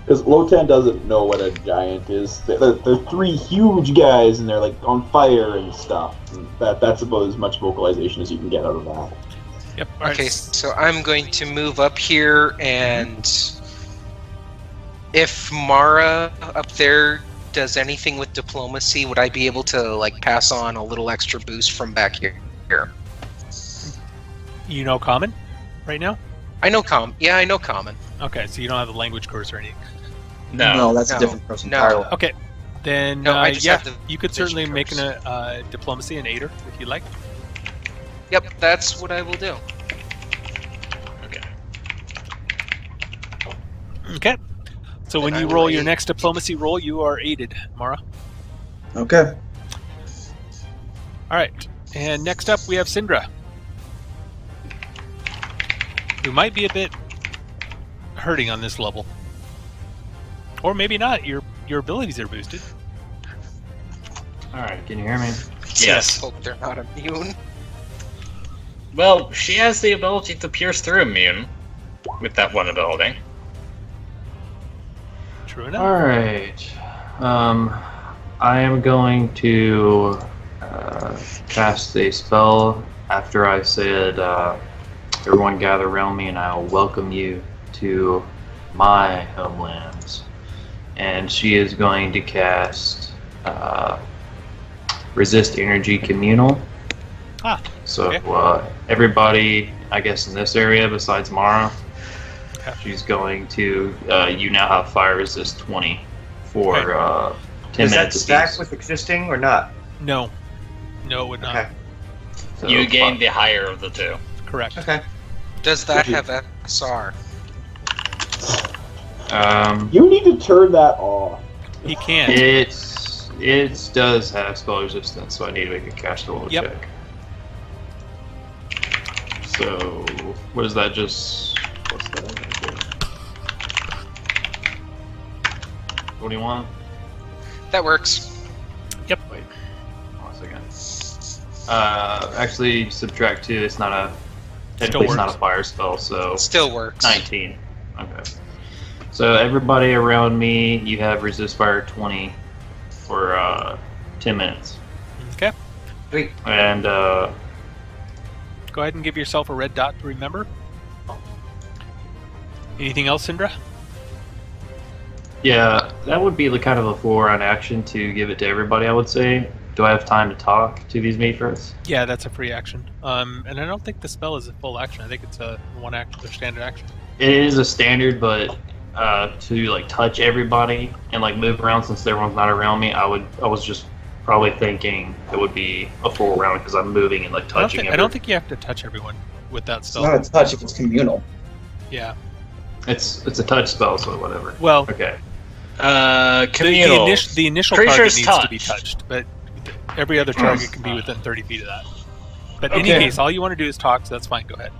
Because Lotan doesn't know what a giant is. They're 3 huge guys, and they're like on fire and stuff. And that's about as much vocalization as you can get out of that. Yep. All right. Okay, so I'm going to move up here, and if Mara up there does anything with diplomacy, would I be able to like pass on a little extra boost from back here? You know Common right now? I know Yeah, I know Common. Okay, so you don't have the language course or anything. No. that's No. a different person No. entirely. Okay, then No, I just have the you could vision certainly make curse. a diplomacy and aider if you like. Yep, that's what I will do. Okay. Okay. So when Then you I roll will your aid. next diplomacy roll, you are aided, Mara. Okay. All right. And next up, we have Syndra, who might be a bit hurting on this level, or maybe not. Your abilities are boosted. All right, can you hear me? Yes. Hope they're not immune. Well, she has the ability to pierce through immune with that one ability. True enough. All right. I am going to cast a spell after I said, "Everyone gather around me, and I will welcome you to my homelands." And she is going to cast Resist Energy Communal. Ah. So Okay. everybody, I guess, in this area besides Mara, Okay. she's going to. You now have fire resist 20 for 10 Does that minutes stack apiece. with existing or not? No. No, it would not. Okay. So, You gain the higher of the two. Correct. Okay. Does that have SR? You need to turn that off. He can. It does have spell resistance, so I need to make a cast roll Yep. check. So what is that? What's that? 21. That works. Yep. Wait, one second. Actually, subtract 2. It's not a. Technically, it's not works. a fire spell, so Still works. 19. Okay. So everybody around me, you have resist fire 20 for 10 minutes, Okay. Sweet. and Go ahead and give yourself a red dot to remember. Anything else, Syndra? yeah, that would be the kind of a full round action to give it to everybody. I would say. Do I have time to talk to these mephits? Yeah, that's a free action. And I don't think the spell is a full action. I think it's a one action or standard action. It is a standard, but to like touch everybody and like move around since everyone's not around me, I was just probably thinking it would be a full round because I'm moving and like touching. I don't think you have to touch everyone with that It's spell. not a touch if it's communal. Yeah. It's a touch spell, so whatever. Well, Okay. Communal. the initial Creature's target needs to be touched. touched, but every other target can be within 30 feet of that. But in any Okay. case, all you want to do is talk, so that's fine. Go ahead.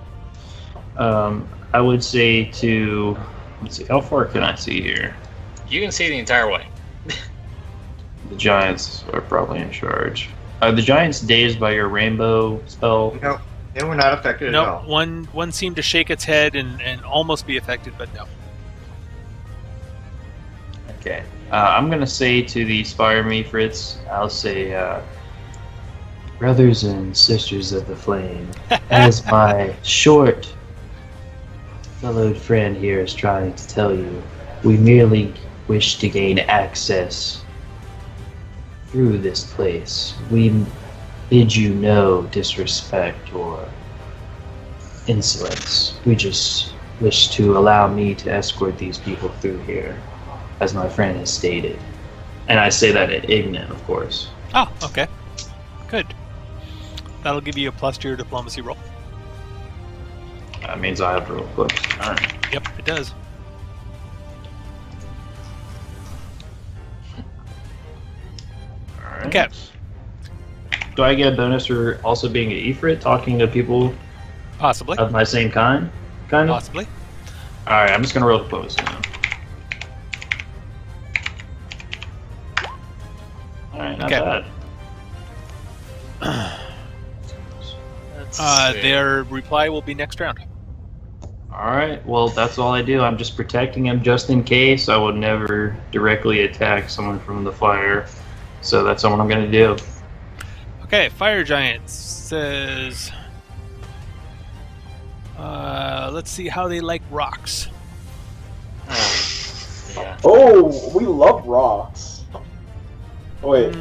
I would say to let's see, how far can I see here? You can see the entire way. The giants are probably in charge. Are the giants dazed by your rainbow spell? No, they were not affected at No, all. one seemed to shake its head and almost be affected, but no. Okay. I'm gonna say to the Spire Mephits, I'll say, brothers and sisters of the flame, as my short fellowed friend here is trying to tell you, we merely wish to gain access through this place. We bid you no disrespect or insolence. We just wish to allow me to escort these people through here, as my friend has stated. And I say that at Ignan, of course. Oh, okay. Good. That'll give you a plus to your diplomacy roll. That means I have to roll close. Alright. Yep, it does. Alright. Okay. Do I get a bonus for also being an Ifrit, talking to people Possibly. of my same kind? Kind of? Possibly. Alright, I'm just gonna roll diplomacy now. Alright, not Okay. bad. Their reply will be next round. Alright, well, that's all I do. I'm just protecting him just in case. I would never directly attack someone from the fire. So that's what I'm going to do. Okay, Fire Giant says... let's see how they like rocks. Yeah. Oh, we love rocks. Oh, wait.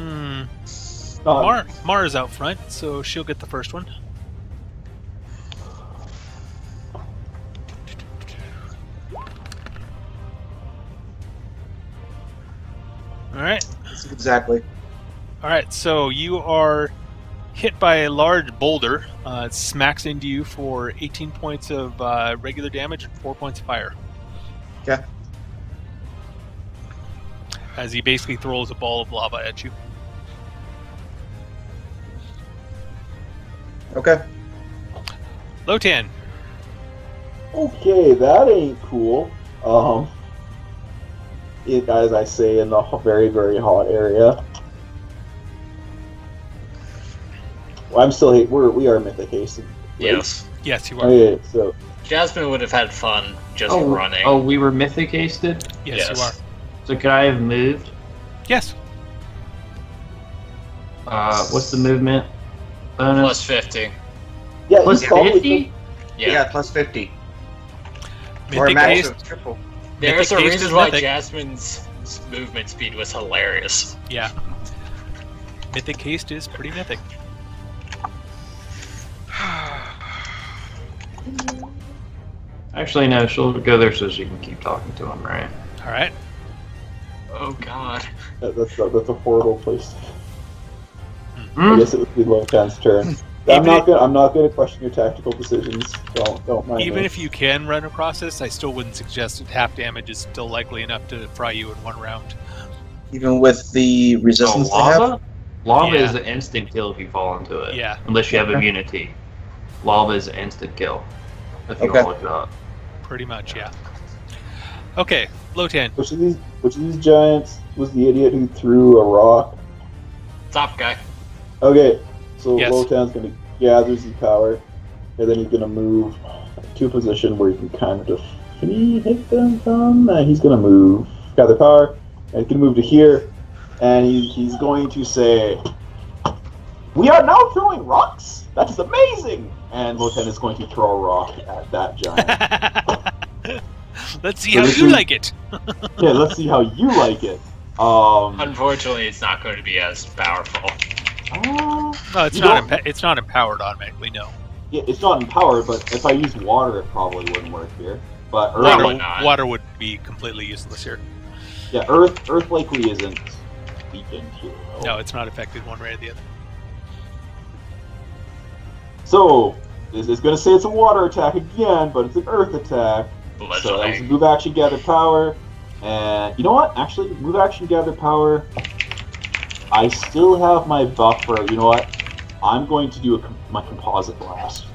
Mara's out front, so she'll get the first one. Alright. Exactly. Alright, so you are hit by a large boulder. It smacks into you for 18 points of regular damage and 4 points of fire. Okay. As he basically throws a ball of lava at you. Okay. Lotan. Okay, that ain't cool. As I say, in the very, very hot area. Well, I'm still we are mythic haste. Yes. Yes, you are. Okay, so Jasmine would have had fun just running. Oh, we were mythic hasted? Yes, you are. So could I have moved? Yes. What's the movement bonus? Plus 50. yeah, Plus he's probably 50? Yeah, plus 50. Or Mythic max haste. of triple. There's a Mythic haste reason is why mythic. Jasmine's movement speed was hilarious. Yeah. Mythic haste is pretty mythic. Actually, no, she'll go there so she can keep talking to him, right? All right. Oh god. that's a horrible place. Hmm? I guess it would be Lotan's turn. I'm not gonna question your tactical decisions. Don't mind Even me. if you can run across this, I still wouldn't suggest it. Half damage is still likely enough to fry you in one round. Even with the Oh, resistance they have? lava? Lava Yeah. is an instant kill if you fall into it. Yeah. Unless you have immunity. Lava is an instant kill. If you Okay. want to look it up. Pretty much, yeah. Okay, Lotan. Which of these giants was the idiot who threw a rock? Top guy. Okay, so Yes. Lotan's gonna gather Z power, and then he's gonna move to a position where he can kind of hit them from, and he's gonna move, gather power, and he's gonna move to here, and he's going to say, "We are now throwing rocks? That is amazing!" And Lotan is going to throw a rock at that giant. Let's see So how this you is- like it. Yeah, let's see how you like it. Unfortunately, it's not going to be as powerful. No, it's You not. don't- It's not empowered automatically. No. Yeah, it's not empowered, but if I use water, it probably wouldn't work here. But earth, Probably not. Water would be completely useless here. yeah, earth likely isn't weakened here. though. No, it's not affected one way or the other. So this is going to say it's a water attack again, but it's an earth attack. So that was a Bludgeoning. move action, gather power, and you know what? Actually, move action, gather power. I still have my buffer. You know what? I'm going to do my composite blast.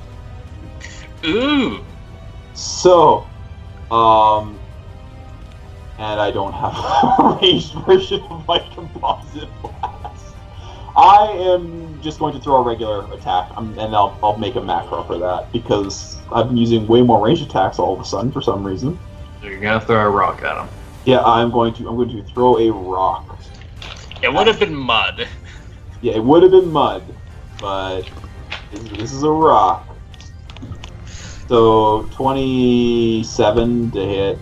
Ooh. So, and I don't have a ranged version of my composite blast. I am just going to throw a regular attack, and I'll make a macro for that because I've been using way more ranged attacks all of a sudden for some reason. So you're gonna throw a rock at him. Yeah, I'm going to throw a rock. It would have been mud. Yeah, it would have been mud, but this is a rock. So 27 to hit.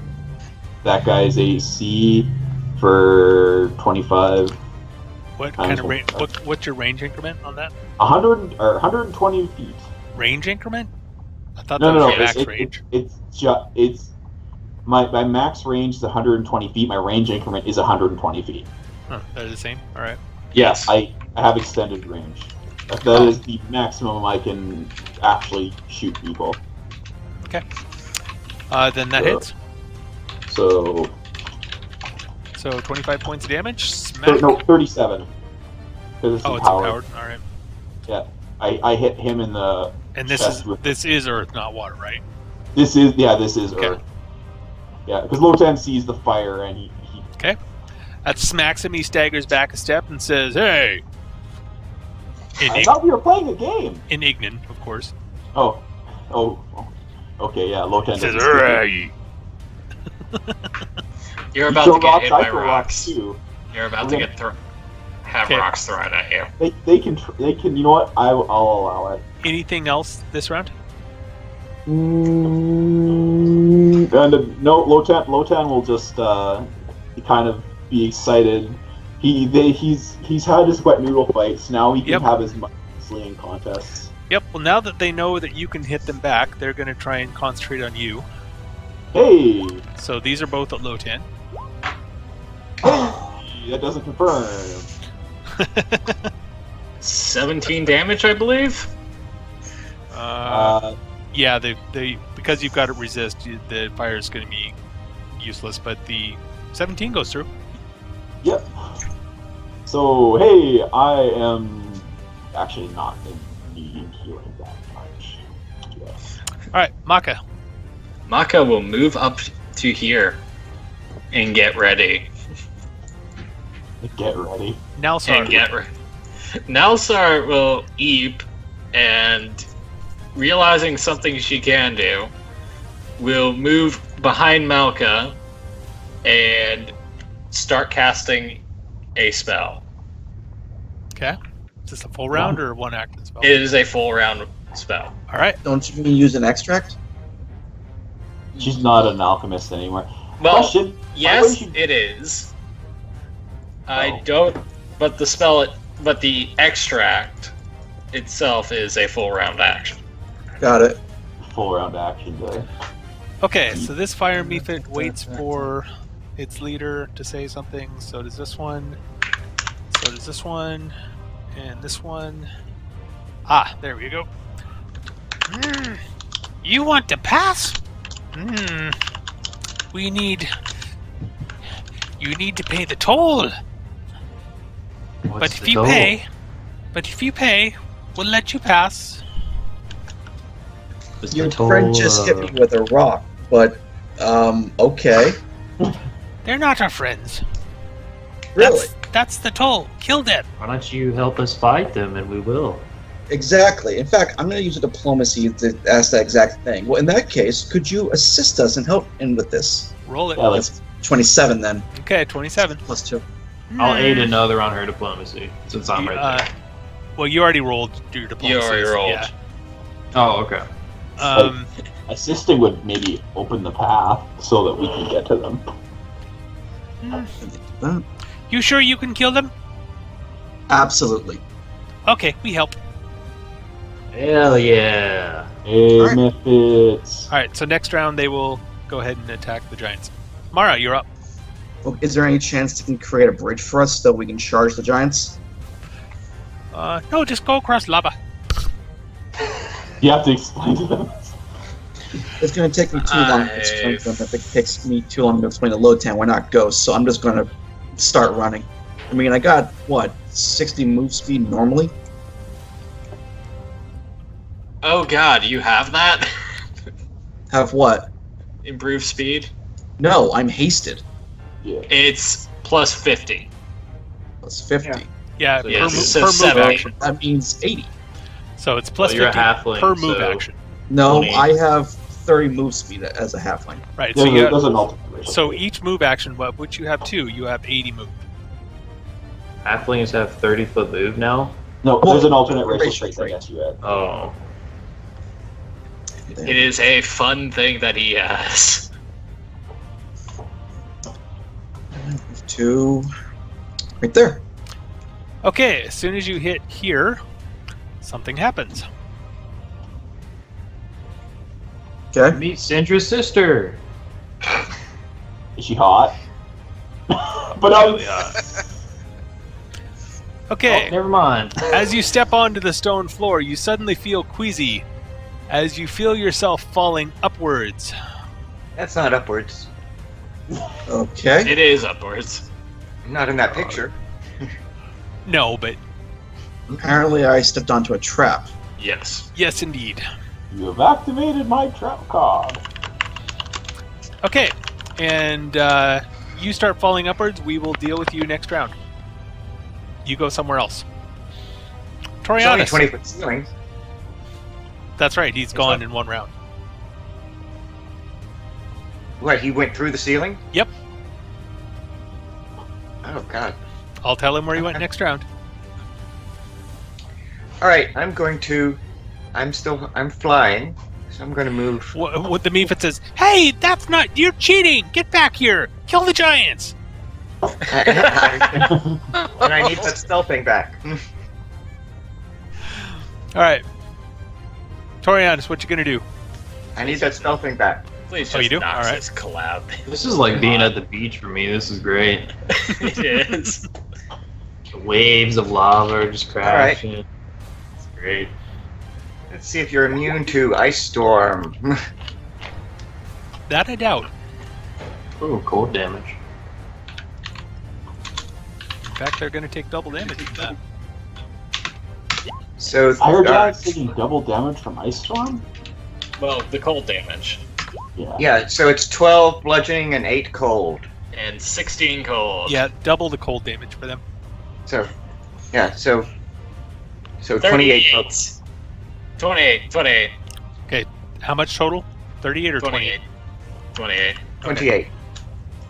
That guy's AC for 25. What Times kind of one. range? What's your range increment on that? 120 feet. Range increment? I thought No, that no, was no. your max range. It's my max range is 120 feet. My range increment is 120 feet. Huh, they're the same. All right. Yes, I have extended range. That is the maximum I can actually shoot people. Okay. Then that Sure. hits. So So 25 points of damage. Smack. no, 37. Because it's Oh, it's empowered. empowered. All right. Yeah, I hit him in the. And this chest is with- this is Earth, not water, right? This is Okay. Earth. Yeah, because Lotan sees the fire and he Okay. That smacks him. He staggers back a step and says, "Hey!" I thought we were playing a game. In Ignan, of course. Oh. Okay, yeah, Lotan Says, doesn't speak. "Hooray!" You're about Throw to get hit I by throw rocks. too. You're about to get have Okay. rocks thrown at you. They can. You know what? I'll allow it. Anything else this round? And no, Lotan will just kind of be excited. He's had his wet noodle fights. Now he can Yep. have his slinging contests. Yep. Well, now that they know that you can hit them back, they're going to try and concentrate on you. Hey, So these are both at Lotan. that doesn't confirm. 17 damage, I believe. Yeah, they because you've got to resist, the fire is going to be useless. But the 17 goes through. Yep. So hey, I am actually not needing healing that much. Yes. All right, Maka. Maka will move up to here and get ready. Get ready. Nalsar. And get ready. Nalsar will eep and, realizing something she can do, will move behind Malka and start casting a spell. Okay. Is this a full round or one action spell? It is a full round spell. All right. Don't you mean use an extract? She's not an alchemist anymore. Well, Question. yes, Why would it is. I Oh. don't. But the extract itself is a full round action. Got it. full round action there. Okay, so this fire mephit waits for its leader to say something. So does this one. So does this one. And this one. Ah, there we go. You want to pass? We need... You need to pay the toll. But if you pay, we'll let you pass. Your friend just hit me with a rock, but, okay. They're not our friends. Really? That's the toll. Kill them. Why don't you help us fight them, and we will. Exactly. In fact, I'm going to use a diplomacy to ask that exact thing. Well, in that case, could you assist us and help in with this? Roll it. Yeah, like, 27 then. Okay, 27. Plus 2. I'll aid another on her diplomacy, since I'm right there. Well, you already rolled your diplomacy. You already rolled. Yeah. Oh, okay. assisting would maybe open the path so that we can get to them. You sure you can kill them? Absolutely. Okay, we help. Hell yeah. Hey, Alright. mephits. Alright, so next round they will go ahead and attack the giants. Mara, you're up. Well, is there any chance you can create a bridge for us so we can charge the giants? No, just go across lava. You have to explain to them. It's going to take me too long to explain to them. If it takes me too long to explain to Lotan, we're not ghosts, so I'm just going to start running. I mean, I got, what, 60 move speed normally? Oh god, you have that? Have what? Improved speed? No, I'm hasted. Yeah. It's plus 50. Plus 50. Yeah, Yeah, per so move 70. action. That means 80. So it's plus Well, you're a 50 halfling, per move so- action. No, 20. I have 30 move speed as a halfling. Right, Yeah, so you there's have, an alternate racial so trait. each move action, which you have 2, you have 80 move. Halflings have 30-foot move now? No, Well, there's an alternate racial racial trait, I trait. guess you had. Oh. It is a fun thing that he has. 2. Right there. Okay, as soon as you hit here, something happens. Okay. Meet Syndra's sister. Is she hot? But Really hot. Okay. Oh, never mind. As you step onto the stone floor, you suddenly feel queasy as you feel yourself falling upwards. That's not upwards. Okay. It is upwards. Not in that picture. No, but Apparently I stepped onto a trap. Yes. yes, indeed. you have activated my trap card. Okay, and you start falling upwards, we will deal with you next round. You go somewhere else. It's only Torianus. 20-foot ceiling. That's right, he's gone in one round. What, he went through the ceiling? Yep. Oh, God. I'll tell him where he went next round. Alright, I'm flying, so I'm going to move. What the mephit says, hey, that's not, you're cheating! Get back here! Kill the giants! And I need that stealth thing back. Alright. Torianus, what you gonna do? I need that stealth thing back. Please Oh, just you do? knock Alright. this collab. This is like being at the beach for me. This is great. It is. The waves of lava are just crashing. It's great. Let's see if you're immune to ice storm. That I doubt. Ooh, cold damage. In fact, they're gonna take double damage from that. So Fire Giant's taking double damage from Ice Storm? Well, the cold damage. Yeah. yeah, so it's 12 bludgeoning and 8 cold. And 16 cold. Yeah, double the cold damage for them. So, yeah, so 28 total. 28. Okay, how much total? 38 or 28? 28. 28.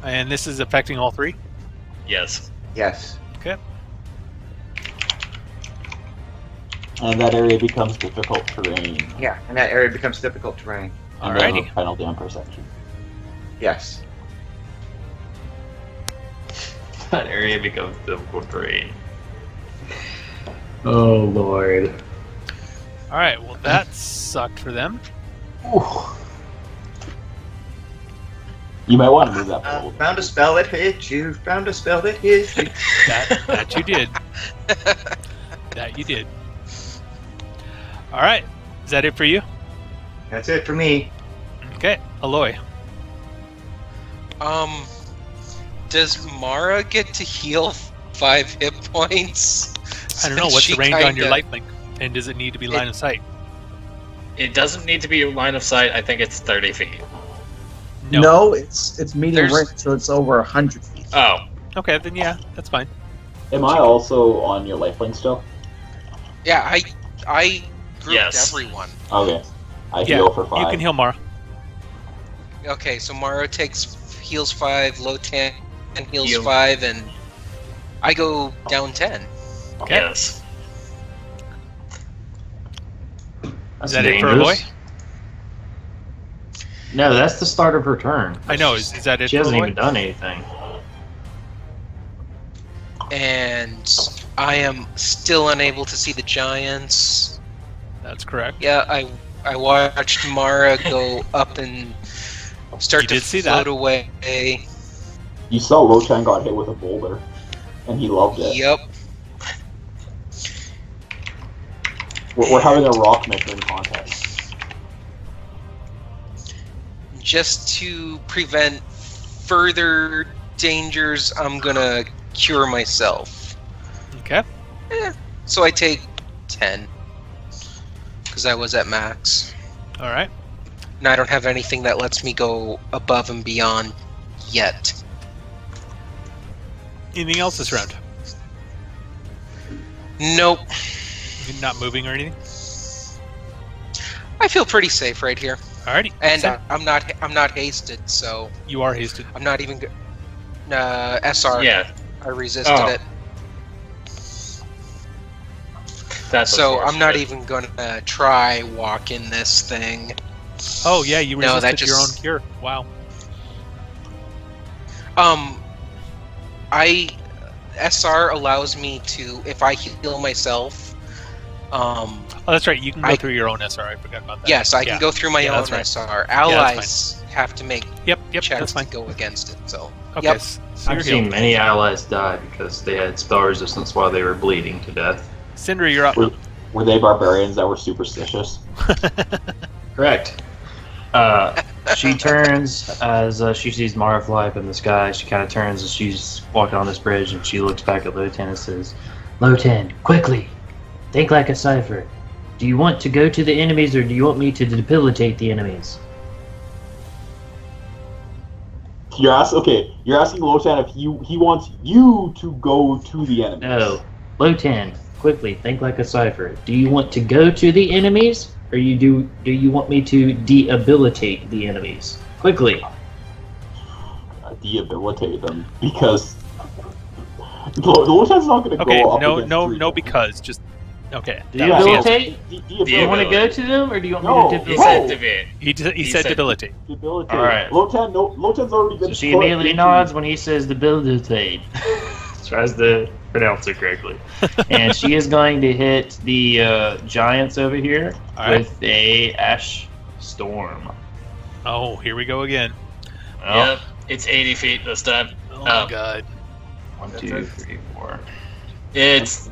And this is affecting all three? Yes. Yes. Okay. And that area becomes difficult terrain. Yeah, and that area becomes difficult terrain. And then Alrighty. a final damper section. Yes. That area becomes difficult terrain. Oh lord. Alright, well that sucked for them. Ooh. You might want to move that forward. Found a spell that hits you. Found a spell that hits you. That you did. That you did. Alright, is that it for you? That's it for me. Okay, Aloy. Does Mara get to heal 5 hit points? I don't know, Since what's she the range on your kinda- lifelink? And does it need to be line of sight? It doesn't need to be line of sight. I think it's 30 feet. No, it's medium There's- range, so it's over 100 feet. Oh. Okay, then yeah, that's fine. Am I also on your lifelink still? Yeah, I grouped Yes. everyone. Okay. I Yeah, heal for 5. you can heal Mara. Okay, so Mara heals 5, Lotan heals Heal. 5, and I go down 10. Okay. Yes. That's Is that it for dangerous. Aloy? No, that's the start of her turn. I know, is that it She for hasn't Aloy? even done anything. And I am still unable to see the giants. That's correct. Yeah, I watched Mara go up and start You to did see float that. away. You saw Lochan got hit with a boulder, and he loved it. Yep. We're having a rock measuring contest. Just to prevent further dangers, I'm gonna cure myself. Okay. So I take 10. Because I was at max. Alright. And I don't have anything that lets me go above and beyond yet. Anything else this round? Nope. You're not moving or anything? I feel pretty safe right here. Alrighty. And So, I'm not hasted, so you are hasted. I'm not even SR. Yeah. I resisted Oh. it. That's So I'm not unfortunate. even gonna try walking this thing. Oh yeah, you No, resisted that your own just- cure. Wow. SR allows me to, if I heal myself, Oh, that's right. You can go I- through your own SR. I forgot about that. yes, I Yeah. can go through my Yeah, own that's right. SR. that's Allies have to make Yep, that's checks fine. to go against it. So Okay, yep. so I've you're seen healed. many allies die because they had spell resistance while they were bleeding to death. Cinder, you're up. Were they barbarians that were superstitious? Correct. She turns as she sees Mara fly up in the sky. She kind of turns as she's walking on this bridge, and she looks back at Lotan and says, "Lotan, quickly! Think like a cipher. Do you want to go to the enemies, or do you want me to debilitate the enemies?" You're asking Lotan if he wants you to go to the enemies. No. Lotan, quickly, think like a cipher. Do you want to go to the enemies, or do you want me to debilitate the enemies? Quickly. Debilitate them, because Lotan's not going to go up against no, because just okay. Debilitate? Do you want to go to them, or do you want me to debilitate? He said debilitate. Debilitate. All right. Lotan's already been. So she immediately nods when he says debilitate. Tries to pronounce it correctly. And she is going to hit the giants over here with a ash storm. Oh, here we go again. Oh. Yep, it's 80 feet this time. Oh my god. 1, 2, 3, 4. It's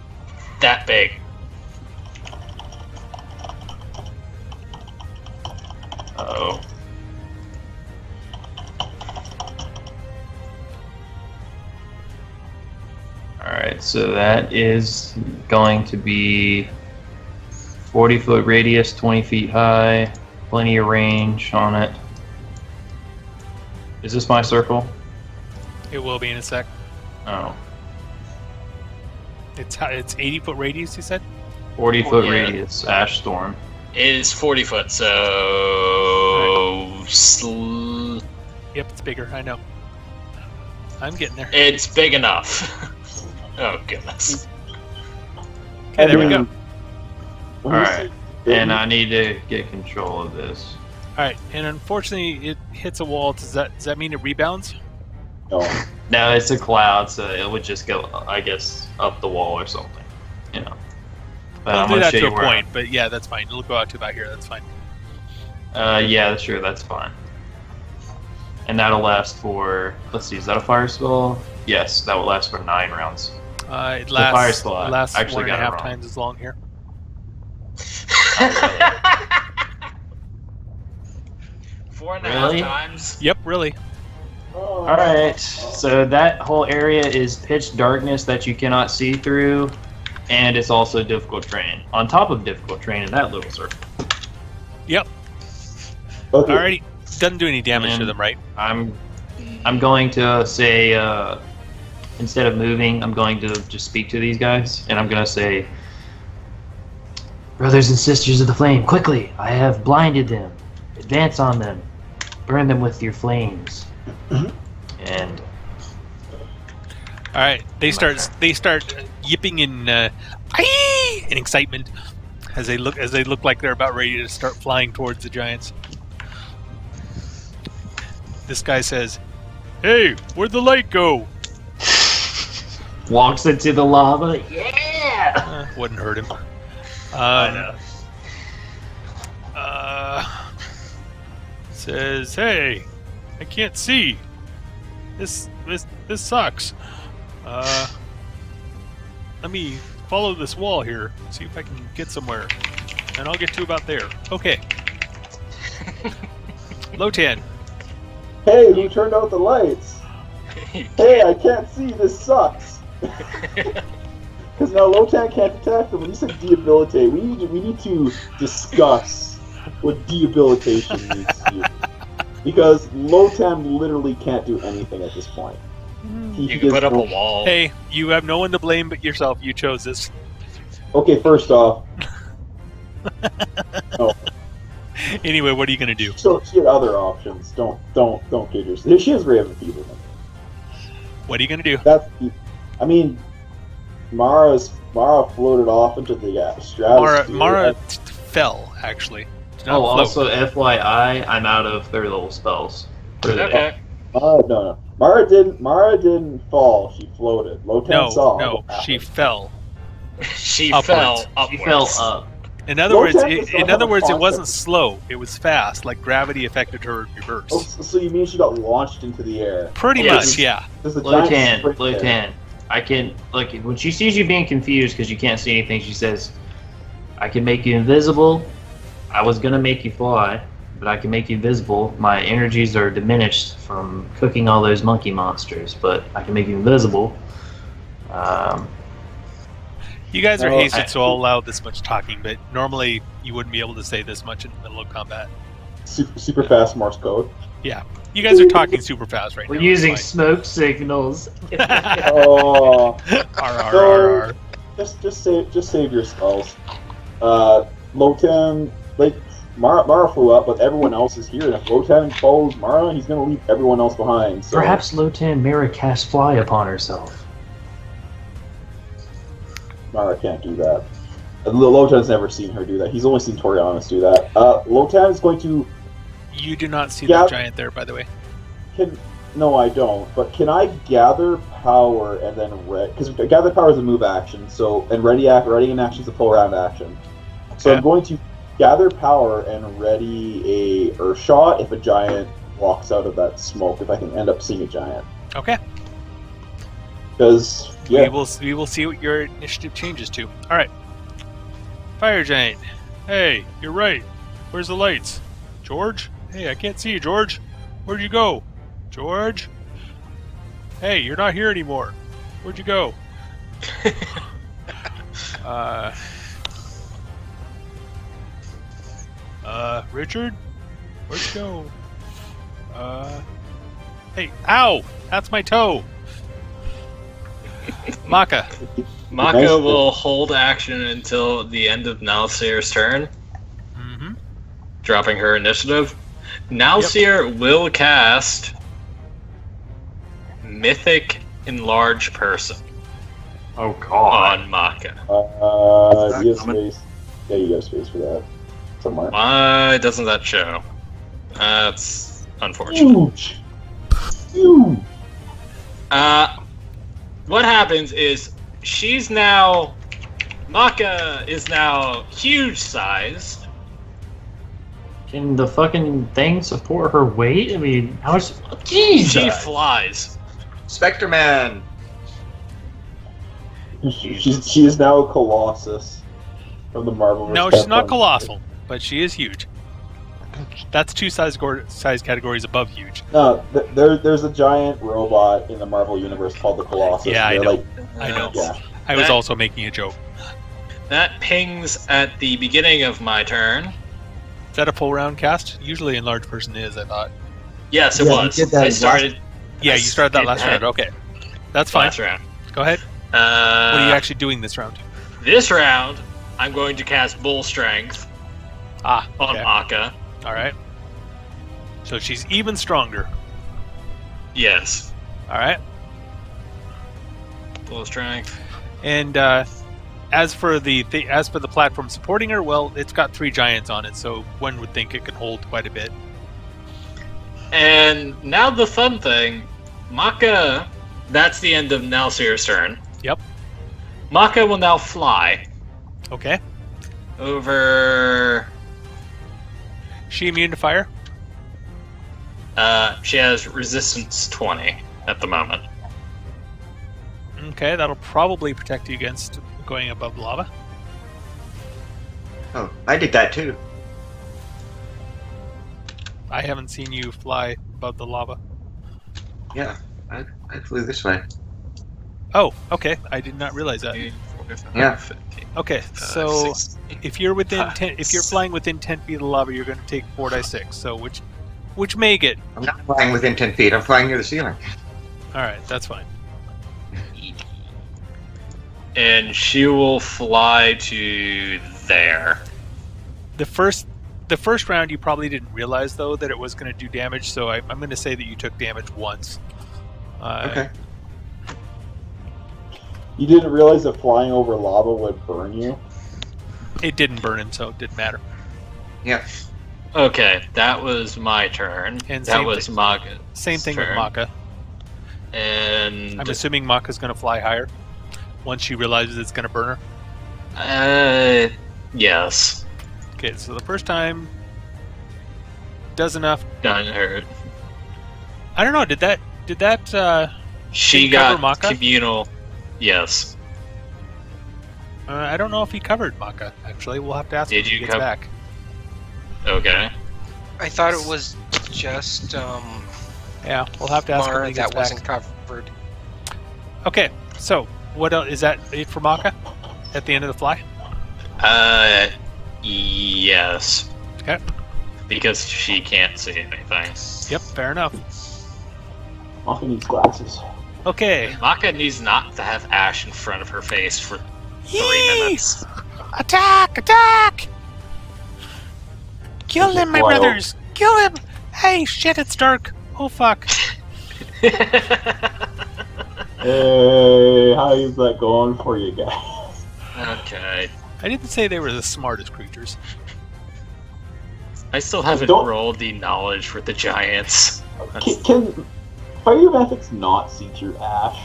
that big. Uh-oh. Alright, so that is going to be 40-foot radius, 20 feet high, plenty of range on it. Is this my circle? It will be in a sec. Oh. It's 80-foot radius, you said? 40-foot Yeah. radius, ash storm. It is 40 foot, so... Yep, it's bigger, I know. I'm getting there. It's big enough. Oh, goodness. Okay, there we go. Alright, and I need to get control of this. Alright, and unfortunately it hits a wall. Does that mean it rebounds? No. No, it's a cloud, so it would just go, I guess, up the wall or something. You know. But I'll I'm do gonna that show to you a where point, but yeah, that's fine. It'll go out to about here, that's fine. Yeah, sure, that's fine. And that'll last for, let's see, is that a fire spell? Yes, that will last for 9 rounds. It fire lasts, spell, it lasts actually 1.5 got it wrong. times as long here. 4.5 Really? times. Yep, really. Alright, so that whole area is pitch darkness that you cannot see through, and it's also difficult terrain. On top of difficult terrain in that little circle. Yep. Okay. Alrighty. Doesn't do any damage to And- them, right? I'm going to say, instead of moving, I'm going to just speak to these guys, and I'm going to say, brothers and sisters of the flame, quickly! I have blinded them. Advance on them. Burn them with your flames. And Alright, they start yipping in in excitement as they look like they're about ready to start flying towards the giants. This guy says, "Hey, where'd the light go?" walks into the lava. Yeah! Wouldn't hurt him. I know. Says, "Hey, I can't see. This sucks. Let me follow this wall here. See if I can get somewhere, and I'll get to about there." Okay. Lotan. Hey, who turned out the lights? Hey, I can't see. This sucks. Because now Lotan can't attack them. When you said debilitate, we need to discuss what debilitation means to you. Because Lotan literally can't do anything at this point. You can put up a wall. Hey, you have no one to blame but yourself. You chose this. Okay, first off, no. Anyway, what are you gonna do? So she had other options. Don't kid yourself. She has Raven Fever. What are you gonna do? I mean, Mara floated off into the stratosphere. Mara fell, actually. Did not float. Also, FYI, I'm out of third level spells. Okay. No. Mara didn't fall. She floated. Lotan saw. No, she fell. She Upwards. fell upwards. She fell up. In other Lotan does not have a words, it concept. wasn't slow. It was fast, like gravity affected her in reverse. Oh, so you mean she got launched into the air? Pretty Yes. much, yeah. There's a giant sprint there. Lotan. I can, like, when she sees you being confused because you can't see anything, she says, I can make you invisible. I was going to make you fly, but I can make you visible. My energies are diminished from cooking all those monkey monsters, but I can make you invisible. You guys are No, hasted, so I'll allow this much talking, but normally you wouldn't be able to say this much in the middle of combat. Super fast Morse code. Yeah. You guys are talking super fast right We're now. using It's smoke signals. Oh, fine. Arr. just save your spells. Lotan, like Mara flew up, but everyone else is here. And if Lotan follows Mara, he's going to leave everyone else behind. So Perhaps Lotan Mira cast fly upon herself. Mara can't do that. Lotan's never seen her do that. He's only seen Torianis do that. Lotan is going to. You do not see Yeah. that giant there, by the way. No, I don't. But can I gather power and then because gather power is a move action, so and ready in action is a full round action. So Okay. I'm going to gather power and ready a Earth Shot if a giant walks out of that smoke. If I can end up seeing a giant, Okay. because We will see what your initiative changes to. All right. Fire giant. Hey, you're right. Where's the lights? George? Hey, I can't see you, George. Where'd you go? George? Hey, you're not here anymore. Where'd you go? Richard? Where'd you go? Hey, ow! That's my toe! Maka. Maka will hold action until the end of Nalsir's turn, Mm-hmm. dropping her initiative. Nalsir will cast Mythic Enlarge Person Oh god. on Maka. you have space. Yeah, you have space for that somewhere. Why doesn't that show? That's unfortunate. Huge. What happens is Maka is now huge sized. Can the fucking thing support her weight? I mean, how much? Jesus! She flies. Spectre Man. She is now a Colossus from the Marvel. No, vs. she's not Capcom. colossal, but she is huge. That's two size categories above huge. No, there's a giant robot in the Marvel universe called the Colossus. Yeah, I They're know. like- I know. yeah. I was That- also making a joke. That pings at the beginning of my turn. Is that a full round cast? Usually Enlarged Person is, I thought. Yes, it Yeah, you was. did that I last- started Yeah, you started that last Yeah. round. Okay. That's fine. last round. Go ahead. What are you actually doing this round? This round, I'm going to cast Bull Strength Ah, on okay. Maka. Alright. So she's even stronger. Yes, Alright. Bull Strength. And as for the platform supporting her, well, it's got 3 giants on it, so one would think it can hold quite a bit. And now the fun thing, Maka. That's the end of Nalsir's turn. Yep. Maka will now fly Okay. over. She immune to fire? She has resistance 20 at the moment. Okay, that'll probably protect you against going above lava. Oh, I did that too. I haven't seen you fly above the lava. Yeah, I flew this way. Oh, okay. I did not realize that. Yeah. Okay, so if you're within 10, if you're flying within 10 feet of the lava, you're going to take 4d6. So which may get. I'm not flying within 10 feet. I'm flying near the ceiling. All right, that's fine. And she will fly to there. The first round, you probably didn't realize though that it was going to do damage. So I'm going to say that you took damage once. Okay. You didn't realize that flying over lava would burn you? It didn't burn him, so it didn't matter. Yeah. Okay, that was my turn. And that same was thing- Maka's Same thing with turn. Maka. And I'm assuming Maka's going to fly higher once she realizes it's going to burn her. yes, Okay, so the first time does enough. done hurt. I don't know. Did that? She Did he cover got Maka? communal. Yes. I don't know if he covered Maka. Actually, we'll have to ask him Did when he you gets cov- back. Okay. I thought it was just Yeah, we'll have to ask him when Mara he gets that back. wasn't covered. Okay, so what else is that? It for Maka at the end of the fly? Yes. Okay. Because she can't see anything. Yep, fair enough. Maka needs glasses. Okay. Maka needs not to have Ash in front of her face for 3 Yee! minutes. Attack! Attack! Kill them, my Wild. brothers! Kill them! Hey, shit, it's dark. Oh, fuck. Hey, how's that going for you guys? Okay. I didn't say they were the smartest creatures. I still haven't Don't- rolled the knowledge for the giants. Can fire mephits not see through Ash?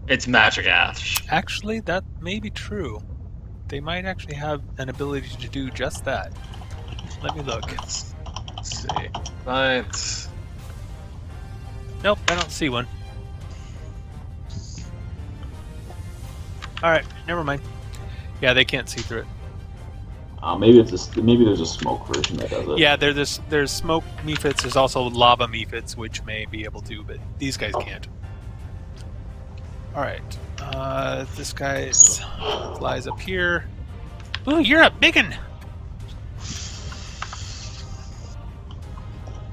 It's magic Ash. Actually, that may be true. They might actually have an ability to do just that. Let me look. Let's see. But Nope, I don't see one. Alright, never mind. Yeah, they can't see through it. Maybe there's a smoke version that does it. Yeah, there's smoke mephits, there's also lava mephits, which may be able to, but these guys can't. Alright, this guy flies up here. Ooh, you're a biggin!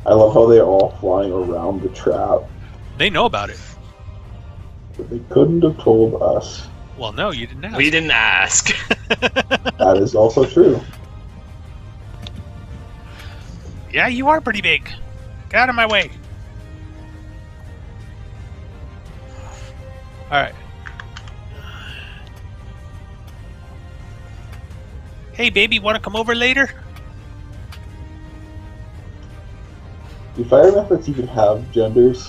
I love how they're all flying around the trap. They know about it. But they couldn't have told us. Well, no, you didn't ask. we didn't ask. That is also true. Yeah, you are pretty big. Get out of my way. Alright. Hey, baby, want to come over later? Do fire mephits even have genders?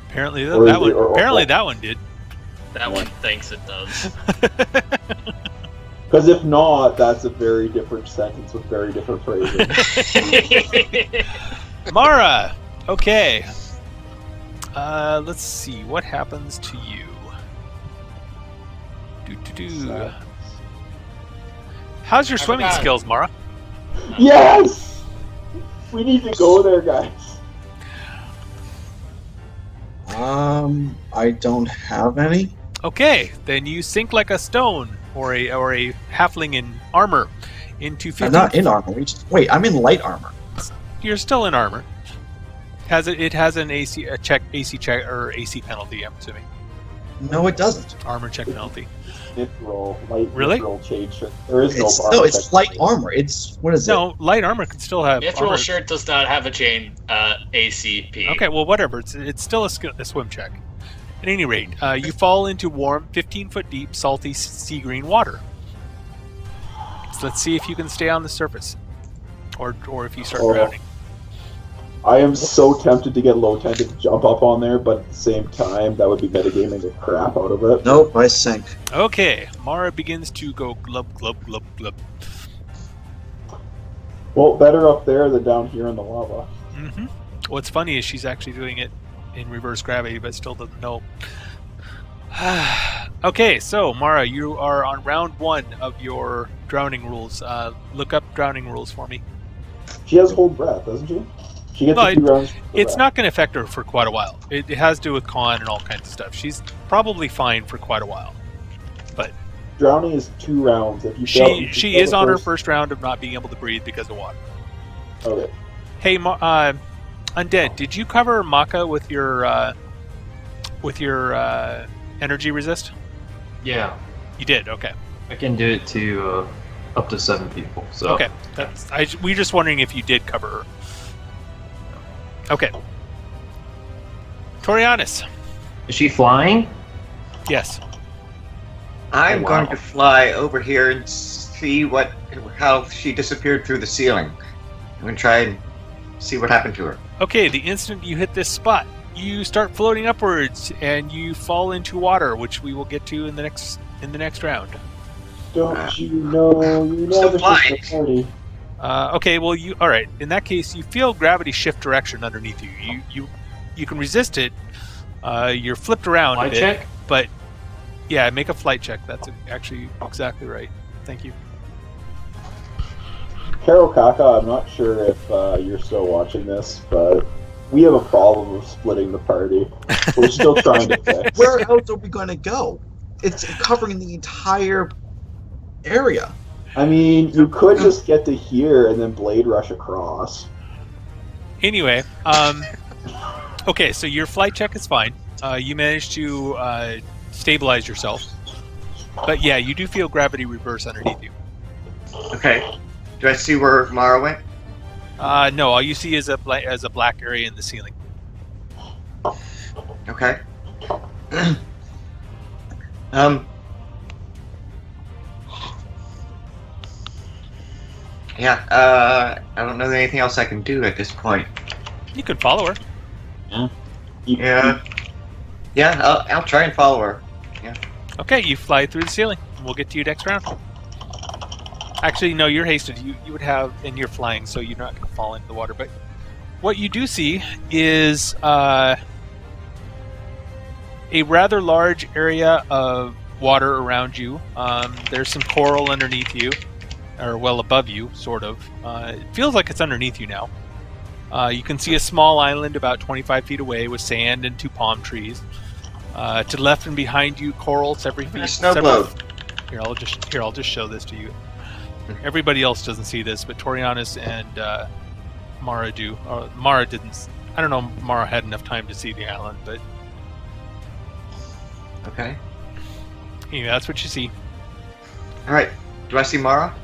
Apparently, Or that is one. it- or- Apparently, that one did. That one thinks it does. Because if not, that's a very different sentence with very different phrasing. Mara. Okay. Let's see what happens to you. Do. How's your swimming forgot. skills, Mara? Yes! We need to go there, guys. I don't have any. Okay, then you sink like a stone, or a halfling in armor, into 15. I'm not in armor. Wait, I'm in light armor. You're still in armor. It has an AC check or AC penalty. I'm assuming No, it doesn't. armor check penalty. Mithril, light Really? mithril change. There is no bar. No, it's light armor. It's what is it? No, light armor can still have Mithril armor. shirt does not have a chain ACP. Okay, well, whatever. It's still a swim check. At any rate, you fall into warm, 15-foot deep, salty sea green water. So let's see if you can stay on the surface, or if you start drowning. I am so tempted to get low tended to jump up on there, but at the same time, that would be metagaming the crap out of it. Nope, I sank. Okay, Mara begins to go glub glub glub glub. Well, better up there than down here in the lava. Mm-hmm. What's funny is she's actually doing it in reverse gravity, but still doesn't know. Okay, so Mara, you are on round 1 of your drowning rules. Look up drowning rules for me. She has hold breath, doesn't she? She gets No, a few rounds. for It's that. not going to affect her for quite a while. It has to do with con and all kinds of stuff. She's probably fine for quite a while. Drowning is 2 rounds. If you fail, if you She fail is the on her first round of not being able to breathe because of water. Okay. Hey, Undead, did you cover Maka with your energy resist? Yeah, You did. Okay. I can do it to up to 7 people. So Okay. We're just wondering if you did cover her. Okay. Torianis. Is she flying? Yes. I'm Oh, wow. going to fly over here and see how she disappeared through the ceiling. I'm going to try and see what happened to her. Okay. The instant you hit this spot, you start floating upwards and you fall into water, which we will get to in the next round. Don't you know you Still never flying. the party? Okay, well, all right. In that case, you feel gravity shift direction underneath you. You can resist it. You're flipped around Flight a bit, check? but yeah, make a flight check. That's actually exactly right. Thank you. Carol Kaka, I'm not sure if you're still watching this, but we have a problem of splitting the party. We're still trying to fix. Where else are we going to go? It's covering the entire area. I mean, you could just get to here and then blade rush across. Anyway, okay, so your flight check is fine. You managed to stabilize yourself. But yeah, you do feel gravity reverse underneath you. Okay. Do I see where Mara went? No, all you see is a black area in the ceiling. Okay. Yeah, I don't know anything else I can do at this point. You could follow her. Yeah. Yeah, I'll try and follow her. Yeah. Okay, you fly through the ceiling. We'll get to you next round. Actually, no, you're hasted. You would have, and you're flying, so you're not going to fall into the water. But what you do see is a rather large area of water around you. There's some coral underneath you, or well above you, sort of. It feels like it's underneath you now. You can see a small island about 25 feet away with sand and 2 palm trees. To the left and behind you, coral several feet. Snow globe. Here, I'll just show this to you. Everybody else doesn't see this, but Torianis and Mara do. Mara didn't. I don't know. Mara had enough time to see the island, but Okay. anyway, that's what you see. All right. Do I see Mara?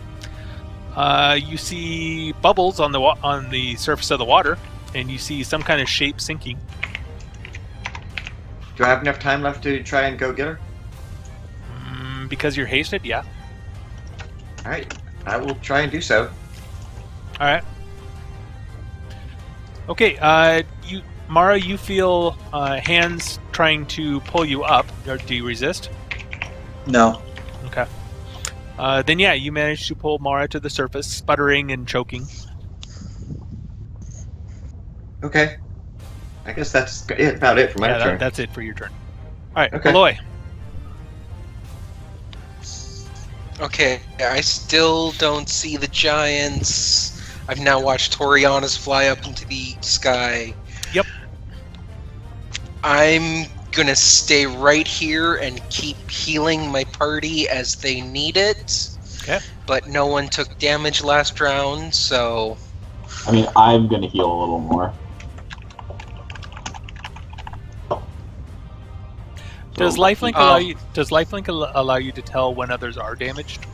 You see bubbles on the surface of the water, and you see some kind of shape sinking. Do I have enough time left to try and go get her? Because you're hasted, yeah. All right. I will try and do so. All right. Okay. Mara, you feel hands trying to pull you up. Or do you resist? No. Okay. Then yeah, you manage to pull Mara to the surface, sputtering and choking. Okay. I guess that's about it for my turn. That's it for your turn. All right, Okay. Aloy. Okay, I still don't see the giants. I've now watched Torianas fly up into the sky. Yep. I'm gonna stay right here and keep healing my party as they need it. Okay. But no one took damage last round, so I mean, I'm gonna heal a little more. Does lifelink allow you? Does lifelink allow you to tell when others are damaged?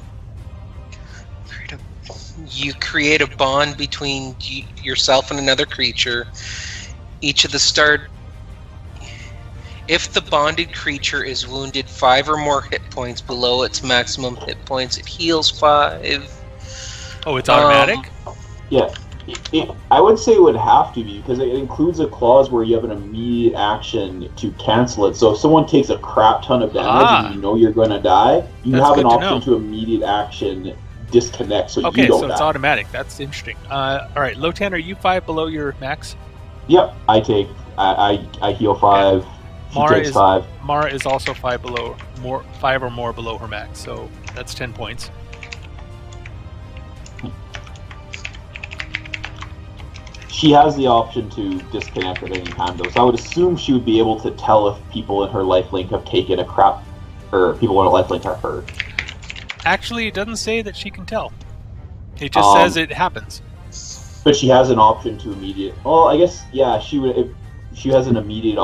you create a bond between yourself and another creature. Each of the start. If the bonded creature is wounded 5 or more hit points below its maximum hit points, it heals 5. Oh, it's automatic? Yeah. I would say it would have to be, because it includes a clause where you have an immediate action to cancel it. So if someone takes a crap ton of damage and you know you're going to die, you have an option to immediate action disconnect so you don't die. Okay, so it's automatic. That's interesting. All right, Lotan, are you 5 below your max? Yep, I heal 5. She takes 5. Mara is also 5 or more below her max, so that's 10 points. She has the option to disconnect at any time, though, so I would assume she would be able to tell if people in her lifelink have taken a crap, or people in her lifelink are hurt. Actually, it doesn't say that she can tell. It just says it happens. But she has an option to immediate. Well, I guess she would. If she has an immediate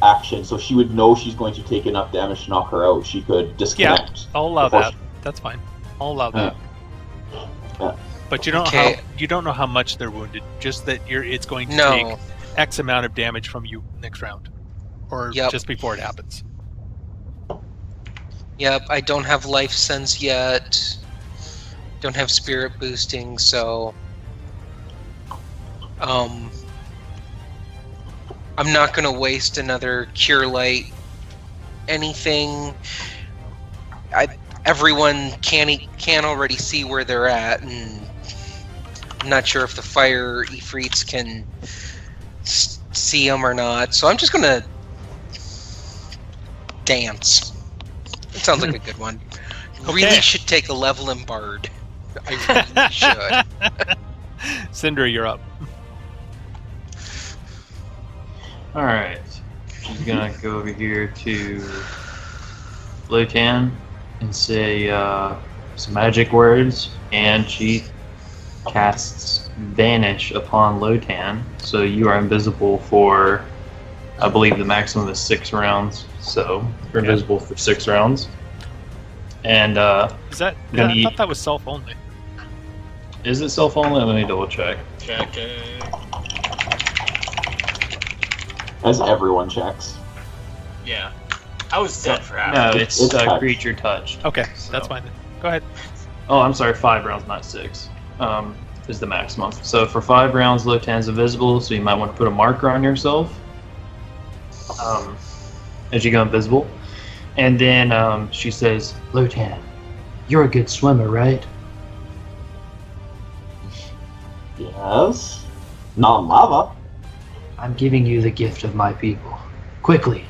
action, so she would know she's going to take enough damage to knock her out. She could disconnect. Yeah, I'll allow that. That's fine. I'll allow that. Yeah. But you don't know how much they're wounded. Just that it's going to take X amount of damage from you next round, or just before it happens. Yep, I don't have life sense yet. Don't have spirit boosting, so I'm not gonna waste another cure light. Anything. Everyone can already see where they're at, and I'm not sure if the fire Ifrits can see them or not. So I'm just gonna dance. It sounds like a good one. Okay. Really should take a level in Bard. I really should. Cinder, you're up. Alright. She's gonna go over here to Lotan and say, some magic words, and she casts Vanish upon Lotan, so you are invisible for, I believe the maximum is 6 rounds, so you're invisible for 6 rounds. And Is that? I thought that was self only. Is it self only? Let me double check. Check it. As everyone checks. Yeah. I was dead for half. No, it's touch. creature touched. Okay, So- that's fine then. Go ahead. Oh, I'm sorry, 5 rounds, not 6. Is the maximum. So for 5 rounds, Lotan's invisible, so you might want to put a marker on yourself as you go invisible. And then she says, Lotan, you're a good swimmer, right? Yes. Not in lava. I'm giving you the gift of my people. Quickly,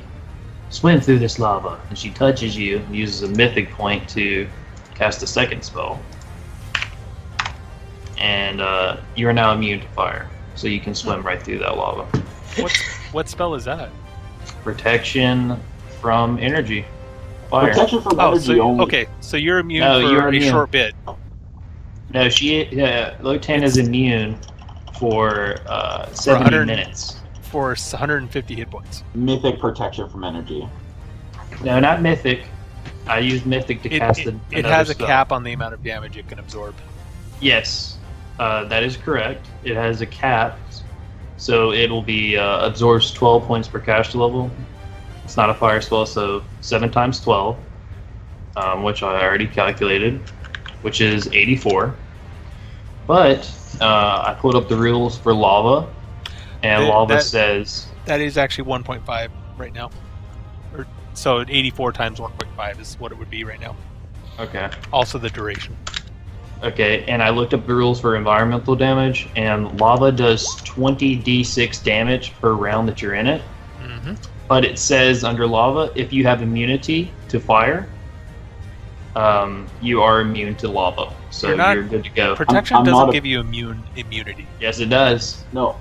swim through this lava. And she touches you and uses a mythic point to cast a second spell. And you are now immune to fire, so you can swim right through that lava. What spell is that? Protection from energy. Fire. Protection from Oh, energy so only. okay, so you're immune No, for you're a immune. short bit. No, Lotan is immune for 70 100 minutes. For 150 hit points. Mythic protection from energy. No, not mythic. I used mythic to cast It another has a spell. cap on the amount of damage it can absorb. Yes, that is correct. It has a cap, so it will be absorbs 12 points per caster level. It's not a fire spell, so 7 times 12, which I already calculated, which is 84. But I pulled up the rules for lava, and lava says That is actually 1.5 right now. So 84 times 1.5 is what it would be right now. okay. Also the duration. Okay, and I looked up the rules for environmental damage, and lava does 20d6 damage per round that you're in it. Mm-hmm. But it says under lava, if you have immunity to fire, you are immune to lava. So you're good to go. Protection I'm doesn't not a- give you immunity. Yes, it does. No.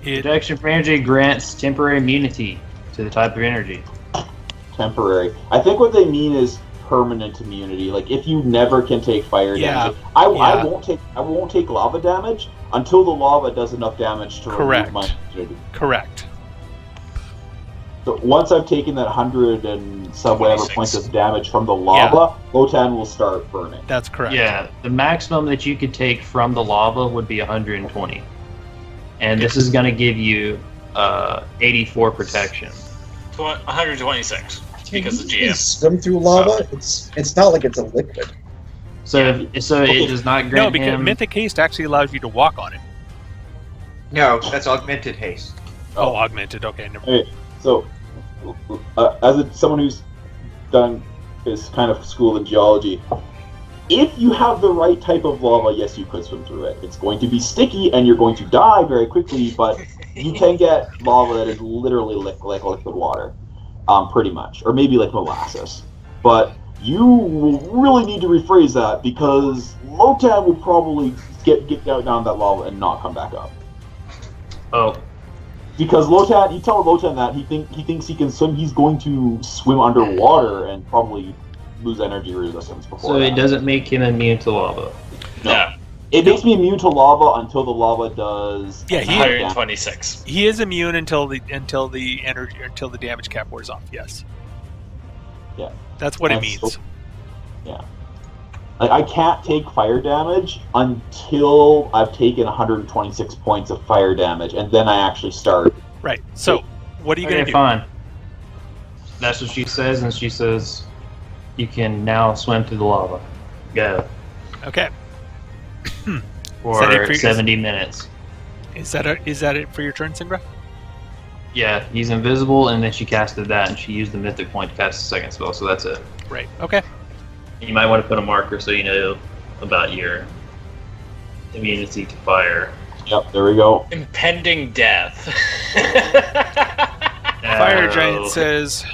Protection from energy grants temporary immunity to the type of energy. Temporary. I think what they mean is permanent immunity. Like if you never can take fire damage. I won't take lava damage until the lava does enough damage to remove my immunity. Correct. So once I've taken that 100 and some whatever 26. points of damage from the lava, Lotan will start burning. That's correct. Yeah, the maximum that you could take from the lava would be 120. And this is going to give you 84 protection. 126. Because of Can you GM. swim through lava? It's not like it's a liquid. So it does not grant No, because him... Mythic Haste actually allows you to walk on it. No, that's augmented haste. Oh, augmented. Okay, never. Okay, so someone who's done is kind of school in geology, if you have the right type of lava, yes, you could swim through it. It's going to be sticky and you're going to die very quickly, but you can get lava that is literally like liquid water, pretty much, or maybe like molasses. But you will really need to rephrase that because Lotan will probably get down that lava and not come back up. Oh, Because Lotan, you tell Lotan that he thinks he can swim. He's going to swim underwater and probably lose energy resistance before. so it that. doesn't make him immune to lava. No. It makes me immune to lava until the lava does. Yeah, 126. He is immune until the damage cap wears off. Yes. Yeah. That's what it That's means. Yeah. Like I can't take fire damage until I've taken 126 points of fire damage, and then I actually start. Right. So, what are you going to Okay, do? fine. That's what she says, and she says, you can now swim through the lava. Go. Okay. For Is that it for your- 70 minutes. Is that it for your turn, Sindra? Yeah, he's invisible, and then she casted that, and she used the mythic point to cast the second spell, so that's it. Right. Okay. You might want to put a marker so you know about your immunity to fire. Yep, there we go. Impending death. Fire No. Giant says,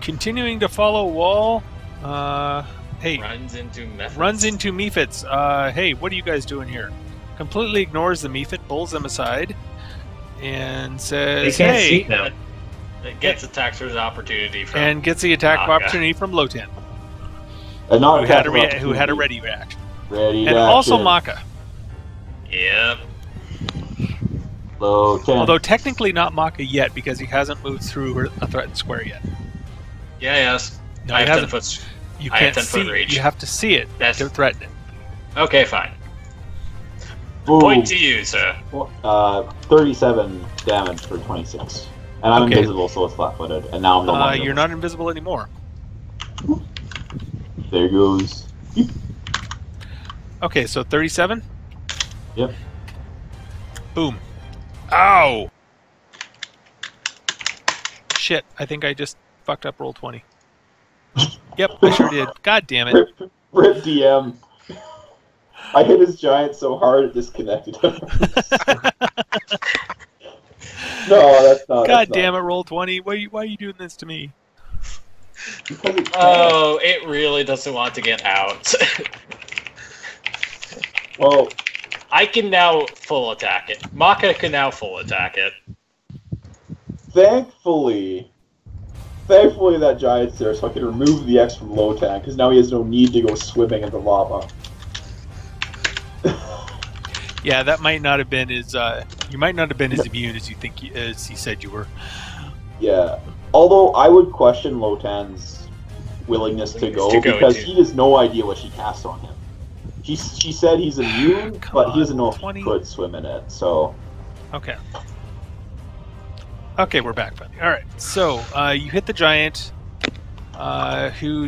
continuing to follow wall. Hey, Runs into mephits. runs into mephits. Hey, what are you guys doing here? Completely ignores the mephit, pulls them aside, and They says, can't "Hey," see them. It gets attacked through the opportunity from and gets the attack of Naka. opportunity from Lotan. Not who had attack of who had a opportunity. ready reaction. Ready And to also action. Maka. Yep. Low 10. Although technically not Maka yet because he hasn't moved through a threatened square yet. Yeah, yes. No, I he have 10 hasn't. foot. You I have can't 10 foot see. reach. You have to see it That's to threaten it. okay. Fine. Boom. Point to you, sir. 37 damage for 26. And I'm Okay. invisible, so it's flat-footed. And now I'm no longer. You're not invisible anymore. There goes. Okay, so 37. Yep. Boom. Ow! Shit, I think I just fucked up roll 20. Yep, I sure did. God damn it. Rip DM. I hit his giant so hard it disconnected him. No, that's not. God damn it, roll 20. Why are you doing this to me? Oh, it really doesn't want to get out. Well, I can now full attack it. Maka can now full attack it. thankfully that giant's there, so I can remove the X from Lotan, because now he has no need to go swimming in the lava. Yeah, that might not have been as you might not have been as immune as you think as he said you were. Yeah. Although I would question Lotan's willingness to go, because he has no idea what she cast on him. She said he's immune, but he doesn't know if 20. he could swim in it. So Okay. Okay, we're back, buddy. All right. So you hit the giant, who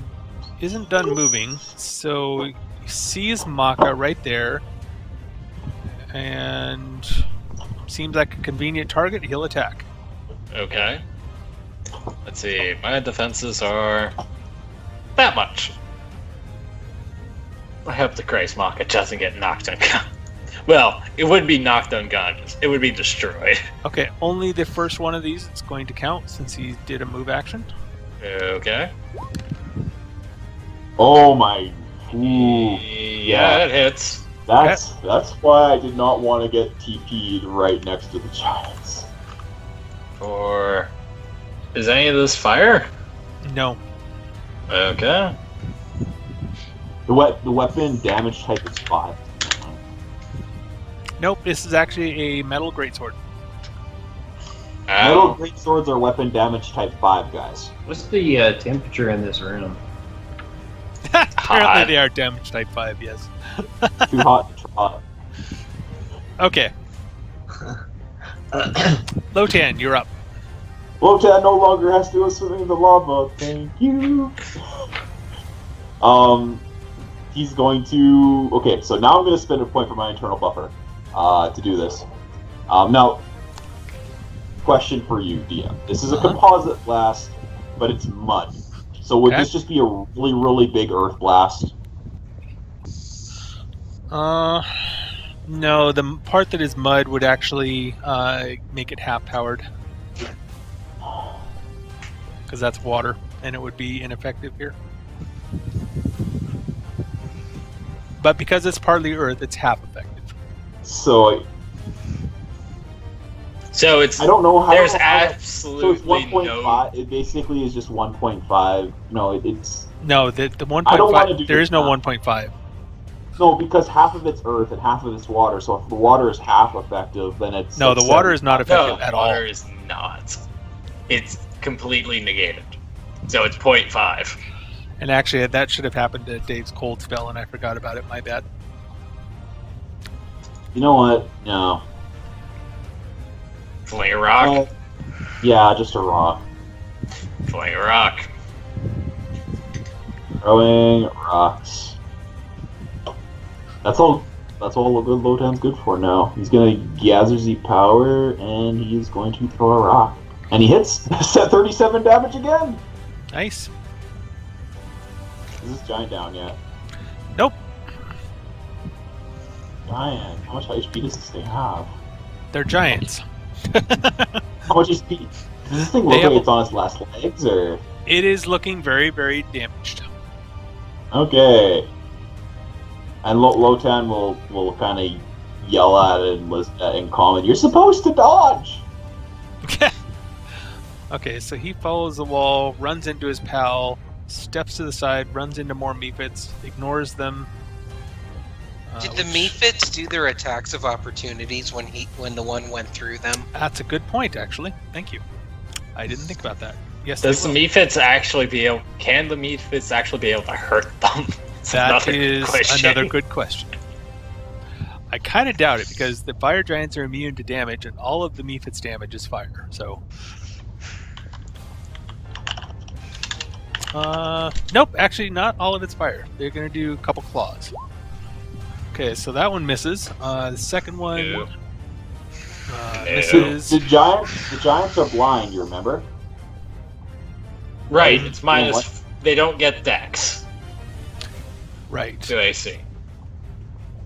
isn't done moving. So he sees Maka right there, and seems like a convenient target. He'll attack. Okay. Let's see. My defenses are that much. I hope the Christ Maka doesn't get knocked unconscious. Well, it wouldn't be knocked unconscious. It would be destroyed. Okay, only the first one of these is going to count since he did a move action. Okay. oh my. Ooh. Yeah, it hits. That's why I did not want to get TP'd right next to the giants. Or is any of this fire? No. Okay. The weapon damage type is 5. Nope, this is actually a metal greatsword. Metal Ow. great swords are weapon damage type 5, guys. What's the temperature in this room? Apparently they are damage type 5, yes. Too hot to try. Okay. Lotan, you're up. Lotan no longer has to go swimming in the lava. Thank you. He's going to. Okay, so now I'm going to spend a point for my internal buffer to do this. Now, question for you, DM. This is a composite blast, but it's mud. So would this just be a really, really big earth blast? No, the part that is mud would actually make it half powered. Because that's water, and it would be ineffective here. But because it's partly earth, it's half effective. So it's. I don't know how. There's so absolutely it's 1.5. no. It basically is just 1.5. No, it's No, the I don't wanna do 1.5. There is this no now. 1.5. no, because half of it's earth and half of it's water. So if the water is half effective, then it's No, like the water is not effective No, at all. water is not. It's completely negated. So it's 0.5. And actually, that should have happened to Dave's cold spell, and I forgot about it. My bad. You know what? No. Fling a rock. Well, yeah, just a rock. Fling a rock. Throwing rocks. That's all. That's all good Lotan's good for now. He's gonna gather Z power, and he's going to throw a rock, and he hits. 37 damage again. Nice. Is this giant down yet? Nope. Giant. How much HP does this thing have? They're giants. How much HP? Does this thing They look have like a- it's on its last legs, or? It is looking very, very damaged. Okay. And Lotan will kind of yell at it and comment, "You're supposed to dodge!" Okay, so he follows the wall, runs into his pal, steps to the side, runs into more mephits, ignores them. Did the mephits do their attacks of opportunities when the one went through them? That's a good point, actually. Thank you. I didn't think about that. Yes, Does the they will. mephits actually be able? Can the mephits actually be able to hurt them? That is another good question. I kind of doubt it because the fire giants are immune to damage, and all of the mephits' damage is fire. So, nope. Actually, not all of it's fire. They're going to do a couple claws. Okay, so that one misses. The second one Ew. misses. The giants are blind. You remember? Right, it's minus. what? They don't get dex Right, to AC.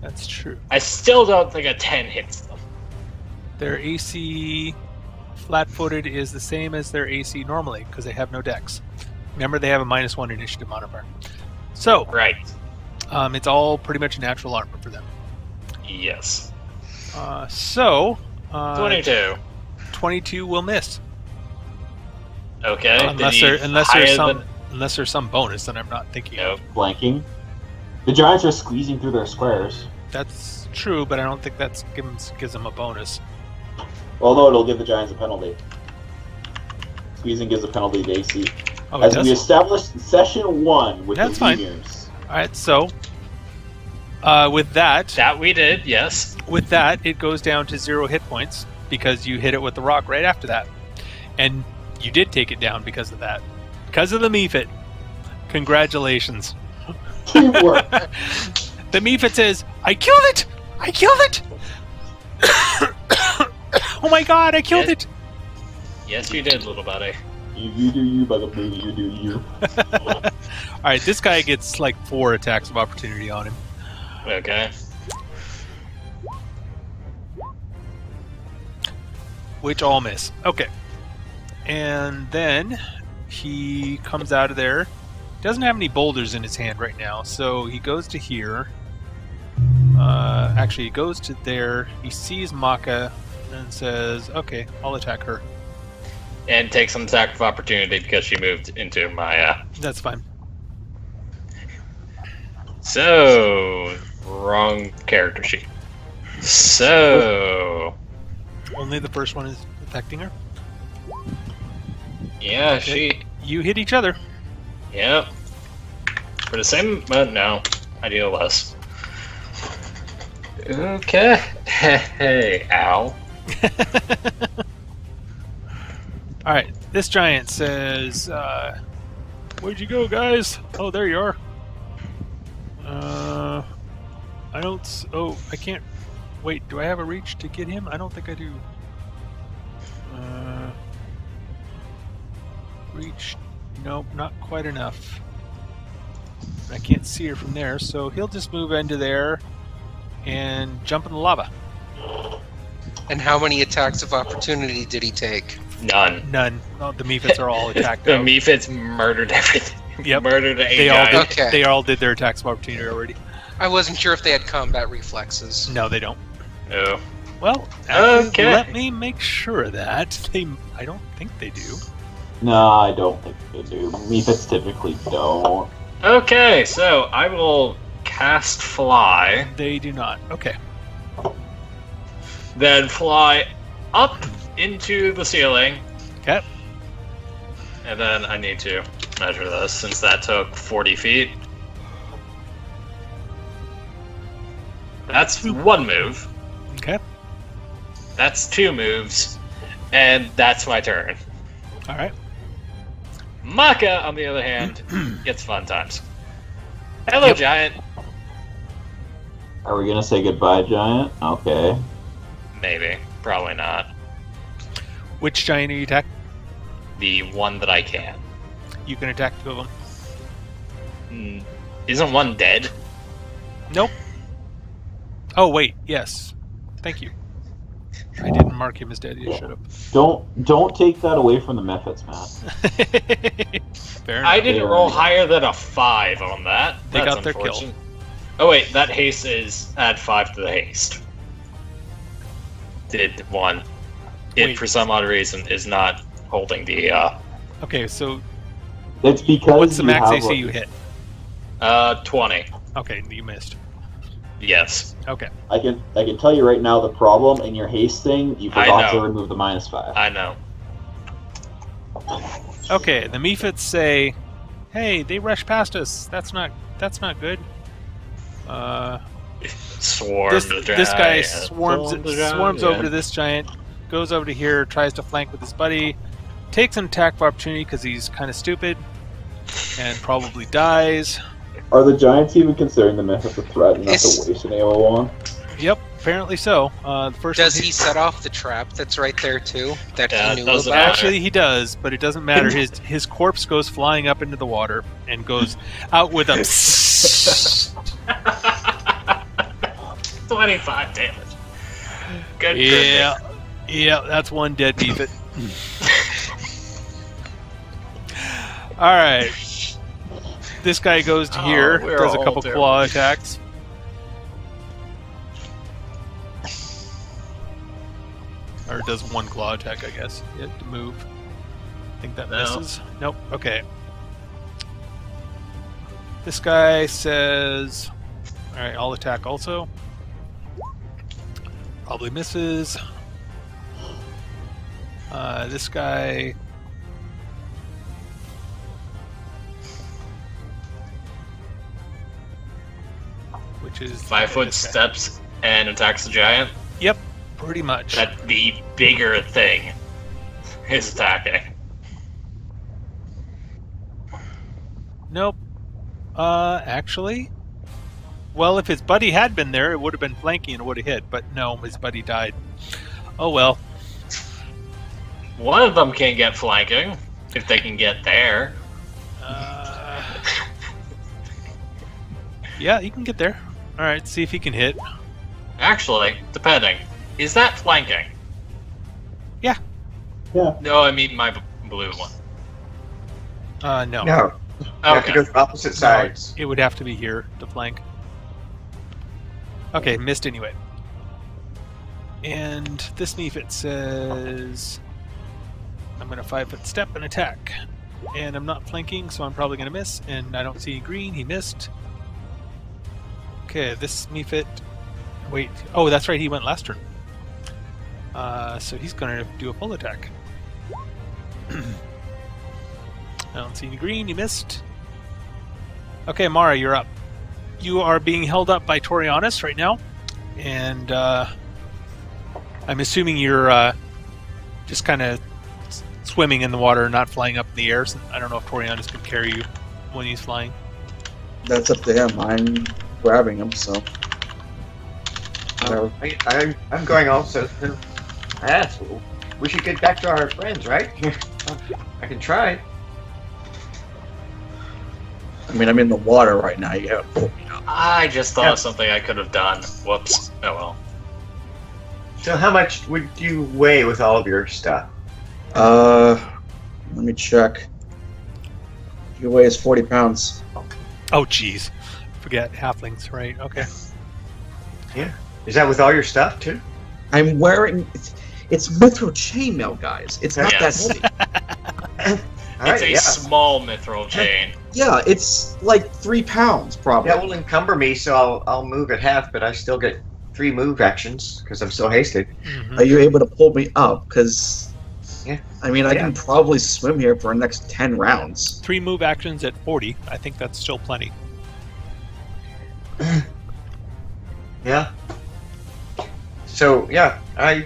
that's true. I still don't think a 10 hits them. Their AC flat-footed is the same as their AC normally because they have no dex. Remember, they have a -1 initiative modifier. So, Right. it's all pretty much natural armor for them. Yes. 22. 22. 22 will miss. Okay. Unless Did he there's higher some than- unless there's some bonus that I'm not thinking of. Nope. Blanking. The giants are squeezing through their squares. That's true, but I don't think that gives them a bonus. Well, no, it'll give the giants a penalty. Squeezing gives a penalty to AC. Oh, it As we does? established in session 1 with That's the fine. Lemurs. Alright, so with that, That we did, yes. it goes down to 0 hit points because you hit it with the rock right after that. And you did take it down because of that. Because of the mephit. Congratulations. Teamwork. The mephit says, I killed it! I killed it! Oh my god, I killed it! Yes, you did, little buddy. You do you, bugaboo. You do you. Alright, this guy gets like 4 attacks of opportunity on him. Okay. Which all miss. Okay. And then he comes out of there. Doesn't have any boulders in his hand right now, so he goes to here. Actually, he goes to there. He sees Maka and says, okay, I'll attack her. And take some attack of opportunity because she moved into my, That's fine. So, wrong character sheet. So, Only the first one is affecting her. yeah, Okay. You hit each other. Yep. For the same, no, I deal less. Okay. Hey, ow. Alright, this giant says, where'd you go, guys? Oh, there you are. I don't... Oh, I can't... Wait, do I have a reach to get him? I don't think I do. Reach... Nope, not quite enough. I can't see her from there, so he'll just move into there and jump in the lava. And how many attacks of opportunity did he take? None. None. Oh, the mephits are all attacked The out. mephits murdered everything. Yep. Murdered a They all, guy. did, Okay. they all did their attacks of opportunity already. I wasn't sure if they had combat reflexes. No, they don't. Oh. Well, actually, Okay. let me make sure of that. I don't think they do. No, I don't think they do. Mephits typically don't. Okay, so I will cast Fly, They do not. Okay. then fly up into the ceiling, Okay. and then I need to measure this since that took 40 feet. That's one move. Okay. That's 2 moves, and that's my turn. All right. Maka, on the other hand, gets fun times. Hello, Yep. Giant. Are we gonna say goodbye, giant? Okay. Maybe. Probably not. Which giant are you attacking? The one that I can. You can attack 2 of them. Isn't one dead? Nope. Oh, wait. Yes. Thank you. I didn't mark him as dead. You should have. Don't take that away from the mephits, man. Fair enough. I didn't roll higher than a 5 on that. They That's got their kill. unfortunate. Oh wait, that haste is add 5 to the haste. Did 1. It, Wait. for some odd reason, is not holding the, Okay, so It's because What's the you max have AC you hit? 20. Okay, you missed. Yes. Okay. I can tell you right now the problem in your hasting. You I forgot to know. remove the -5. I know. Okay, the mephits say, "Hey, they rushed past us. That's not good." Swarm This the giant. this guy Swarm the swarms over to giant. this giant, goes over to here, tries to flank with his buddy, takes an attack of opportunity because he's kind of stupid, and probably dies. Are the giants even considering the myth as a threat and not Is- to waste an AO on? Yep, apparently so. The first Does one he set off the trap that's right there too? That Yeah, he it knew doesn't about? matter. Actually, he does, but it doesn't matter. His corpse goes flying up into the water and goes out with a 25 damage. Good. yeah, yeah. That's one dead mephit. All right, this guy goes to here, we're does a all couple terrible. claw attacks. Or does one claw attack, I guess. You have to move. I think that No. misses. Nope. Okay. This guy says, alright, I'll attack also. Probably misses. This guy... Which is... 5 foot this guy. steps and attacks the giant. Yep, pretty much. That the bigger thing is attacking. Nope. Actually... Well, if his buddy had been there, it would have been flanking and would have hit, but no, his buddy died. Oh well. One of them can get flanking if they can get there. Yeah, you can get there. Alright, see if he can hit. Actually, depending, is that flanking? Yeah. No, I mean my blue one. No. No. You have to Okay. go to opposite sides. It would have to be here to flank. Okay, missed anyway. And this mephit says... I'm going to 5-foot step and attack. And I'm not flanking, so I'm probably going to miss. And I don't see any green. He missed. Okay, this mephit... Wait. Oh, that's right. He went last turn. So he's going to do a full attack. I don't see any green. He missed. Okay, Mara, you're up. You are being held up by Torianis right now. And I'm assuming you're just kind of swimming in the water, not flying up in the air. So I don't know if Torianis can carry you when he's flying. That's up to him. I'm grabbing him, so. Whatever. I'm going also. We should get back to our friends, right? I can try. I mean, I'm in the water right now. You gotta pull me up. I just thought Yeah. of something I could have done. Whoops. Oh well. So how much would you weigh with all of your stuff? Let me check. He weighs 40 pounds. Oh, jeez. Forget halflings, right? Okay. Is that with all your stuff too? I'm wearing. It's mithril chainmail, guys. It's not Yes. that heavy. It's a small mithril chain. Yeah, it's like 3 pounds, probably. That will encumber me, so I'll move at half, but I still get 3 move actions because I'm so hasted. Mhm. Are you able to pull me up? Because. Yeah. I mean, I can probably swim here for the next 10 rounds. 3 move actions at 40. I think that's still plenty. Yeah. So yeah, You're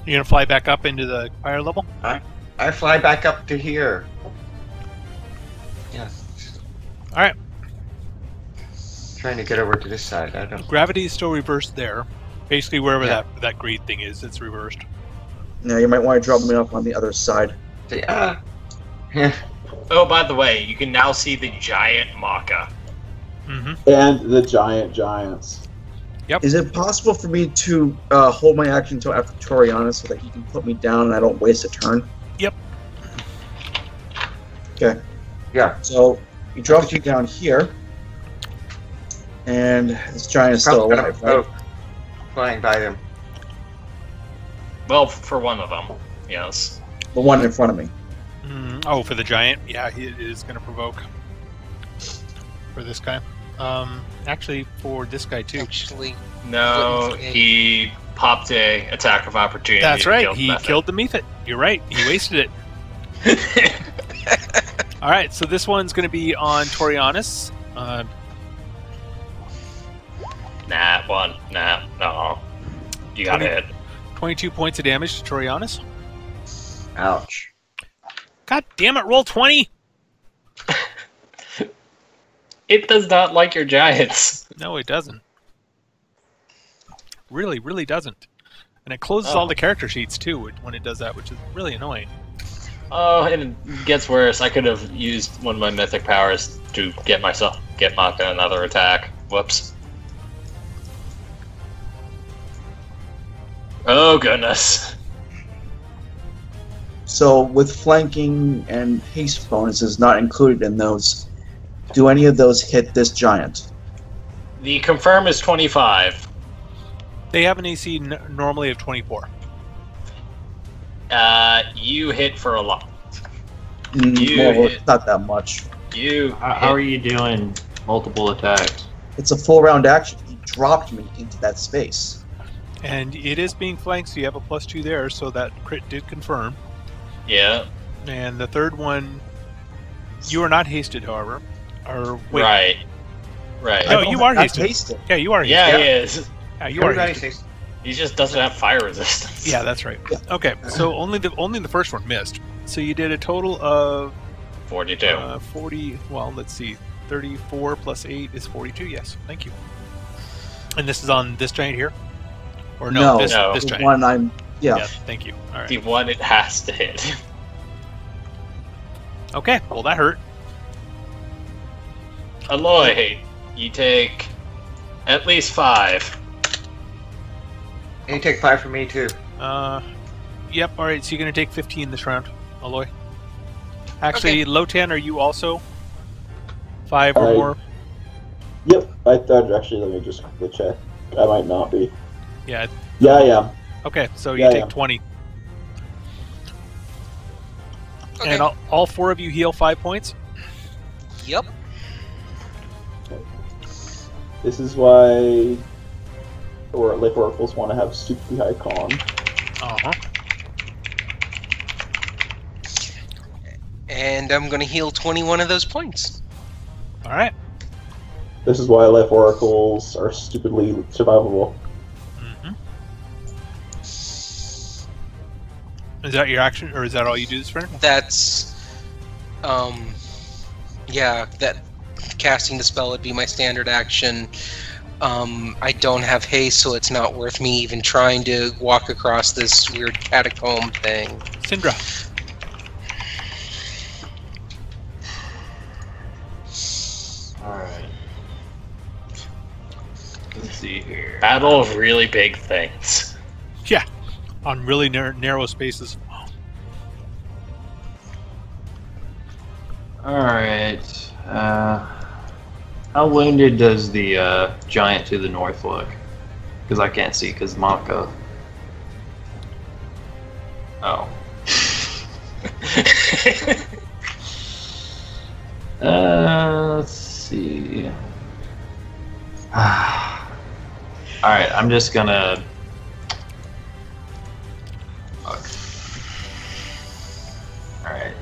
going to fly back up into the higher level? I fly back up to here. Yeah. Alright. Trying to get over to this side. I don't. Gravity is still reversed there. Basically, wherever Yeah. that green thing is, it's reversed. Now, you might want to drop me off on the other side. See, Oh, by the way, you can now see the giant Maka. Mm-hmm. And the giants. Is it possible for me to hold my action until after Toriana so that he can put me down and I don't waste a turn? Yep. Okay. Yeah. So he drops you down here, and this giant is still Probably alive, gonna right? go flying by them. Well, for one of them, yes. The one in front of me. Oh, for the giant? Yeah, he is going to provoke. For this guy. Actually, for this guy too. Actually, No, he popped a attack of opportunity. That's to right. kill He Mephit. killed the mephit. You're right. He wasted it. All right, so this one's going to be on Torianis. Nah, one. Nah, no. You got 20 hit. 22 points of damage to Torianis. Ouch. God damn it, roll 20! It does not like your giants. No, it doesn't. Really, really doesn't. And it closes all the character sheets, too, when it does that, which is really annoying. Oh, and it gets worse. I could have used one of my mythic powers to get Maka another attack. Whoops. Oh, goodness. So with flanking and haste bonuses not included in those, do any of those hit this giant? The confirm is 25. They have an AC normally of 24. You hit for a lot. Well, it's not that much. How are you doing multiple attacks? It's a full round action. He dropped me into that space. And it is being flanked, so you have a +2 there, so that crit did confirm. Yeah. And the third one, you are not hasted, however. Or wait. Right. Right. No, you are hasted. Hasted. Yeah, you are hasted. Yeah, he is. Yeah, you are Everybody's hasted. He just doesn't have fire resistance. Yeah, that's right. Yeah. Okay, so only the first one missed. So you did a total of 42. 40. Well, let's see. 34 plus 8 is 42. Yes, thank you. And this is on this giant here, or no? This the giant. one I'm. Yeah. Thank you. All right. The one it has to hit. Okay. Well, that hurt. Aloy, you take at least 5. And you take 5 from me too. Yep. All right. So you're gonna take 15 this round, Aloy. Actually, Lotan, are you also 5 or more? Yep, I thought actually. Let me just quickly check. I might not be. Yeah. Yeah, I am. Okay. So you Yeah, take yeah. 20, Okay. and all 4 of you heal 5 points. Yep. This is why, or like oracles want to have stupidly high con. Uh-huh. And I'm going to heal 21 of those points. All right. This is why life oracles are stupidly survivable. Mm-hmm. Is that your action, or is that all you do this turn? That's, yeah, that casting the spell would be my standard action. I don't have haste, so it's not worth me even trying to walk across this weird catacomb thing. Syndra. Alright. Let's see here. Battle of really big things. Yeah. On really narrow spaces. Alright. How wounded does the giant to the north look? Because I can't see, because Maka. Oh. Let's see. Alright, I'm just gonna. Alright.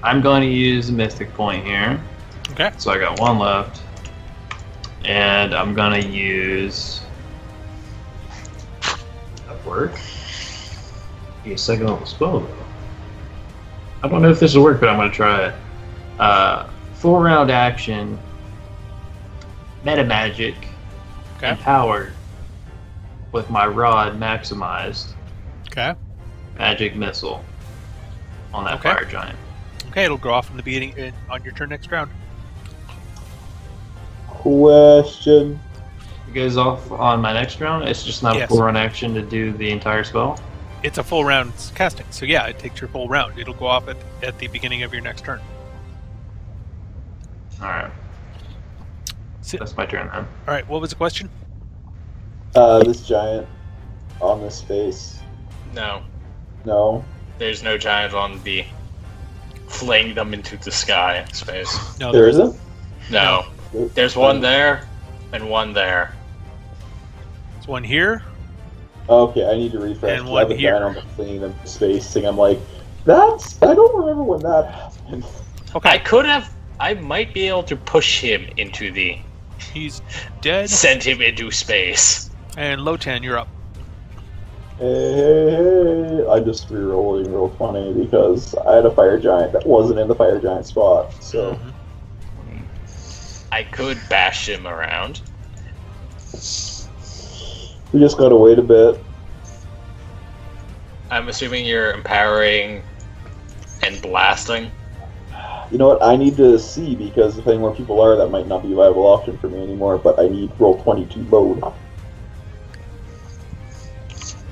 I'm going to use a Mystic Point here. Okay. So I got 1 left. And I'm going to use. That work? Need a second level spell though. I don't know if this will work, but I'm going to try it. 4-round action. Meta Magic. Okay. Empowered. With my rod maximized. Okay. Magic Missile. On that Okay. fire giant. Okay, it'll go off in the beginning on your turn next round. Question. It goes off on my next round. It's just not Yes. a 4-round action to do the entire spell. It's a full round casting, so yeah, it takes your full round. It'll go off at the beginning of your next turn. Alright. That's my turn then. All right, what was the question? This giant on this space. No. No. There's no giant on the fling them into the sky space. No, There isn't? No. There's one there and one there. There's one here. Okay, I need to refresh. And I one have a here. giant on the fleeing them to space thing. I'm like, that's... I don't remember when that happened. Okay. I might be able to push him into the... He's dead. Send him into space. And Lotan, you're up. Hey, I'm just re-rolling real funny because I had a fire giant that wasn't in the fire giant spot, so... I could bash him around. We just gotta wait a bit. I'm assuming you're empowering and blasting. You know what, I need to see, because depending where people are, that might not be a viable option for me anymore, but I need roll 22 load.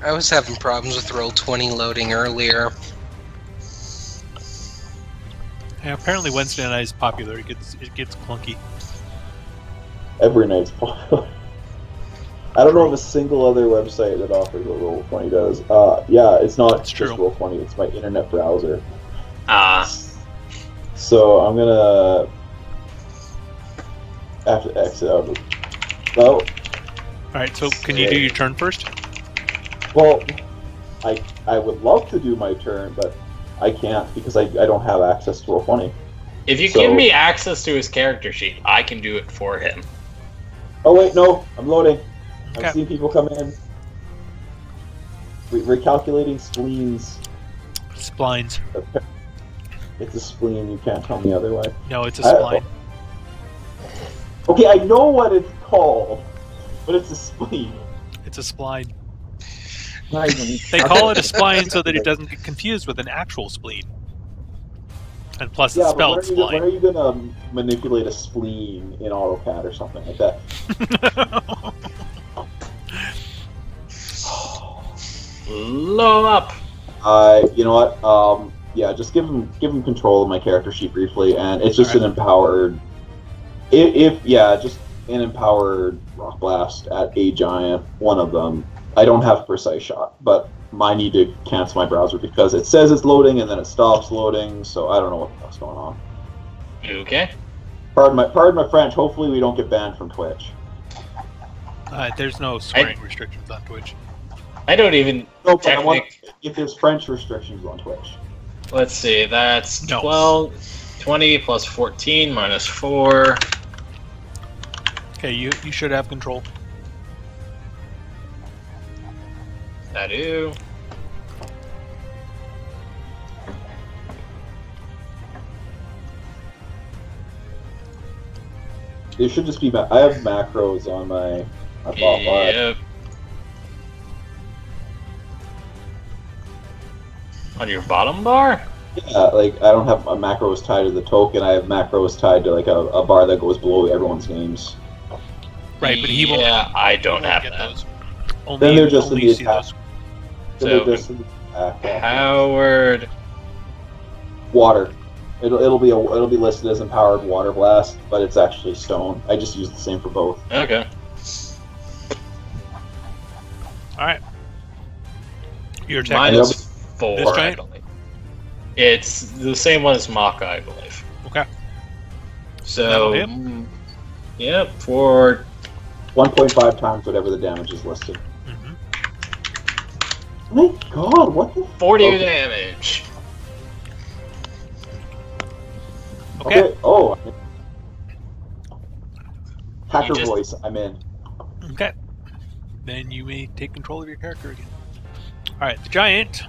I was having problems with roll 20 loading earlier. Yeah, apparently Wednesday night is popular. It gets clunky. Every night's popular. I don't know of a single other website that offers what roll 20 does. Yeah, it's not It's just true. roll 20, it's my internet browser. Ah. So I'm gonna have to exit out of... Oh, Alright, so can you do your turn first? well, I would love to do my turn, but I can't because I don't have access to roll 20. If you So- give me access to his character sheet, I can do it for him. Oh wait, no, I'm loading. Okay. I'm seeing people come in. Recalculating spleens. Splines. It's a spleen, you can't tell me otherwise. No, it's a spline. Okay, I know what it's called, but it's a spleen. It's a spline. Not even- They call it a spline so that it doesn't get confused with an actual spleen. And plus, Yeah, it's but spelled when are spline. you gonna manipulate a spleen in AutoCAD or something like that? Blow him up. You know what? Yeah, just give him control of my character sheet briefly, and it's just Alright. an empowered. Just an empowered rock blast at a giant. One of them. I don't have precise shot, but I need to cancel my browser because it says it's loading and then it stops loading. So I don't know what the fuck's going on. Okay. Pardon my French. Hopefully we don't get banned from Twitch. There's no swearing restrictions on Twitch. I don't even... No, but I want Technic- if there's French restrictions on Twitch. Let's see, that's No. 12, 20 plus 14 minus 4. Okay, you should have control. I do. It should just be. I have macros on my bot bar. Yep. On your bottom bar? Yeah, like I don't have a macros tied to the token. I have macros tied to like a bar that goes below everyone's names. Right, but he won't. Yeah, I he don't won't have get that. those. Only, Then they're just only in the you see attack. those. So So, just in the attack, yeah. Howard. Water. It'll be listed as empowered water blast, but it's actually stone. I just use the same for both. Okay. Alright. Your attack. Mine Yep. is 4, This I giant? believe. It's the same one as Maka, I believe. Okay. So, That'll hit. Yep, for 1.5 times whatever the damage is listed. Mhm. My God, what the? 40 Okay. damage. Okay. Oh. Hacker You just- voice. I'm in. Okay. Then you may take control of your character again. Alright, the giant,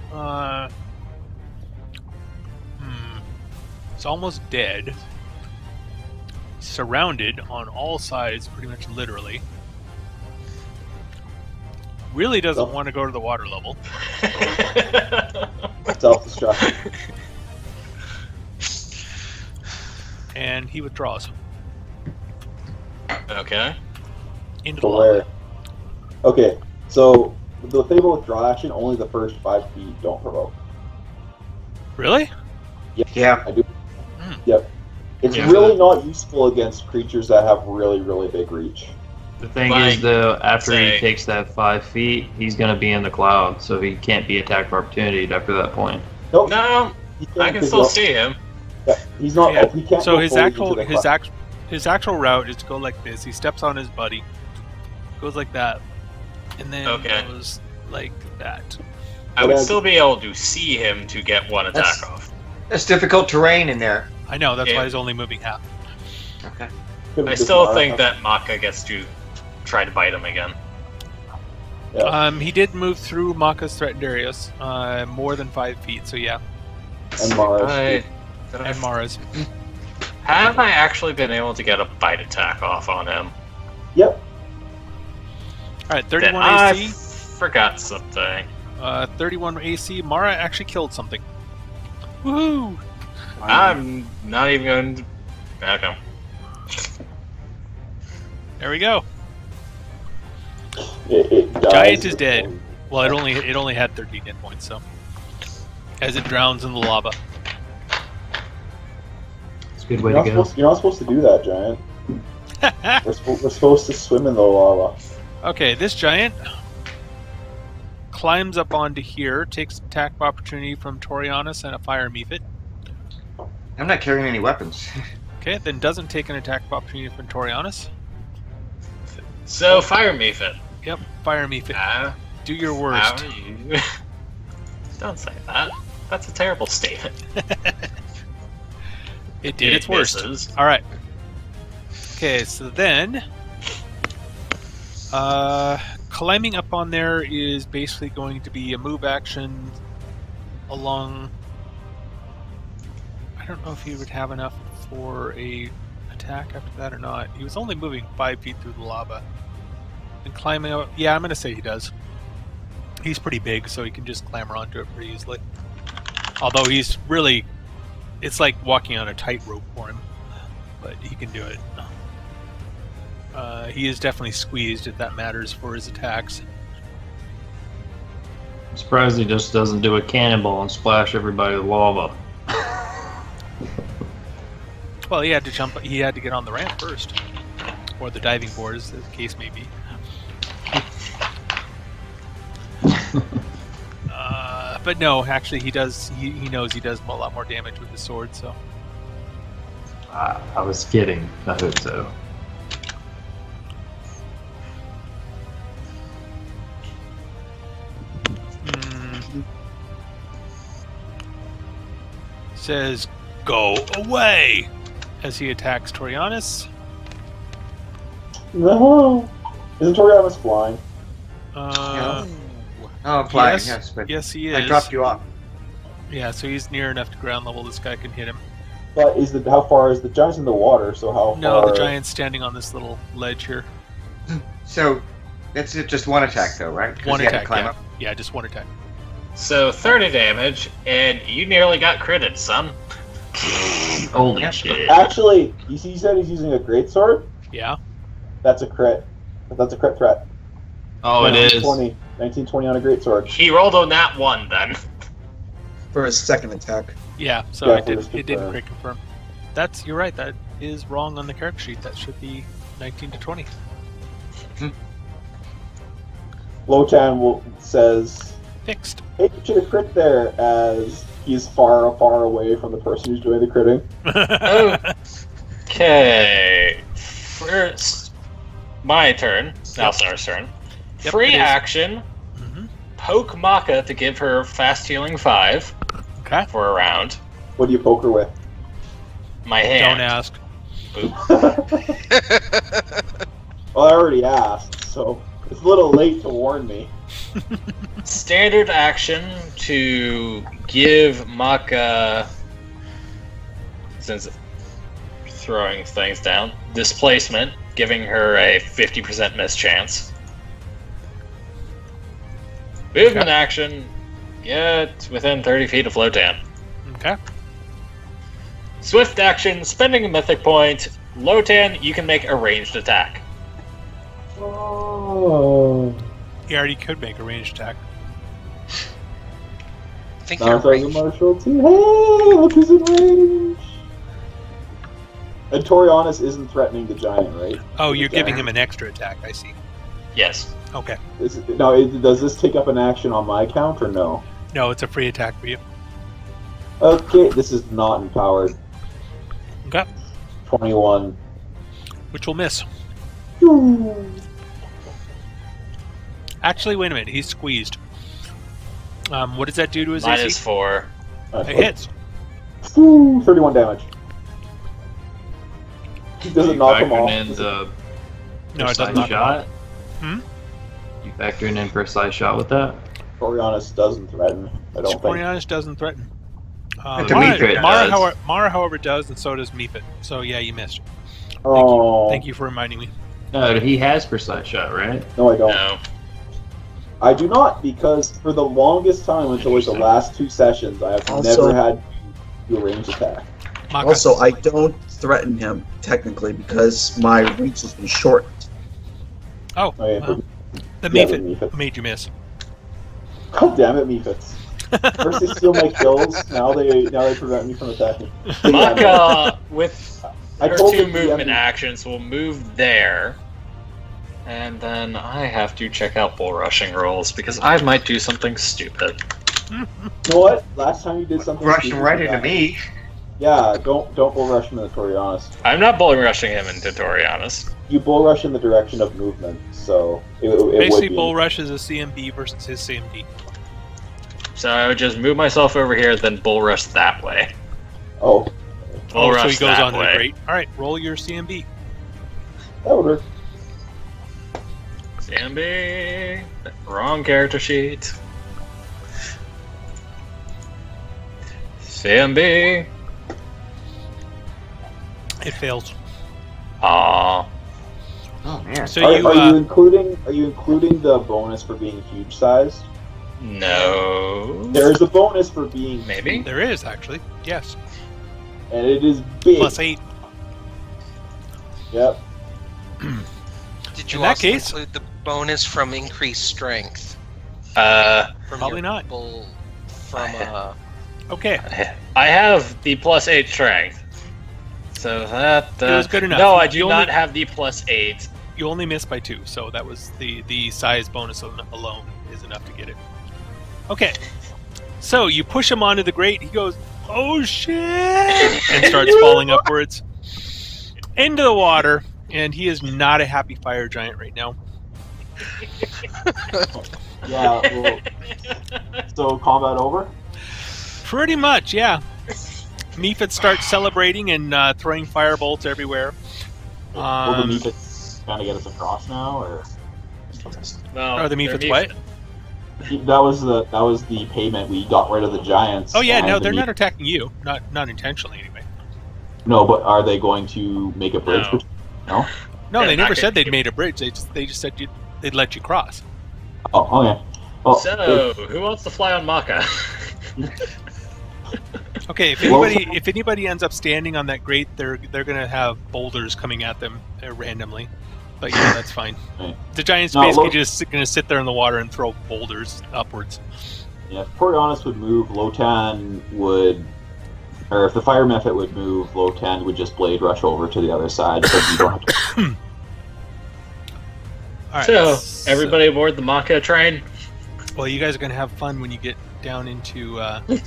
it's almost dead. Surrounded on all sides, pretty much literally. Really doesn't Self- want to go to the water level. Self-destruct. And he withdraws Okay. into the To lava. where? Okay, so the thing about withdraw action, only the first 5 feet don't provoke. Really? Yeah. I do. Hmm. Yep. It's Yeah. really not useful against creatures that have really, really big reach. The thing Like, is, though, after say- he takes that 5 feet, he's going to be in the cloud, so he can't be attacked for opportunity after that point. Nope. No, He can't I can because still he'll- see him. Yeah, he's not. Yeah. He can't. So go his fully actual into the cloud. his actual route is to go like this. He steps on his buddy, goes like that, and then Okay. goes like that. I would still be able to see him to get one attack That's- off. That's difficult terrain in there. I know that's Yeah. why he's only moving half. Okay. Could've I just still marked think up. that Maka gets to try to bite him again. He did move through Maka's threatened areas, more than 5 feet. So yeah, And Mars. Did I and Mara's. have I actually been able to get a bite attack off on him? Yep. All right, Then 31 I AC. forgot something. 31 AC. Mara actually killed something. Woohoo! I'm not even going to. Okay. There we go. It dies. Giant is dead. Well, it only had 13 hit points, so as it drowns in the lava. It's a good way to go. You're not supposed to do that, Giant. We're supposed to swim in the lava. Okay, this giant climbs up onto here, takes attack of opportunity from Torianis and a fire mephit. I'm not carrying any weapons. Okay, then doesn't take an attack of opportunity from Torianis. So, fire mephit. Yep, fire mephit. Do your How worst. are you? Don't say that. That's a terrible statement. It did its worst. misses. All right. Okay, so then, climbing up on there is basically going to be a move action along. I don't know if he would have enough for a attack after that or not. He was only moving 5 feet through the lava and climbing up. Yeah, I'm going to say he does. He's pretty big, so he can just clamber onto it pretty easily. Although he's really, it's like walking on a tightrope for him, but he can do it. He is definitely squeezed, if that matters, for his attacks. I'm surprised he just doesn't do a cannonball and splash everybody with lava. Well, he had to jump. He had to get on the ramp first, or the diving board, as the case may be. But no, actually, he does. He knows he does a lot more damage with his sword. So I was kidding. I hope so. says, "Go away," as he attacks Torianis. No. Isn't Torianis flying? Oh, flying, yes, yes, but yes, he is. I dropped you off. Yeah, so he's near enough to ground level. This guy can hit him. But how far is the giant's in the water? So how No, far? the giant's standing on this little ledge here. So, that's it, just one attack, though, right? 'Cause One you had to attack, climb yeah. up. Yeah, just one attack. So 30 damage, and you nearly got critted, son. Holy Yeah. shit. Actually, you see, he said he's using a greatsword. Yeah. That's a crit. That's a crit threat. Oh, it is. 1920 on a greatsword. He rolled a nat 1 then. For his second attack. Yeah, so Yeah, it first didn't confirm. crit confirm. You're right, that is wrong on the character sheet. That should be 19 to 20. Lotan says, Fixed. "Hey, you should have crit there," as he's far away from the person who's doing the critting. Okay. First, my turn. Now Sarah's turn. Yep, Free it is. action. Mhm. Poke Maka to give her fast healing 5 Okay. for a round. What do you poke her with? My hand. Don't ask. Well, I already asked, so it's a little late to warn me. Standard action to give Maka, since throwing things down, displacement, giving her a 50% miss chance. Movement action, get within 30 feet of Lotan. Okay. Swift action, spending a mythic point. Lotan, you can make a ranged attack. Oh. He already could make a ranged attack. I think Now you're it's like a right. martial too. Hey, look who's in range. And Torianis isn't threatening the giant, right? Oh, you're The giving giant. him an extra attack. I see. Yes. Okay. Does this take up an action on my count or no? No, it's a free attack for you. Okay, this is not empowered. Okay. 21. Which will miss. Actually, wait a minute. He's squeezed. What does that do to his AC? -4. It hits. 31 damage. Does it knock him Factoring off? in the No, it doesn't precise knock him shot? off. Hmm? You factoring in precise shot with that? Torianis doesn't threaten, I don't think. Torianis doesn't threaten. Dimitri Mara, does. Mara, however, does, and so does Mephit. So yeah, you missed. Oh, Thank you for reminding me. He has precise shot, right? No, I don't. No. I do not, because for the longest time, until like the last 2 sessions, I have Also- never had to do a range attack. Maka. Also, I don't threaten him technically because my reach has been shortened. Oh, Oh, yeah, well, the yeah, Mephit Mephit. made you miss. God damn it, Mephits. First they steal my kills, now they prevent me from attacking. But yeah, no, Maka, with I her told 2 the movement DM actions, will move there. And then I have to check out bull rushing rolls because I might do something stupid. You know what? Last time you did something Rushing stupid right like into that. me. Yeah, don't bull rush him in the Torianis. I'm not bull rushing him into Torianis. You bull rush in the direction of movement, so it would Basically, be. Bull Rush is a CMB versus his CMD. So I would just move myself over here, then bull rush that way. Oh, Bull Oh, rush so he goes that on to the way. great. All right, roll your CMB. that would work. CMB. Wrong character sheet. CMB. It fails. Aww. Oh man. So Are you, you including the bonus for being huge sized? No. There's a bonus for being Maybe. there is actually yes, and it is big. +8. Yep. Did you In that also case- include the bonus from increased strength? From Probably your not. Bull, from Okay, I have the +8 strength. So that. It was good enough. No, I You do not only- have the +8. you only missed by 2, so that was the size bonus alone is enough to get it. Okay, so you push him onto the grate. He goes, "Oh shit!" and starts falling upwards into the water. And he is not a happy fire giant right now. Yeah. Well, so combat over. Pretty much, yeah. Mephit starts celebrating and throwing firebolts everywhere. Will the Mephits kind of get us across now, or No, Are the they're Mephits what? that was the payment? We got rid of the giants. Oh yeah, and no, the they're not attacking you. Not intentionally anyway. No, but are they going to make a bridge? No. No. No, They're they not never said gonna- they'd made a bridge. They just said they'd let you cross. Oh, okay. Well, So, who wants to fly on Maka? Okay, if Well- anybody ends up standing on that grate, they're gonna have boulders coming at them randomly. But yeah, that's fine. Okay. The giant's No, basically look- just gonna sit there in the water and throw boulders upwards. yeah, if Torianis would move, Lotan would, or if the fire mephit would move, Lotan would just blade rush over to the other side, so you don't have to. All right. So, everybody aboard the Maka train? Well, you guys are gonna have fun when you get down into the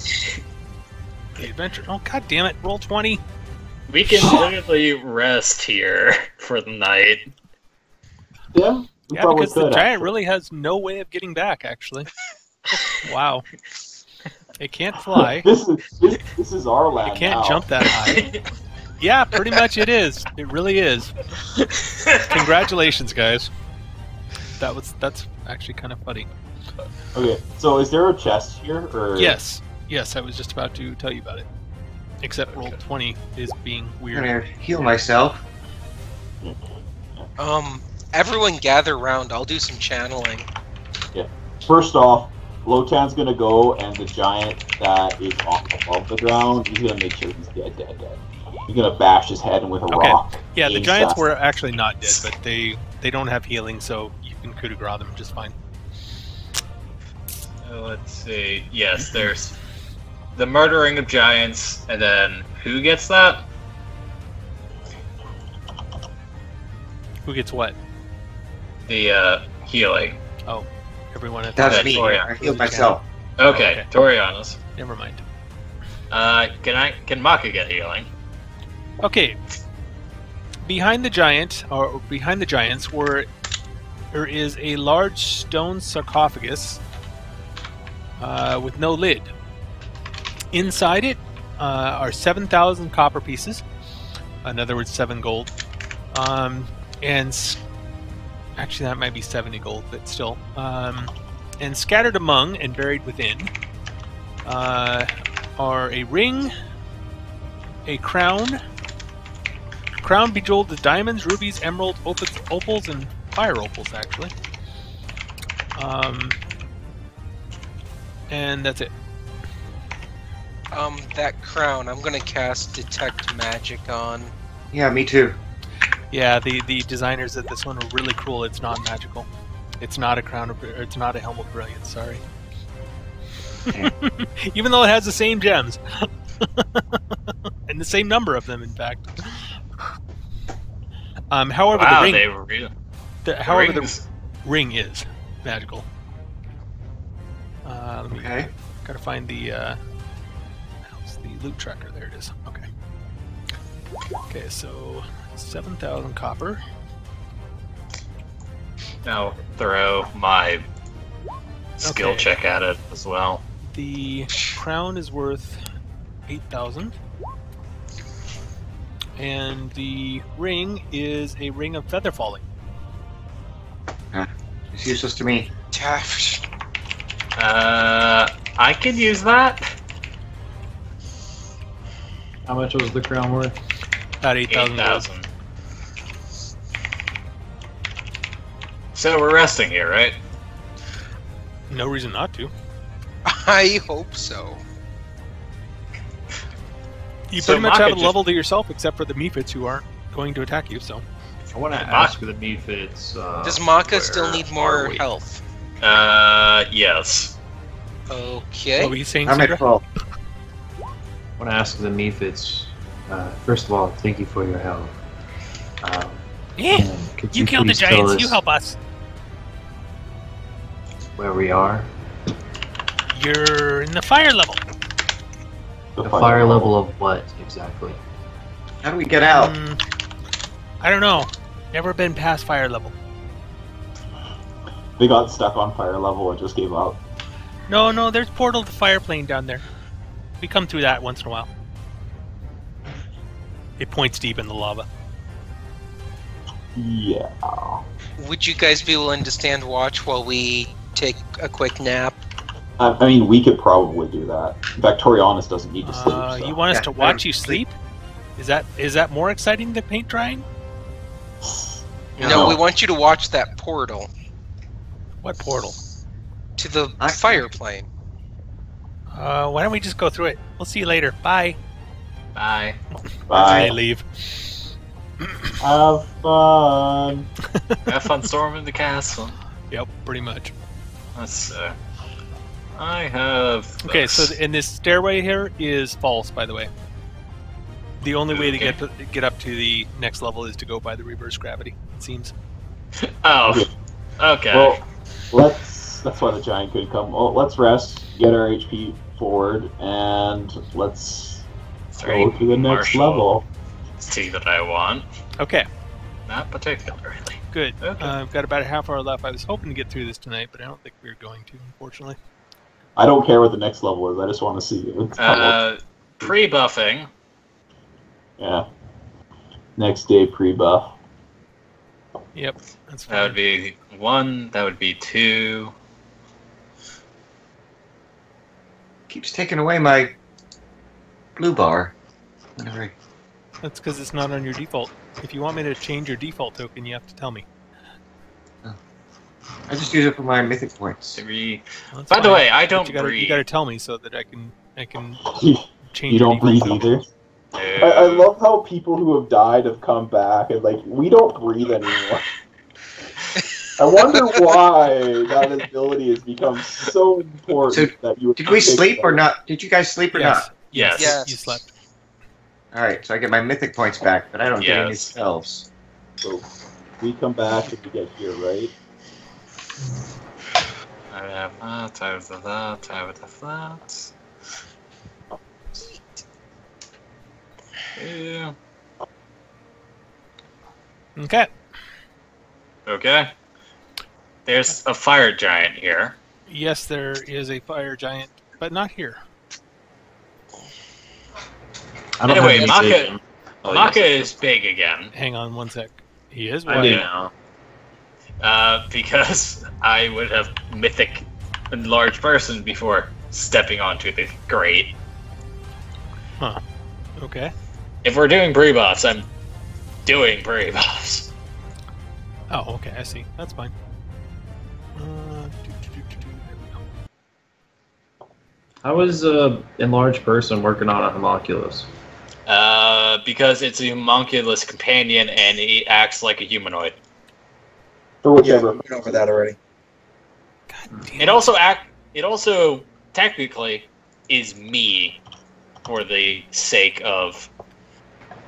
adventure. Oh god damn it! Roll 20. We can literally rest here for the night. Yeah, we Yeah, probably because the could, giant actually. really has no way of getting back. Actually, wow. It can't fly. This is our land It can't now. jump that high. Yeah, pretty much it is. It really is. Congratulations, guys. That's actually kind of funny. Okay, so is there a chest here, or Yes, I was just about to tell you about it. Except roll 20 is being I'm weird. gonna heal myself. everyone gather round. I'll do some channeling. First off, Lotan's gonna go, and the giant that is above the ground, he's gonna make sure he's dead. He's gonna bash his head in with a Okay. rock. Yeah, the ASAP. giants were actually not dead, but they don't have healing, so you can coup de grace them just fine. Let's see. Yes, there's the murdering of giants, and then who gets that? Who gets what? The healing. Oh, everyone at That's Okay, me. Torian. I healed myself. Okay, Okay. Torianos. Never mind. Can Maka get healing? Okay. Behind the giant, or behind the giants, there is a large stone sarcophagus with no lid. Inside it are 7,000 copper pieces. In other words, 7 gold. Actually, that might be 70 gold, but still. And scattered among and buried within are a ring, a crown bejeweled with diamonds, rubies, emeralds, opals, and fire opals, actually. And that's it. That crown, I'm gonna cast Detect Magic on. Yeah, me too. Yeah, the designers of this one were really cool. It's not magical. It's not a crown of, it's not a helm of brilliance. Sorry. Even though it has the same gems and the same number of them, in fact. However, Wow, the ring, they were real. however, Rings. the ring is magical. Let me gotta find the loot tracker. There it is. Okay. Okay, so 7,000 copper. Now throw my skill Okay. check at it as well. The crown is worth 8,000. And the ring is a ring of feather falling. It's useless to me. Taft. I could use that. How much was the crown worth? About 8,000 gold. 8,000. So we're resting here, right? No reason not to. I hope so. You So pretty much Maka have a just- level to yourself, except for the mephits who aren't going to attack you. So I want to Maka- ask the mephits. Does Maka still where need are more we? health? Yes. Okay. what were you saying, I'm at Sandra? 12. I want to ask the mephits. First of all, thank you for your help. Yeah, And could you killed the please tell giants. us You help us. where we are. You're in the fire level. The fire level of what exactly? How do we get out? I don't know. Never been past fire level. They got stuck on fire level and just gave up. No, there's portal to fire plane down there. We come through that once in a while. It points deep in the lava. Yeah. Would you guys be willing to stand watch while we take a quick nap? I mean, we could probably do that. Victorianus doesn't need to sleep. So. You want us Yeah, to watch I'm you sleep? Is that more exciting than paint drying? No, we want you to watch that portal What portal? to the I- fire plane. Why don't we just go through it? We'll see you later. Bye. Bye. They Bye. leave. Have fun. Have fun storming the castle. Yep, pretty much. Let's I have. Okay, this. so and this stairway here is false, by the way. The only way to get up to the next level is to go by the reverse gravity. It seems. Oh. Okay. Well, that's why the giant couldn't come. Well, let's rest, get our HP forward, and let's go to the next level. See that I want. Okay, Not particularly. good. Okay. I've got about a half hour left. I was hoping to get through this tonight, but I don't think we're going to, unfortunately. I don't care what the next level is. I just want to see it. Pre-buffing. Yeah. Next day pre-buff. Yep, that's fine. That would be 1. That would be 2. Keeps taking away my blue bar. Whenever I- That's because it's not on your default. If you want me to change your default token, you have to tell me. I just use it for my mythic points. 3. Well, that's By the fine. way, I But don't you gotta, breathe. You gotta tell me so that I can change. You your don't breathe default. either. I love how people who have died have come back and we don't breathe anymore. I wonder why that ability has become so important So, that you. Did we sleep or not? Did you guys sleep or Yes. Yes. Yes. You slept. not? All right, so I get my mythic points back, but I don't get any Yes. spells. So we come back and we get here, right? I have that, I have that, I have that. Yeah. Okay. Okay. There's a fire giant here. Yes, there is a fire giant, but not here. I don't Anyway, have Maka- any vision. Oh, Maka yes, is big again. Hang on one sec. He is I what? do now. Because I would have mythic enlarged person before stepping onto the grate. Huh. Okay. If we're doing pre-buffs, I'm doing pre-buffs. Oh, okay. I see. That's fine. There we go. How is enlarged person working on a homunculus? Because it's a homunculus companion and he acts like a humanoid. For whichever. We went over that already. God damn. It also technically is me for the sake of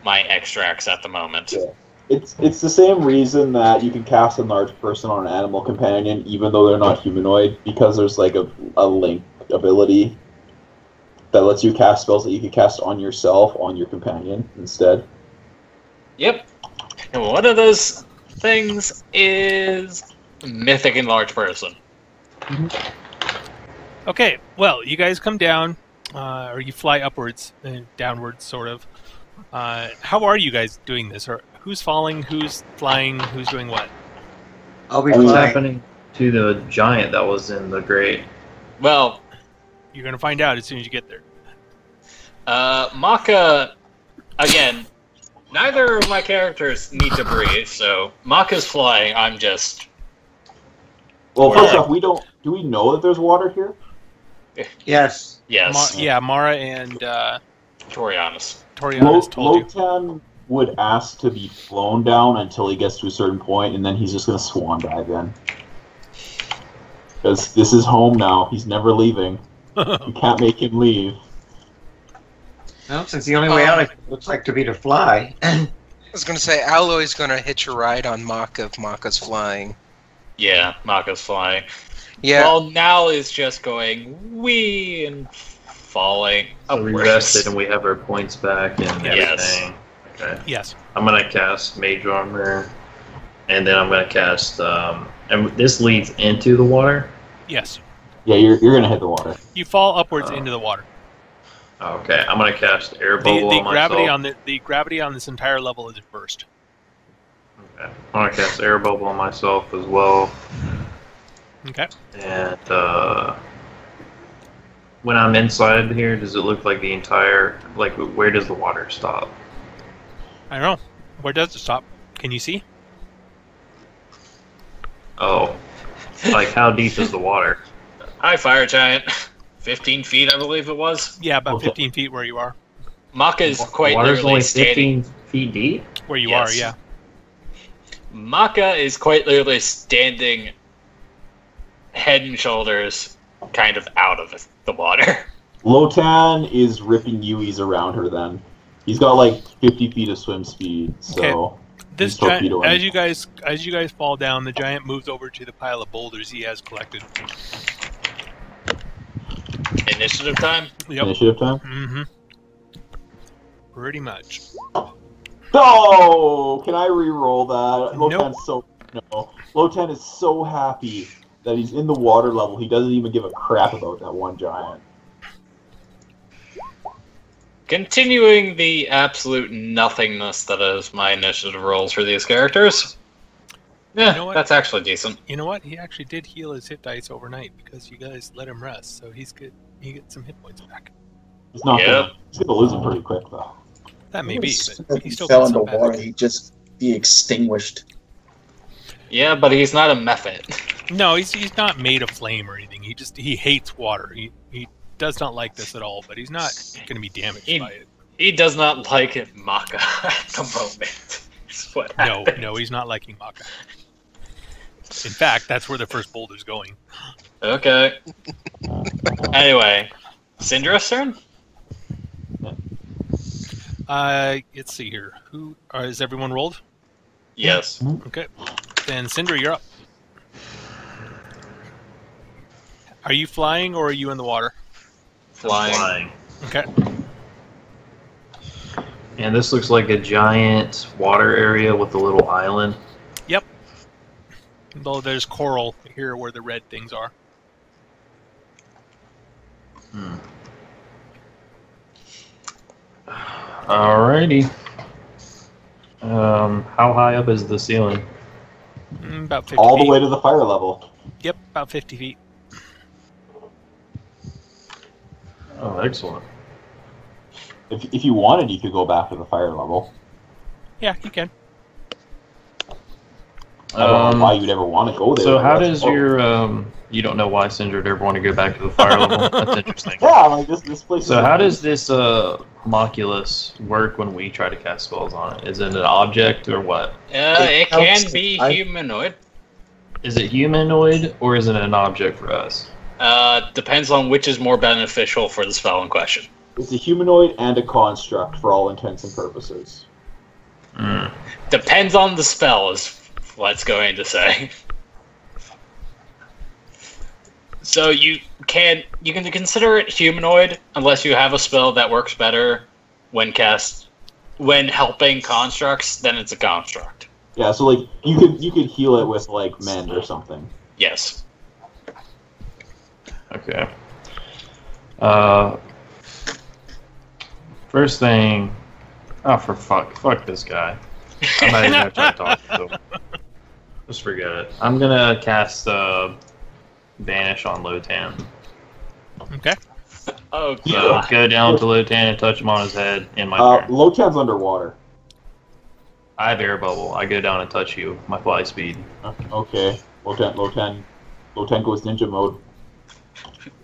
my extracts at the moment. Yeah. It's the same reason that you can cast enlarged person on an animal companion, even though they're not humanoid, because there's like a link ability that lets you cast spells that you can cast on yourself, on your companion instead. Yep. And one of those things is mythic enlarged person. Okay, well, you guys come down, or you fly upwards and downwards, sort of. How are you guys doing this? Or who's falling? Who's flying? Who's doing what? I'll be What's flying. happening to the giant that was in the grate? Well, You're gonna find out as soon as you get there. Maka, again, neither of my characters need to breathe, so Maka's flying, I'm just... Well, Or first like- off, do we know that there's water here? Yes. Yes, Yeah, Mara and Torianus. Torianus told you. Lotan would ask to be flown down until he gets to a certain point, and then he's just going to swan dive in. Because this is home now. He's never leaving. You can't make him leave. Well, since the only way out looks like to be to fly. I was going to say, Alloy's going to hitch a ride on Maka if Maka's flying. Yeah, Maka's flying. Yeah. Well, Nal is just going wee and falling So we upwards. rested and we have our points back and Yes. everything. Okay. Yes. I'm gonna cast Mage Armor, and then I'm gonna cast. And this leads into the water. Yes. Yeah, you're going to hit the water. You fall upwards Oh. into the water. Okay, I'm gonna cast Air The, Bubble the on gravity myself. on the gravity on this entire level is reversed. Okay. I'm gonna cast Air Bubble on myself as well. Okay. And when I'm inside here, does it look like the entire, like, where does the water stop? I don't know. Where does it stop? Can you see? Oh, like how deep is the water? Hi, fire giant. 15 feet, I believe it was. Yeah, about Okay. 15 feet where you are. Maka is quite Water's literally only standing. 15 feet deep. Where you Yes. are, yeah. Maka is quite literally standing head and shoulders kind of out of the water. Lotan is ripping Yuis around her then. He's got like 50 feet of swim speed, so... This He's giant, torpedoing. as you guys fall down, the giant moves over to the pile of boulders he has collected. Initiative time? Yep. Initiative time? Mm-hmm. Pretty much. No! Can I re-roll that? Nope. Lotan is so happy that he's in the water level, he doesn't even give a crap about that one giant. Continuing the absolute nothingness that is my initiative rolls for these characters. Yeah, You know what? that's actually decent. You know what? He actually did heal his hit dice overnight because you guys let him rest, so he's good. He gets some hit points back. He's not Yep. gonna, he's gonna lose him pretty quick though. That may be, but he If still he fell gets into some back. water, he'd just be extinguished. Yeah, but he's not a mephit. No, he's not made of flame or anything. He hates water. He does not like this at all, but he's not going to be damaged He- by it. He does not like it, Maka at the moment. That's what No, happened. no, he's not liking Maka. In fact, that's where the first boulder's going. Okay. Anyway, Syndra's turn? Let's see here. Who is everyone rolled? Yes. Okay. Then Syndra, you're up. Are you flying or are you in the water? Flying. Okay. And this looks like a giant water area with a little island. Yep. Though there's coral here where the red things are. Alrighty. How high up is the ceiling? About 50 All feet. the way to the fire level. Yep, about 50 feet. Oh, excellent. If you wanted, you could go back to the fire level. Yeah, you can. I don't know why you'd ever want to go there. So how but does your you don't know why Syndra would ever want to go back to the fire level? That's interesting. Yeah, like this place. So how does this homunculus work when we try to cast spells on it? Is it an object or what? It can be humanoid. Is it humanoid or is it an object for us? Depends on which is more beneficial for the spell in question. It's a humanoid and a construct for all intents and purposes. Depends on the spell, is what's going to say. So you can consider it humanoid unless you have a spell that works better when helping constructs. Then it's a construct. Yeah, so like you could heal it with like mend or something. Yes. Okay. First thing. Oh, for fuck this guy. I'm not even gonna try to talk to him. Just forget it. I'm gonna cast Vanish on Lotan. Okay. Oh, So go down to Lotan and touch him on his head in my turn. Lotan's underwater. I have air bubble. I go down and touch you. My fly speed. Okay. Lotan goes ninja mode.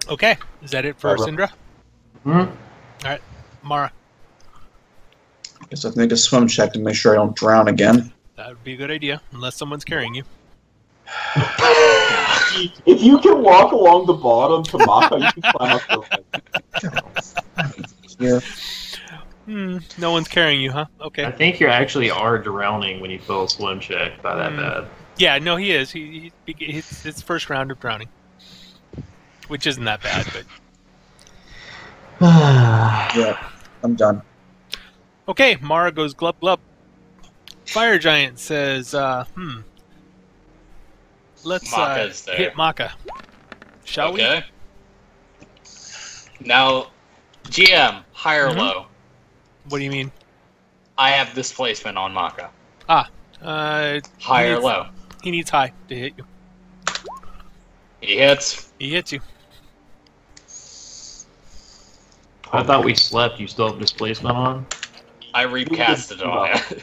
Okay. Is that it for Syndra? Alright. Mara. Guess I have to make a swim check to make sure I don't drown again. That would be a good idea, unless someone's carrying you. If you can walk along the bottom to Maka, you can climb up the Here. No one's carrying you, huh? Okay. I think you actually are drowning when you fail a swim check by that bad. Yeah, no, he is. It's his first round of drowning. Which isn't that bad, but... Yeah, I'm done. Okay, Mara goes glub glub. Fire Giant says, let's Maka's there. hit Maka. Shall we? Okay. Now, GM, high or low? What do you mean? I have displacement on Maka. High or low? He needs high to hit you. He hits. He hits you. I thought we slept. You still have displacement on? I recasted on it.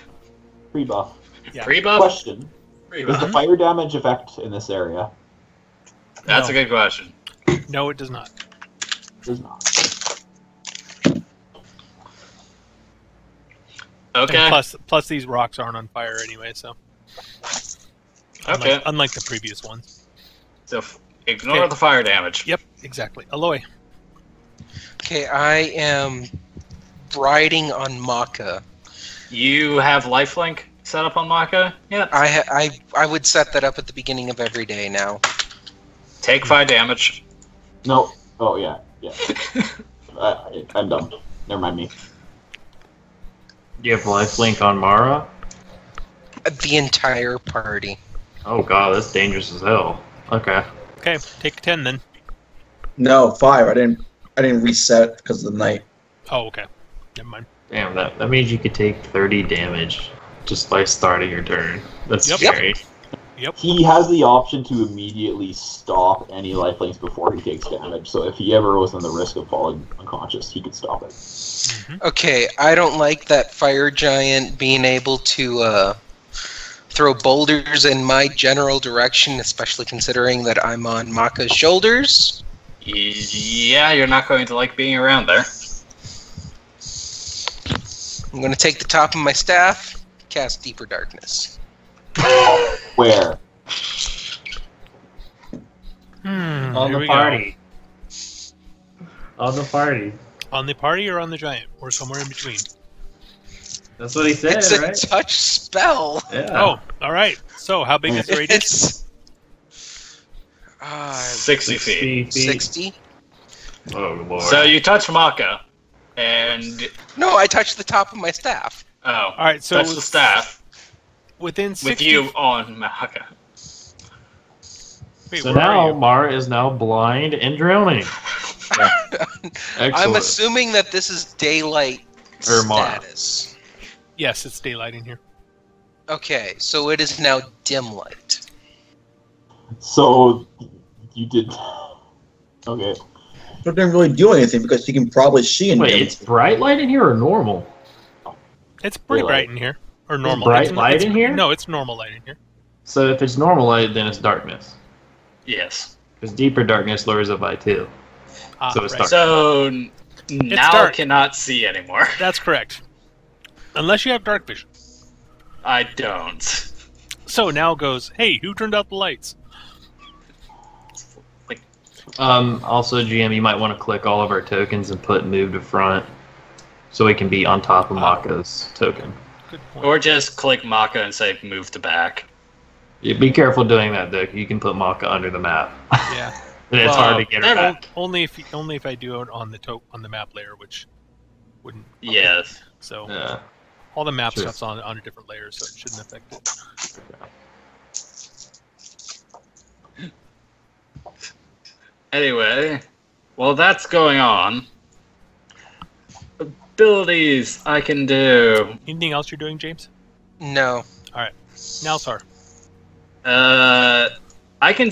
Free buff. Yeah. Pre-buff? Question. Free Is the buff. fire damage effect in this area? That's No. a good question. No, it does not. There's not. Okay. And plus these rocks aren't on fire anyway, so. Okay. Unlike the previous ones. So ignore the fire damage. Yep, exactly. Aloy. Okay, I am riding on Maka. You have lifelink set up on Maka? Yeah. I would set that up at the beginning of every day now. Take 5 damage. No. Oh, yeah. Yeah. I'm done. Never mind me. Do you have lifelink on Mara? The entire party. Oh god, that's dangerous as hell. Okay. Okay, take 10 then. No, 5. I didn't reset because of the night. Oh, okay. Never mind. Damn, that means you could take 30 damage just by starting your turn. That's Yep. scary. Yep. He has the option to immediately stop any lifelinks before he takes damage, so if he ever was in the risk of falling unconscious, he could stop it. Okay, I don't like that fire giant being able to throw boulders in my general direction, especially considering that I'm on Maka's shoulders. Yeah, you're not going to like being around there. I'm going to take the top of my staff, cast Deeper Darkness. Where? On Here the we go. party. On the party. On the party or on the giant? Or somewhere in between? That's what he said, It's a right? touch spell. Yeah. Oh, alright. So, how big is the radius? It's 60 feet. 60. Oh lord. So you touch Maka. And No, I touched the top of my staff. oh, All right, so that's the staff within with 60 you on Maka. Wait, So where are now you? Mara is now blind and drowning. I'm Excellent. assuming that this is daylight Or Mara. status. Yes, it's daylight in here. Okay, so it is now dim light. So you did. Okay. But it didn't really do anything because you can probably see in Wait, dim it's bright light in here or normal? It's pretty Daylight. bright in here. Or normal. bright It's- light it's- in here? No, it's normal light in here. So if it's normal light, then it's darkness. Yes. Because deeper darkness lowers it by 2. Ah, So it's right. dark. So now dark. cannot see anymore. That's correct. Unless you have dark vision. I don't. So now goes, hey, who turned out the lights? Also, GM, you might want to click all of our tokens and put move to front so we can be on top of Maka's token. Good point. Or just click Maka and say move to back. Yeah, be careful doing that, though. You can put Maka under the map. Yeah. And it's Well, hard to get her that- back. Only if I do it on the map layer, which wouldn't. Yes. So Yeah. all the map Sure. stuff's on a different layer, so it shouldn't affect it. Anyway, while that's going on, abilities I can do. Anything else you're doing, James? No. Nalsar. I can.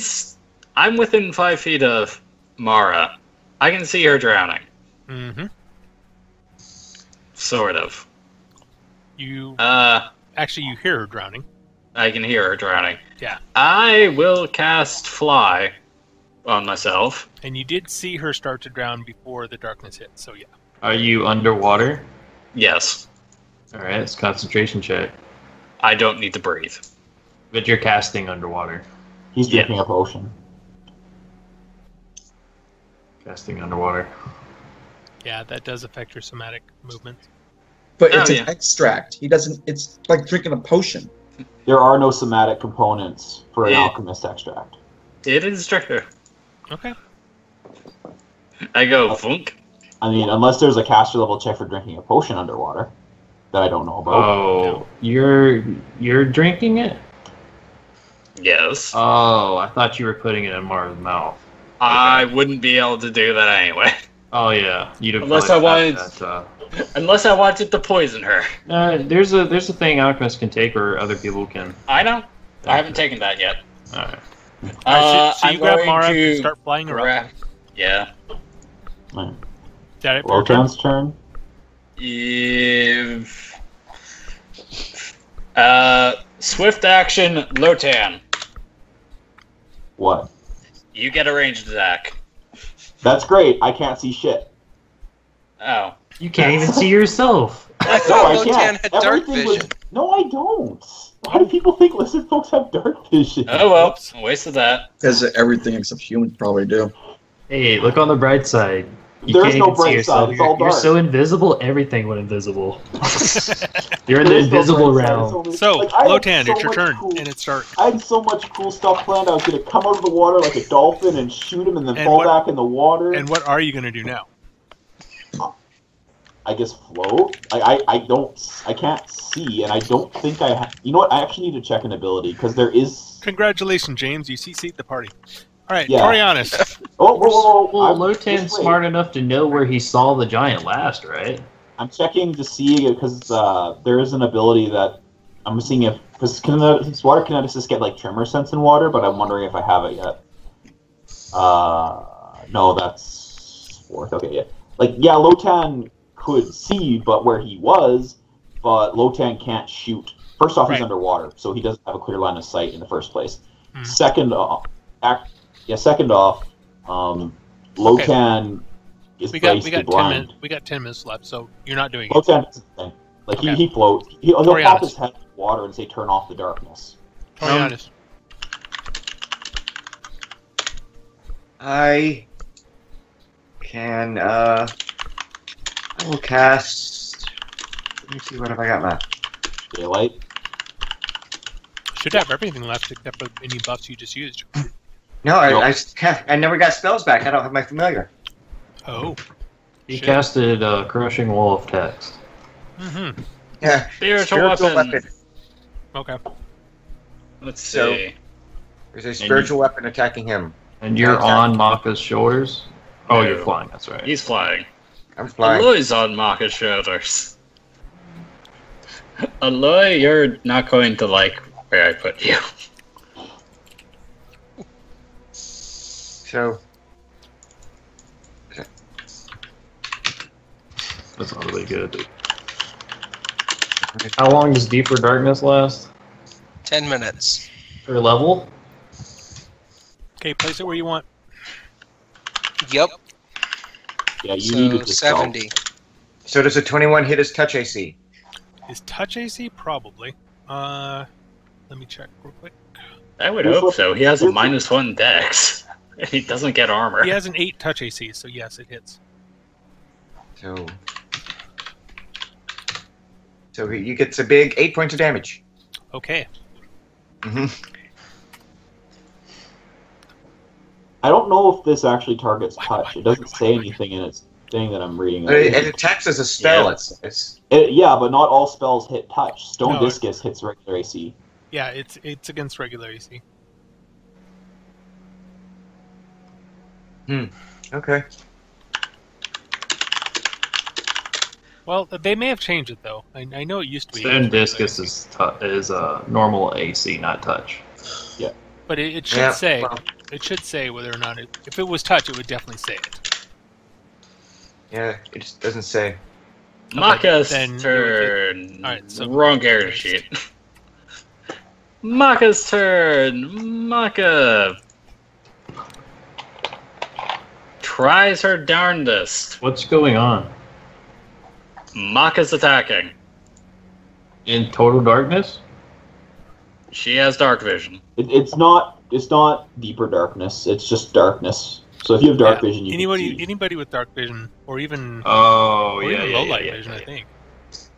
I'm within 5 feet of Mara. I can see her drowning. Mm-hmm. Sort of. You I actually you hear her drowning. can hear her drowning. Yeah. I will cast Fly on myself. And you did see her start to drown before the darkness hit, so yeah. Are you underwater? Yes. Alright, it's concentration check. I don't need to breathe. But you're casting underwater. He's Yeah. drinking a potion. Casting underwater. Yeah, that does affect your somatic movement. But Oh, it's an yeah. extract. He doesn't. It's like drinking a potion. There are no somatic components for an Yeah. alchemist extract. It is true. Okay. I go funk. I mean, unless there's a caster level check for drinking a potion underwater that I don't know about. Oh, you're drinking it? Yes. Oh, I thought you were putting it in Mara's mouth. I wouldn't be able to do that anyway. Oh yeah, you'd have Unless probably I had that, Unless I wanted to poison her. there's a thing alchemists can take where other people can. I know. I haven't taken that yet. Alright. Alright, so you I'm grab going Mara to and start flying her up. grab. Yeah. Right. Is that it for your turn? Lotan's turn. If swift action, Lotan. What? You get a ranged attack. That's great. I can't see shit. Oh. You can't even see yourself. I No, thought I Lotan can't. had dark Everything was- vision. No, I don't. Why do people think lizard folks have dark vision? Oh well. Whoops. Wasted that. Because everything except humans probably do. Hey, look on the bright side. You There's can't no even see bright yourself. side, it's all You're dark. so invisible, everything went invisible. You're in the There's no invisible bright side, realm. it's only- So, like, I had Lotan, so it's your much turn, cool- and it's dark. I had so much cool stuff planned. I was going to come out of the water like a dolphin and shoot him and then And fall what- back in the water. And what are you going to do now? I guess float. I can't see, and I don't think I have. You know what? I actually need to check an ability because there is. Congratulations, James. You CC'd the party. All right, Yeah. Torianis. Oh, whoa, whoa, whoa! Well, Lotan's just wait. smart enough to know where he saw the giant last, right? I'm checking to see because there is an ability that I'm seeing if because water kineticists get like tremor sense in water, but I'm wondering if I have it yet. No, that's fourth. Okay, yeah. Lotan could see, but where he was, but Lotan can't shoot. First off, he's Right. underwater, so he doesn't have a clear line of sight in the first place. Hmm. Second off, Lotan is We got basically 10 blind. minutes. We got 10 minutes left, so you're not doing it. Lotan does the thing. Like Okay. he floats. He'll Torianis. pop his head in the water and say, "Turn off the darkness." Torianis. I can, I will cast, let me see, what have I got left? Daylight. Should have everything left except for any buffs you just used. No, Nope. I never got spells back. I don't have my familiar. Oh. He casted Crushing Wall of Text. Mm-hmm. Yeah. Spiritual weapon. Okay. Let's So- see. There's a spiritual weapon attacking him. And you're Okay. on Maka's shoulders? Oh, No. you're flying, that's right. He's flying. I'm flying. Aloy's on Maka's shoulders. Aloy, you're not going to like where I put you. So, That's not really good. How long does Deeper Darkness last? 10 minutes. Per level? Okay, place it where you want. Yep. Yeah, you need So it to spell. 70. so does a 21 hit his touch AC? Is touch AC? Probably. Let me check real quick. I would hope so. He has a -1 dex. He doesn't get armor. He has an 8 touch AC, so yes, it hits. So he gets a big 8 points of damage. Okay. hmm I don't know if this actually targets Whack, touch. whack, It doesn't whack, say whack. anything in its thing that I'm reading. It attacks as a spell. Yeah. It's Yeah, but not all spells hit touch. Stone No. Discus hits regular AC. Yeah, it's against regular AC. okay. Well, they may have changed it though. I know it used to be. Stone against regular Discus AC. is normal AC, not touch. But it should Yeah, say well, it should say whether or not it. If it was touch, it would definitely say it. yeah, it just doesn't say. Maka's then it would turn. Alright, so- Wrong character sheet. Maka's turn. Maka tries her darndest. What's going on? Maka's attacking. In total darkness? She has dark vision. It's not deeper darkness. It's just darkness. So if you have dark Yeah, vision, you anybody can see. anybody with dark vision or even Oh, or yeah, even yeah, low yeah, light yeah, vision, yeah. I think.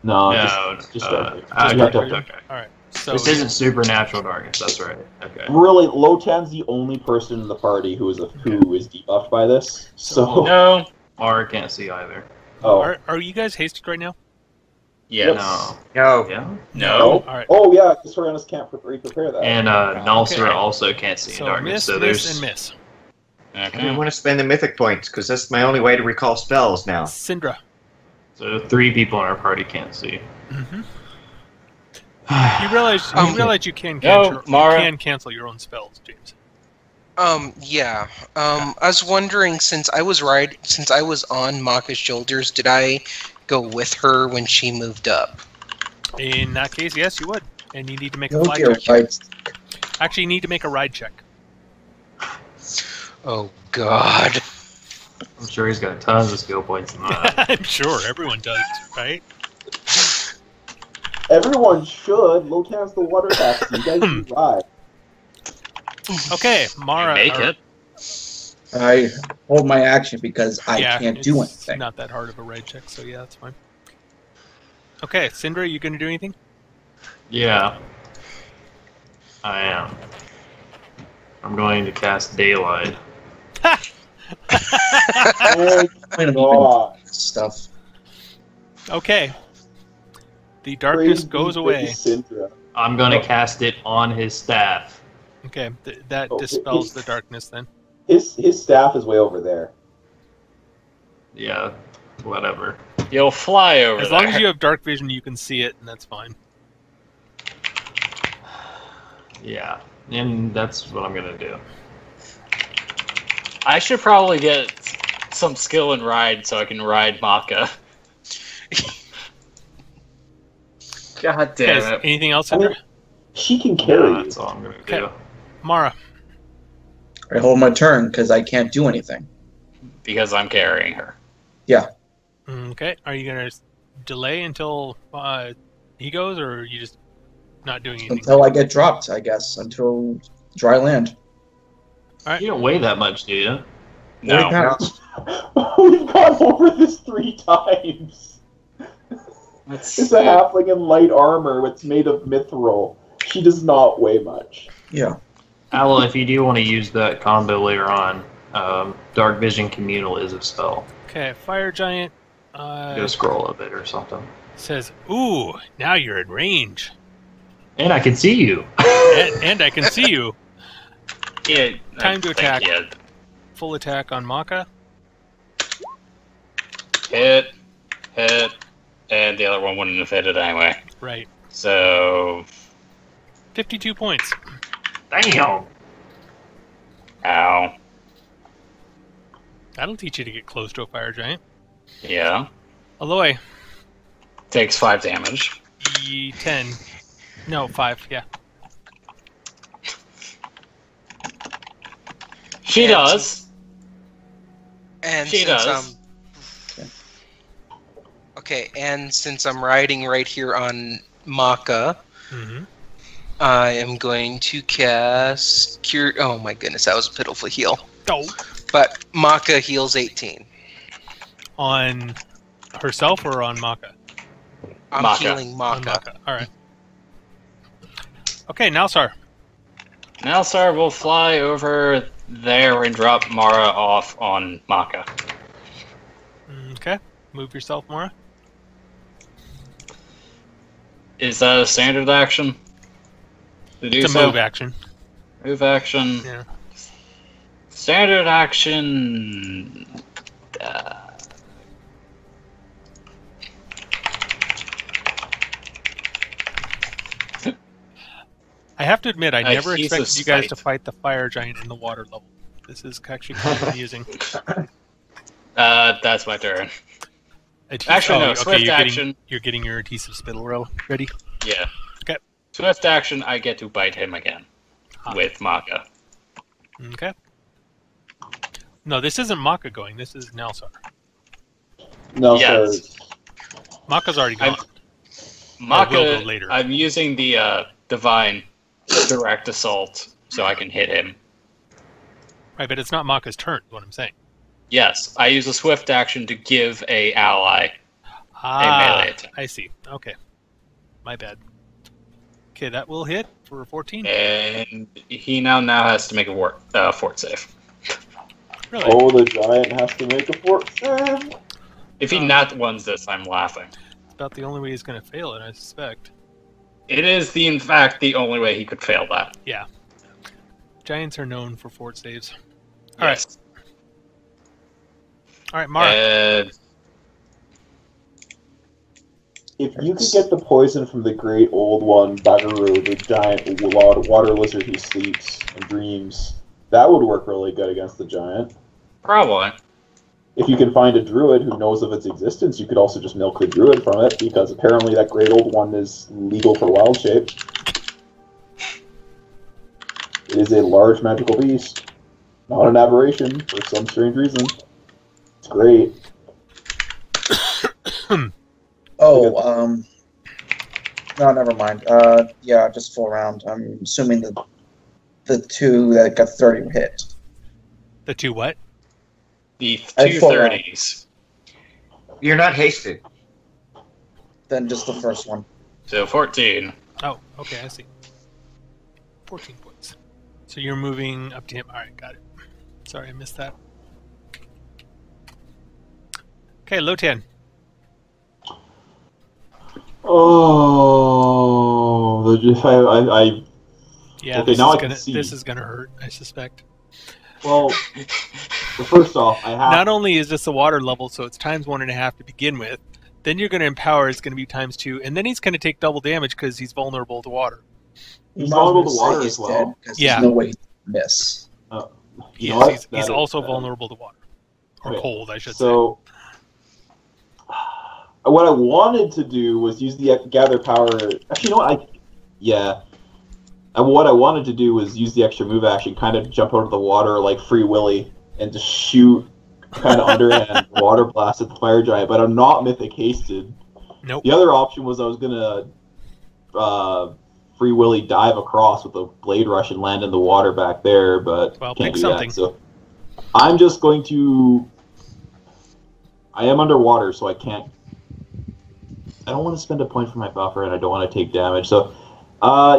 No, No, just uh, dark vision. okay, You have to have okay. All right. So This isn't supernatural darkness, that's right. Okay. Really, Lotan's the only person in the party who is debuffed by this. So No. Mara can't see either. oh are you guys hasted right now? Yes. No. No. Yeah? No. All right. oh yeah, Tyranus can't prepare that. And Nalsra Okay. also can't see in So darkness, miss, so miss, there's... and miss. I Okay. didn't want to spend the mythic points because that's my only way to recall spells now. Syndra. So 3 people in our party can't see. Mm-hmm. You realize you can No, Mara. cancel your own spells, James. Yeah. I was wondering, since I was on Maka's shoulders, did I go with her when she moved up? In that case, yes, you would, and you need to make a Oh fly dear, check. right. Actually, you need to make a ride check. Oh God. I'm sure he's got tons of skill points in that. I'm sure everyone does, right? Everyone should. Lotan's the water taxi. You guys should ride. Okay, You Mara. make or- it. I hold my action because I yeah, can't do it's anything. Not that hard of a ride check, so yeah, that's fine. Okay, Syndra, you gonna do anything? Yeah. I am. I'm going to cast Daylight. Oh Kind of God. stuff. Okay. The darkness Praise goes be away. Syndra. I'm going to cast it on his staff. Okay, that Oh, dispels the darkness then. His staff is way over there. Yeah, whatever. You'll fly over As there. long as you have dark vision, you can see it, and that's fine. Yeah, and that's what I'm going to do. I should probably get some skill in ride so I can ride Maka. God damn Okay, it. anything else, I mean, Syndra? she can carry Yeah, you. that's all I'm going to Okay. do. Mara. I hold my turn because I can't do anything. Because I'm carrying her. Okay, are you gonna delay until he goes, or are you just not doing anything? Until I get dropped, I guess. Until dry land. You don't weigh that much, do you? No. 40 pounds. We've gone over this 3 times. Let's It's see. a halfling in light armor. It's made of mithril. She does not weigh much. Yeah. Aloe, if you do want to use that combo later on, Dark Vision Communal is a spell. Okay, fire giant Go scroll a bit or something. says, "Ooh, now you're in range, And I can see you. and I can see you." Yeah. Time to I think attack. he had Full attack on Maka. hit, and the other one wouldn't have hit it anyway. Right. So, 52 points. Damn. ow. That'll teach you to get close to a fire giant. Yeah. Aloy, Takes 5 damage. 10. No, 5, yeah. She And does. And She since does. okay, and since I'm riding right here on Maka, Mm-hmm. I am going to cast Cure. Oh my goodness, that was a pitiful heal. Oh. But Maka heals 18. On herself or on Maka? I'm Maka. healing On Maka. Maka. All right. Okay, Nalsar. Nalsar will fly over there and drop Mara off on Maka. Okay. Move yourself, Mora. Is that a standard action? To do It's a so? move action. Move action. Yeah. Standard action. I have to admit, I never Adhesive expected you guys to spite. fight the fire giant in the water level. This is actually kind of amusing. That's my turn. Actually, no. Swift action. You're getting your adhesive spittle roll ready. Yeah. Okay. Swift action. I get to bite him again Ah. with Maka. Okay. No, this isn't Maka going. This is Nalsar. No, Yes. sir. Maka's already gone. Maka. will go later. I'm using the divine direct assault so I can hit him. Right, but it's not Maka's turn. Is what I'm saying. Yes, I use a swift action to give a ally. melee attack. I see. Okay. My bad. Okay, that will hit for 14. And he now has to make a fort save. Really? Oh, the giant has to make a fort save. If he nat ones this, I'm laughing. It's about the only way he's going to fail it, I suspect. It is, in fact, the only way he could fail that. Yeah. Giants are known for fort saves. Yes. All right, Mara. If you could get the poison from the great old one, Bagaru, the giant water lizard who sleeps and dreams, that would work really good against the giant. Probably. If you can find a druid who knows of its existence, you could also just milk the druid from it, because apparently that great old one is legal for wild shape. It is a large magical beast, not an aberration for some strange reason. It's great. Oh, no, never mind. Yeah, just full round. I'm assuming the two that got 30 hit. The two what? The I'd two fall 30s. You're not hasted. Then just the first one. So 14. Oh, okay, I see. 14 points. So you're moving up to him. All right, got it. Sorry, I missed that. Okay, Lotan. Oh, I Yeah, Okay, this, now is I can gonna, see. this is gonna hurt, I suspect. well, first off, I have Not only is this the water level, so it's times 1.5 to begin with, then you're going to empower, it's going to be times 2, and then he's going to take double damage because he's vulnerable to water. he's vulnerable to water He's as well. dead, 'cause Yeah. There's no way to miss. You know what? He's That is- also that- vulnerable to water. Or Okay, cold, I should say. So, what I wanted to do was use the gather power. Actually, you know what? What I wanted to do was use the extra move action, kind of jump out of the water like Free Willy, and just shoot kind of underhand water blast at the fire giant. But I'm not mythic hasted. Nope. The other option was I was gonna Free Willy dive across with a blade rush and land in the water back there, but Well, can't pick do something. that. So I'm just going to. I am underwater, so I can't. I don't want to spend a point for my buffer, and I don't want to take damage. So,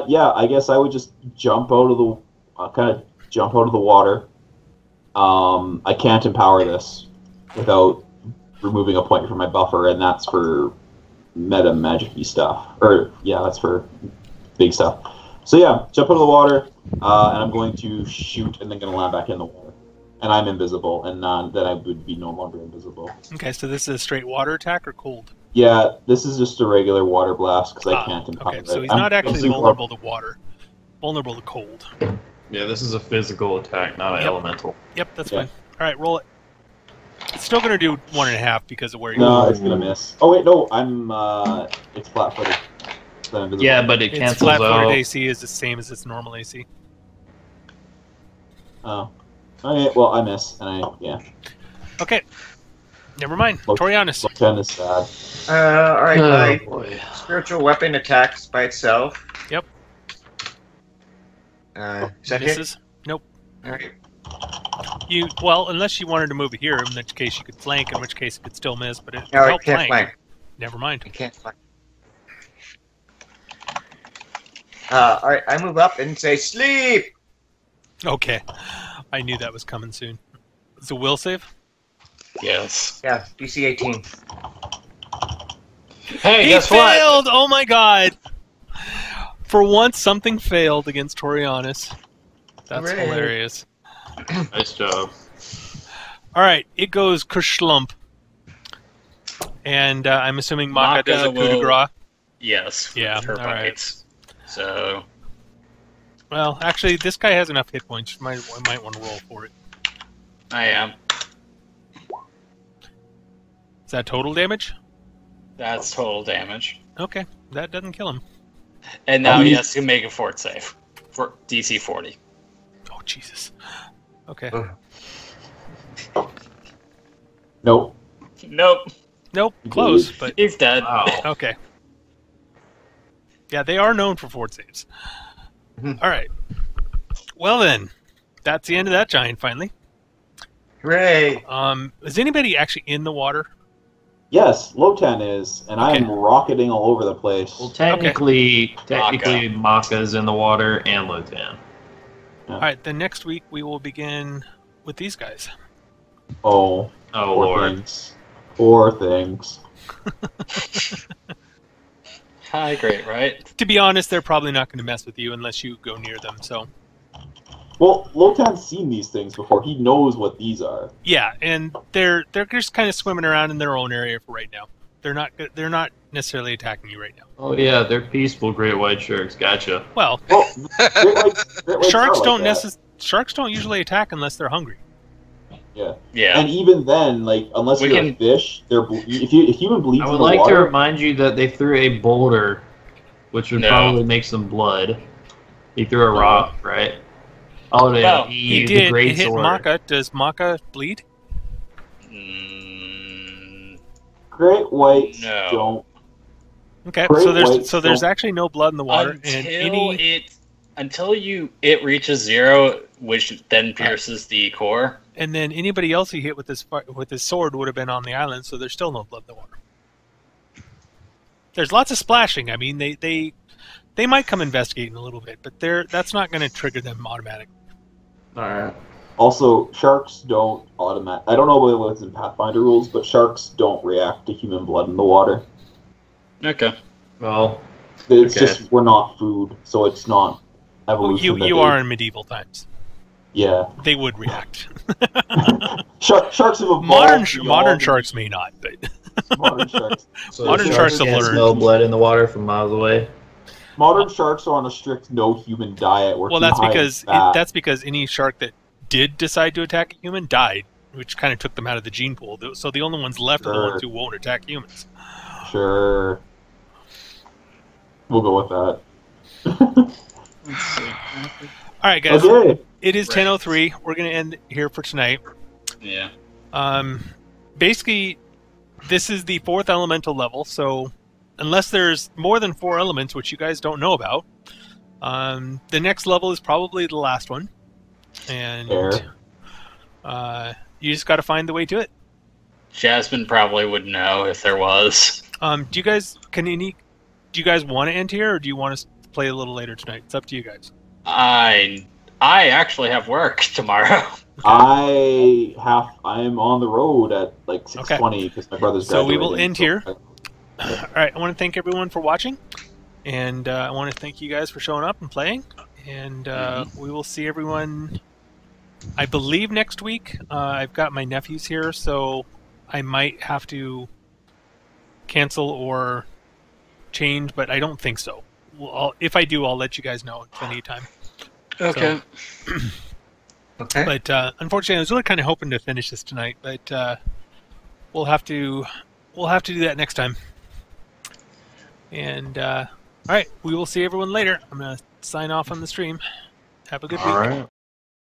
yeah, I guess I would just jump out of the water. I can't empower this without removing a point from my buffer, and that's for meta magic-y stuff. Or, yeah, that's for big stuff. So yeah, jump into the water, and I'm going to shoot, and then going to land back in the water. And I'm invisible, and then I would be no longer invisible. Okay, so this is a straight water attack or cold? Yeah, this is just a regular water blast, because I can't empower Okay, it. so he's not actually vulnerable to water. Vulnerable to cold. Yeah, this is a physical attack, not an elemental. Yep, that's fine. Alright, roll it. It's still going to do 1.5 because of where you're No, it's going to miss. Oh wait, no, it's flat-footed. Yeah, but it its cancels flat-footed out. AC is the same as its normal AC. Oh. Okay, well, I miss, and yeah. Okay. Never mind. Torianis. Look, is sad. Alright, my boy. spiritual weapon attacks by itself. Yep. Is that hit? Misses. Nope. Alright. Well, unless you wanted to move it here, in which case you could flank, in which case it could still miss, but it No, I helped can't flank. Never mind. I can't flank. Alright, I move up and say, sleep! Okay. I knew that was coming soon. It's a will save? Yes. Yeah, DC 18. Hey, He guess what? failed! Oh my god! For once, something failed against Torianis. That's Hooray. hilarious. Nice job. Alright, it goes kerslump. And I'm assuming Maka does a coup de will- grace. Yes. Yeah, with her all right. bites. So Well, actually, this guy has enough hit points. I might want to roll for it. I am. Is that total damage? That's total damage. Okay, that doesn't kill him. And now he has to make a fort save for DC 40. Oh, Jesus. Okay. Nope. Nope. Nope, close, but He's dead. Wow. okay. Yeah, they are known for fort saves. Alright. Well then, that's the end of that giant, finally. Hooray! Is anybody actually in the water? Yes, Lotan is, and Okay. I'm rocketing all over the place. Well, technically, Maka's in the water and Lotan. Alright, then next week we will begin with these guys. Oh, Oh, poor Lord. things. Poor things. Hi, great, right? To be honest, they're probably not going to mess with you unless you go near them, so... Well, Lotan's seen these things before. He knows what these are. Yeah, and they're just kind of swimming around in their own area for right now. They're not necessarily attacking you right now. Oh yeah, they're peaceful great white sharks. Gotcha. Well, Well, Great Whites sharks are don't like that. Sharks don't usually attack unless they're hungry. Yeah. Yeah. And even then, like, unless We you're a can- fish, if a human bleeds I in would the like water, to remind you that they threw a boulder, which would No. probably make some blood. He threw a rock, right? Oh no, No, he He used did. a great It hit sword. Maka. Does Maka bleed? Great Whites No. don't. Okay, Great so whites there's don't- actually no blood in the water, and Until it reaches 0, which then pierces the core. and then anybody else he hit with his sword would have been on the island, so there's still no blood in the water. There's lots of splashing. I mean, they might come investigating a little bit, but that's not going to trigger them automatically. Alright. Also, sharks don't automatic. I don't know what's in Pathfinder rules, but sharks don't react to human blood in the water. Okay. Well, It's Okay. just we're not food, so it's not evolution. You are in medieval times. Yeah. They would react. Sharks have evolved. modern beyond- sharks may not, but Modern sharks. so Modern sharks have can't learned. smell blood in the water from miles away. Modern sharks are on a strict no human diet. We're well, too that's high in because fat. any shark that did decide to attack a human died, which kind of took them out of the gene pool. So the only ones left are the ones who won't attack humans. Sure. We'll go with that. All right, guys. Okay. It is 10:03. We're going to end here for tonight. Yeah. Basically, this is the 4th elemental level, so unless there's more than 4 elements, which you guys don't know about, the next level is probably the last one. And you just got to find the way to it. Jasmine probably would know if there was. Do you guys want to end here, or do you want us to play a little later tonight? It's up to you guys. I I actually have work tomorrow. I'm on the road at like 6:20 because my brother's So we graduating. will end here. All right, I want to thank everyone for watching, and I want to thank you guys for showing up and playing. And we will see everyone, I believe, next week. I've got my nephews here, so I might have to cancel or change, but I don't think so. If I do, I'll let you guys know in plenty of time. Okay. So, Okay. but unfortunately, I was really kind of hoping to finish this tonight, but we'll have to do that next time. And all right, we will see everyone later. I'm gonna sign off on the stream. Have a good week. All right.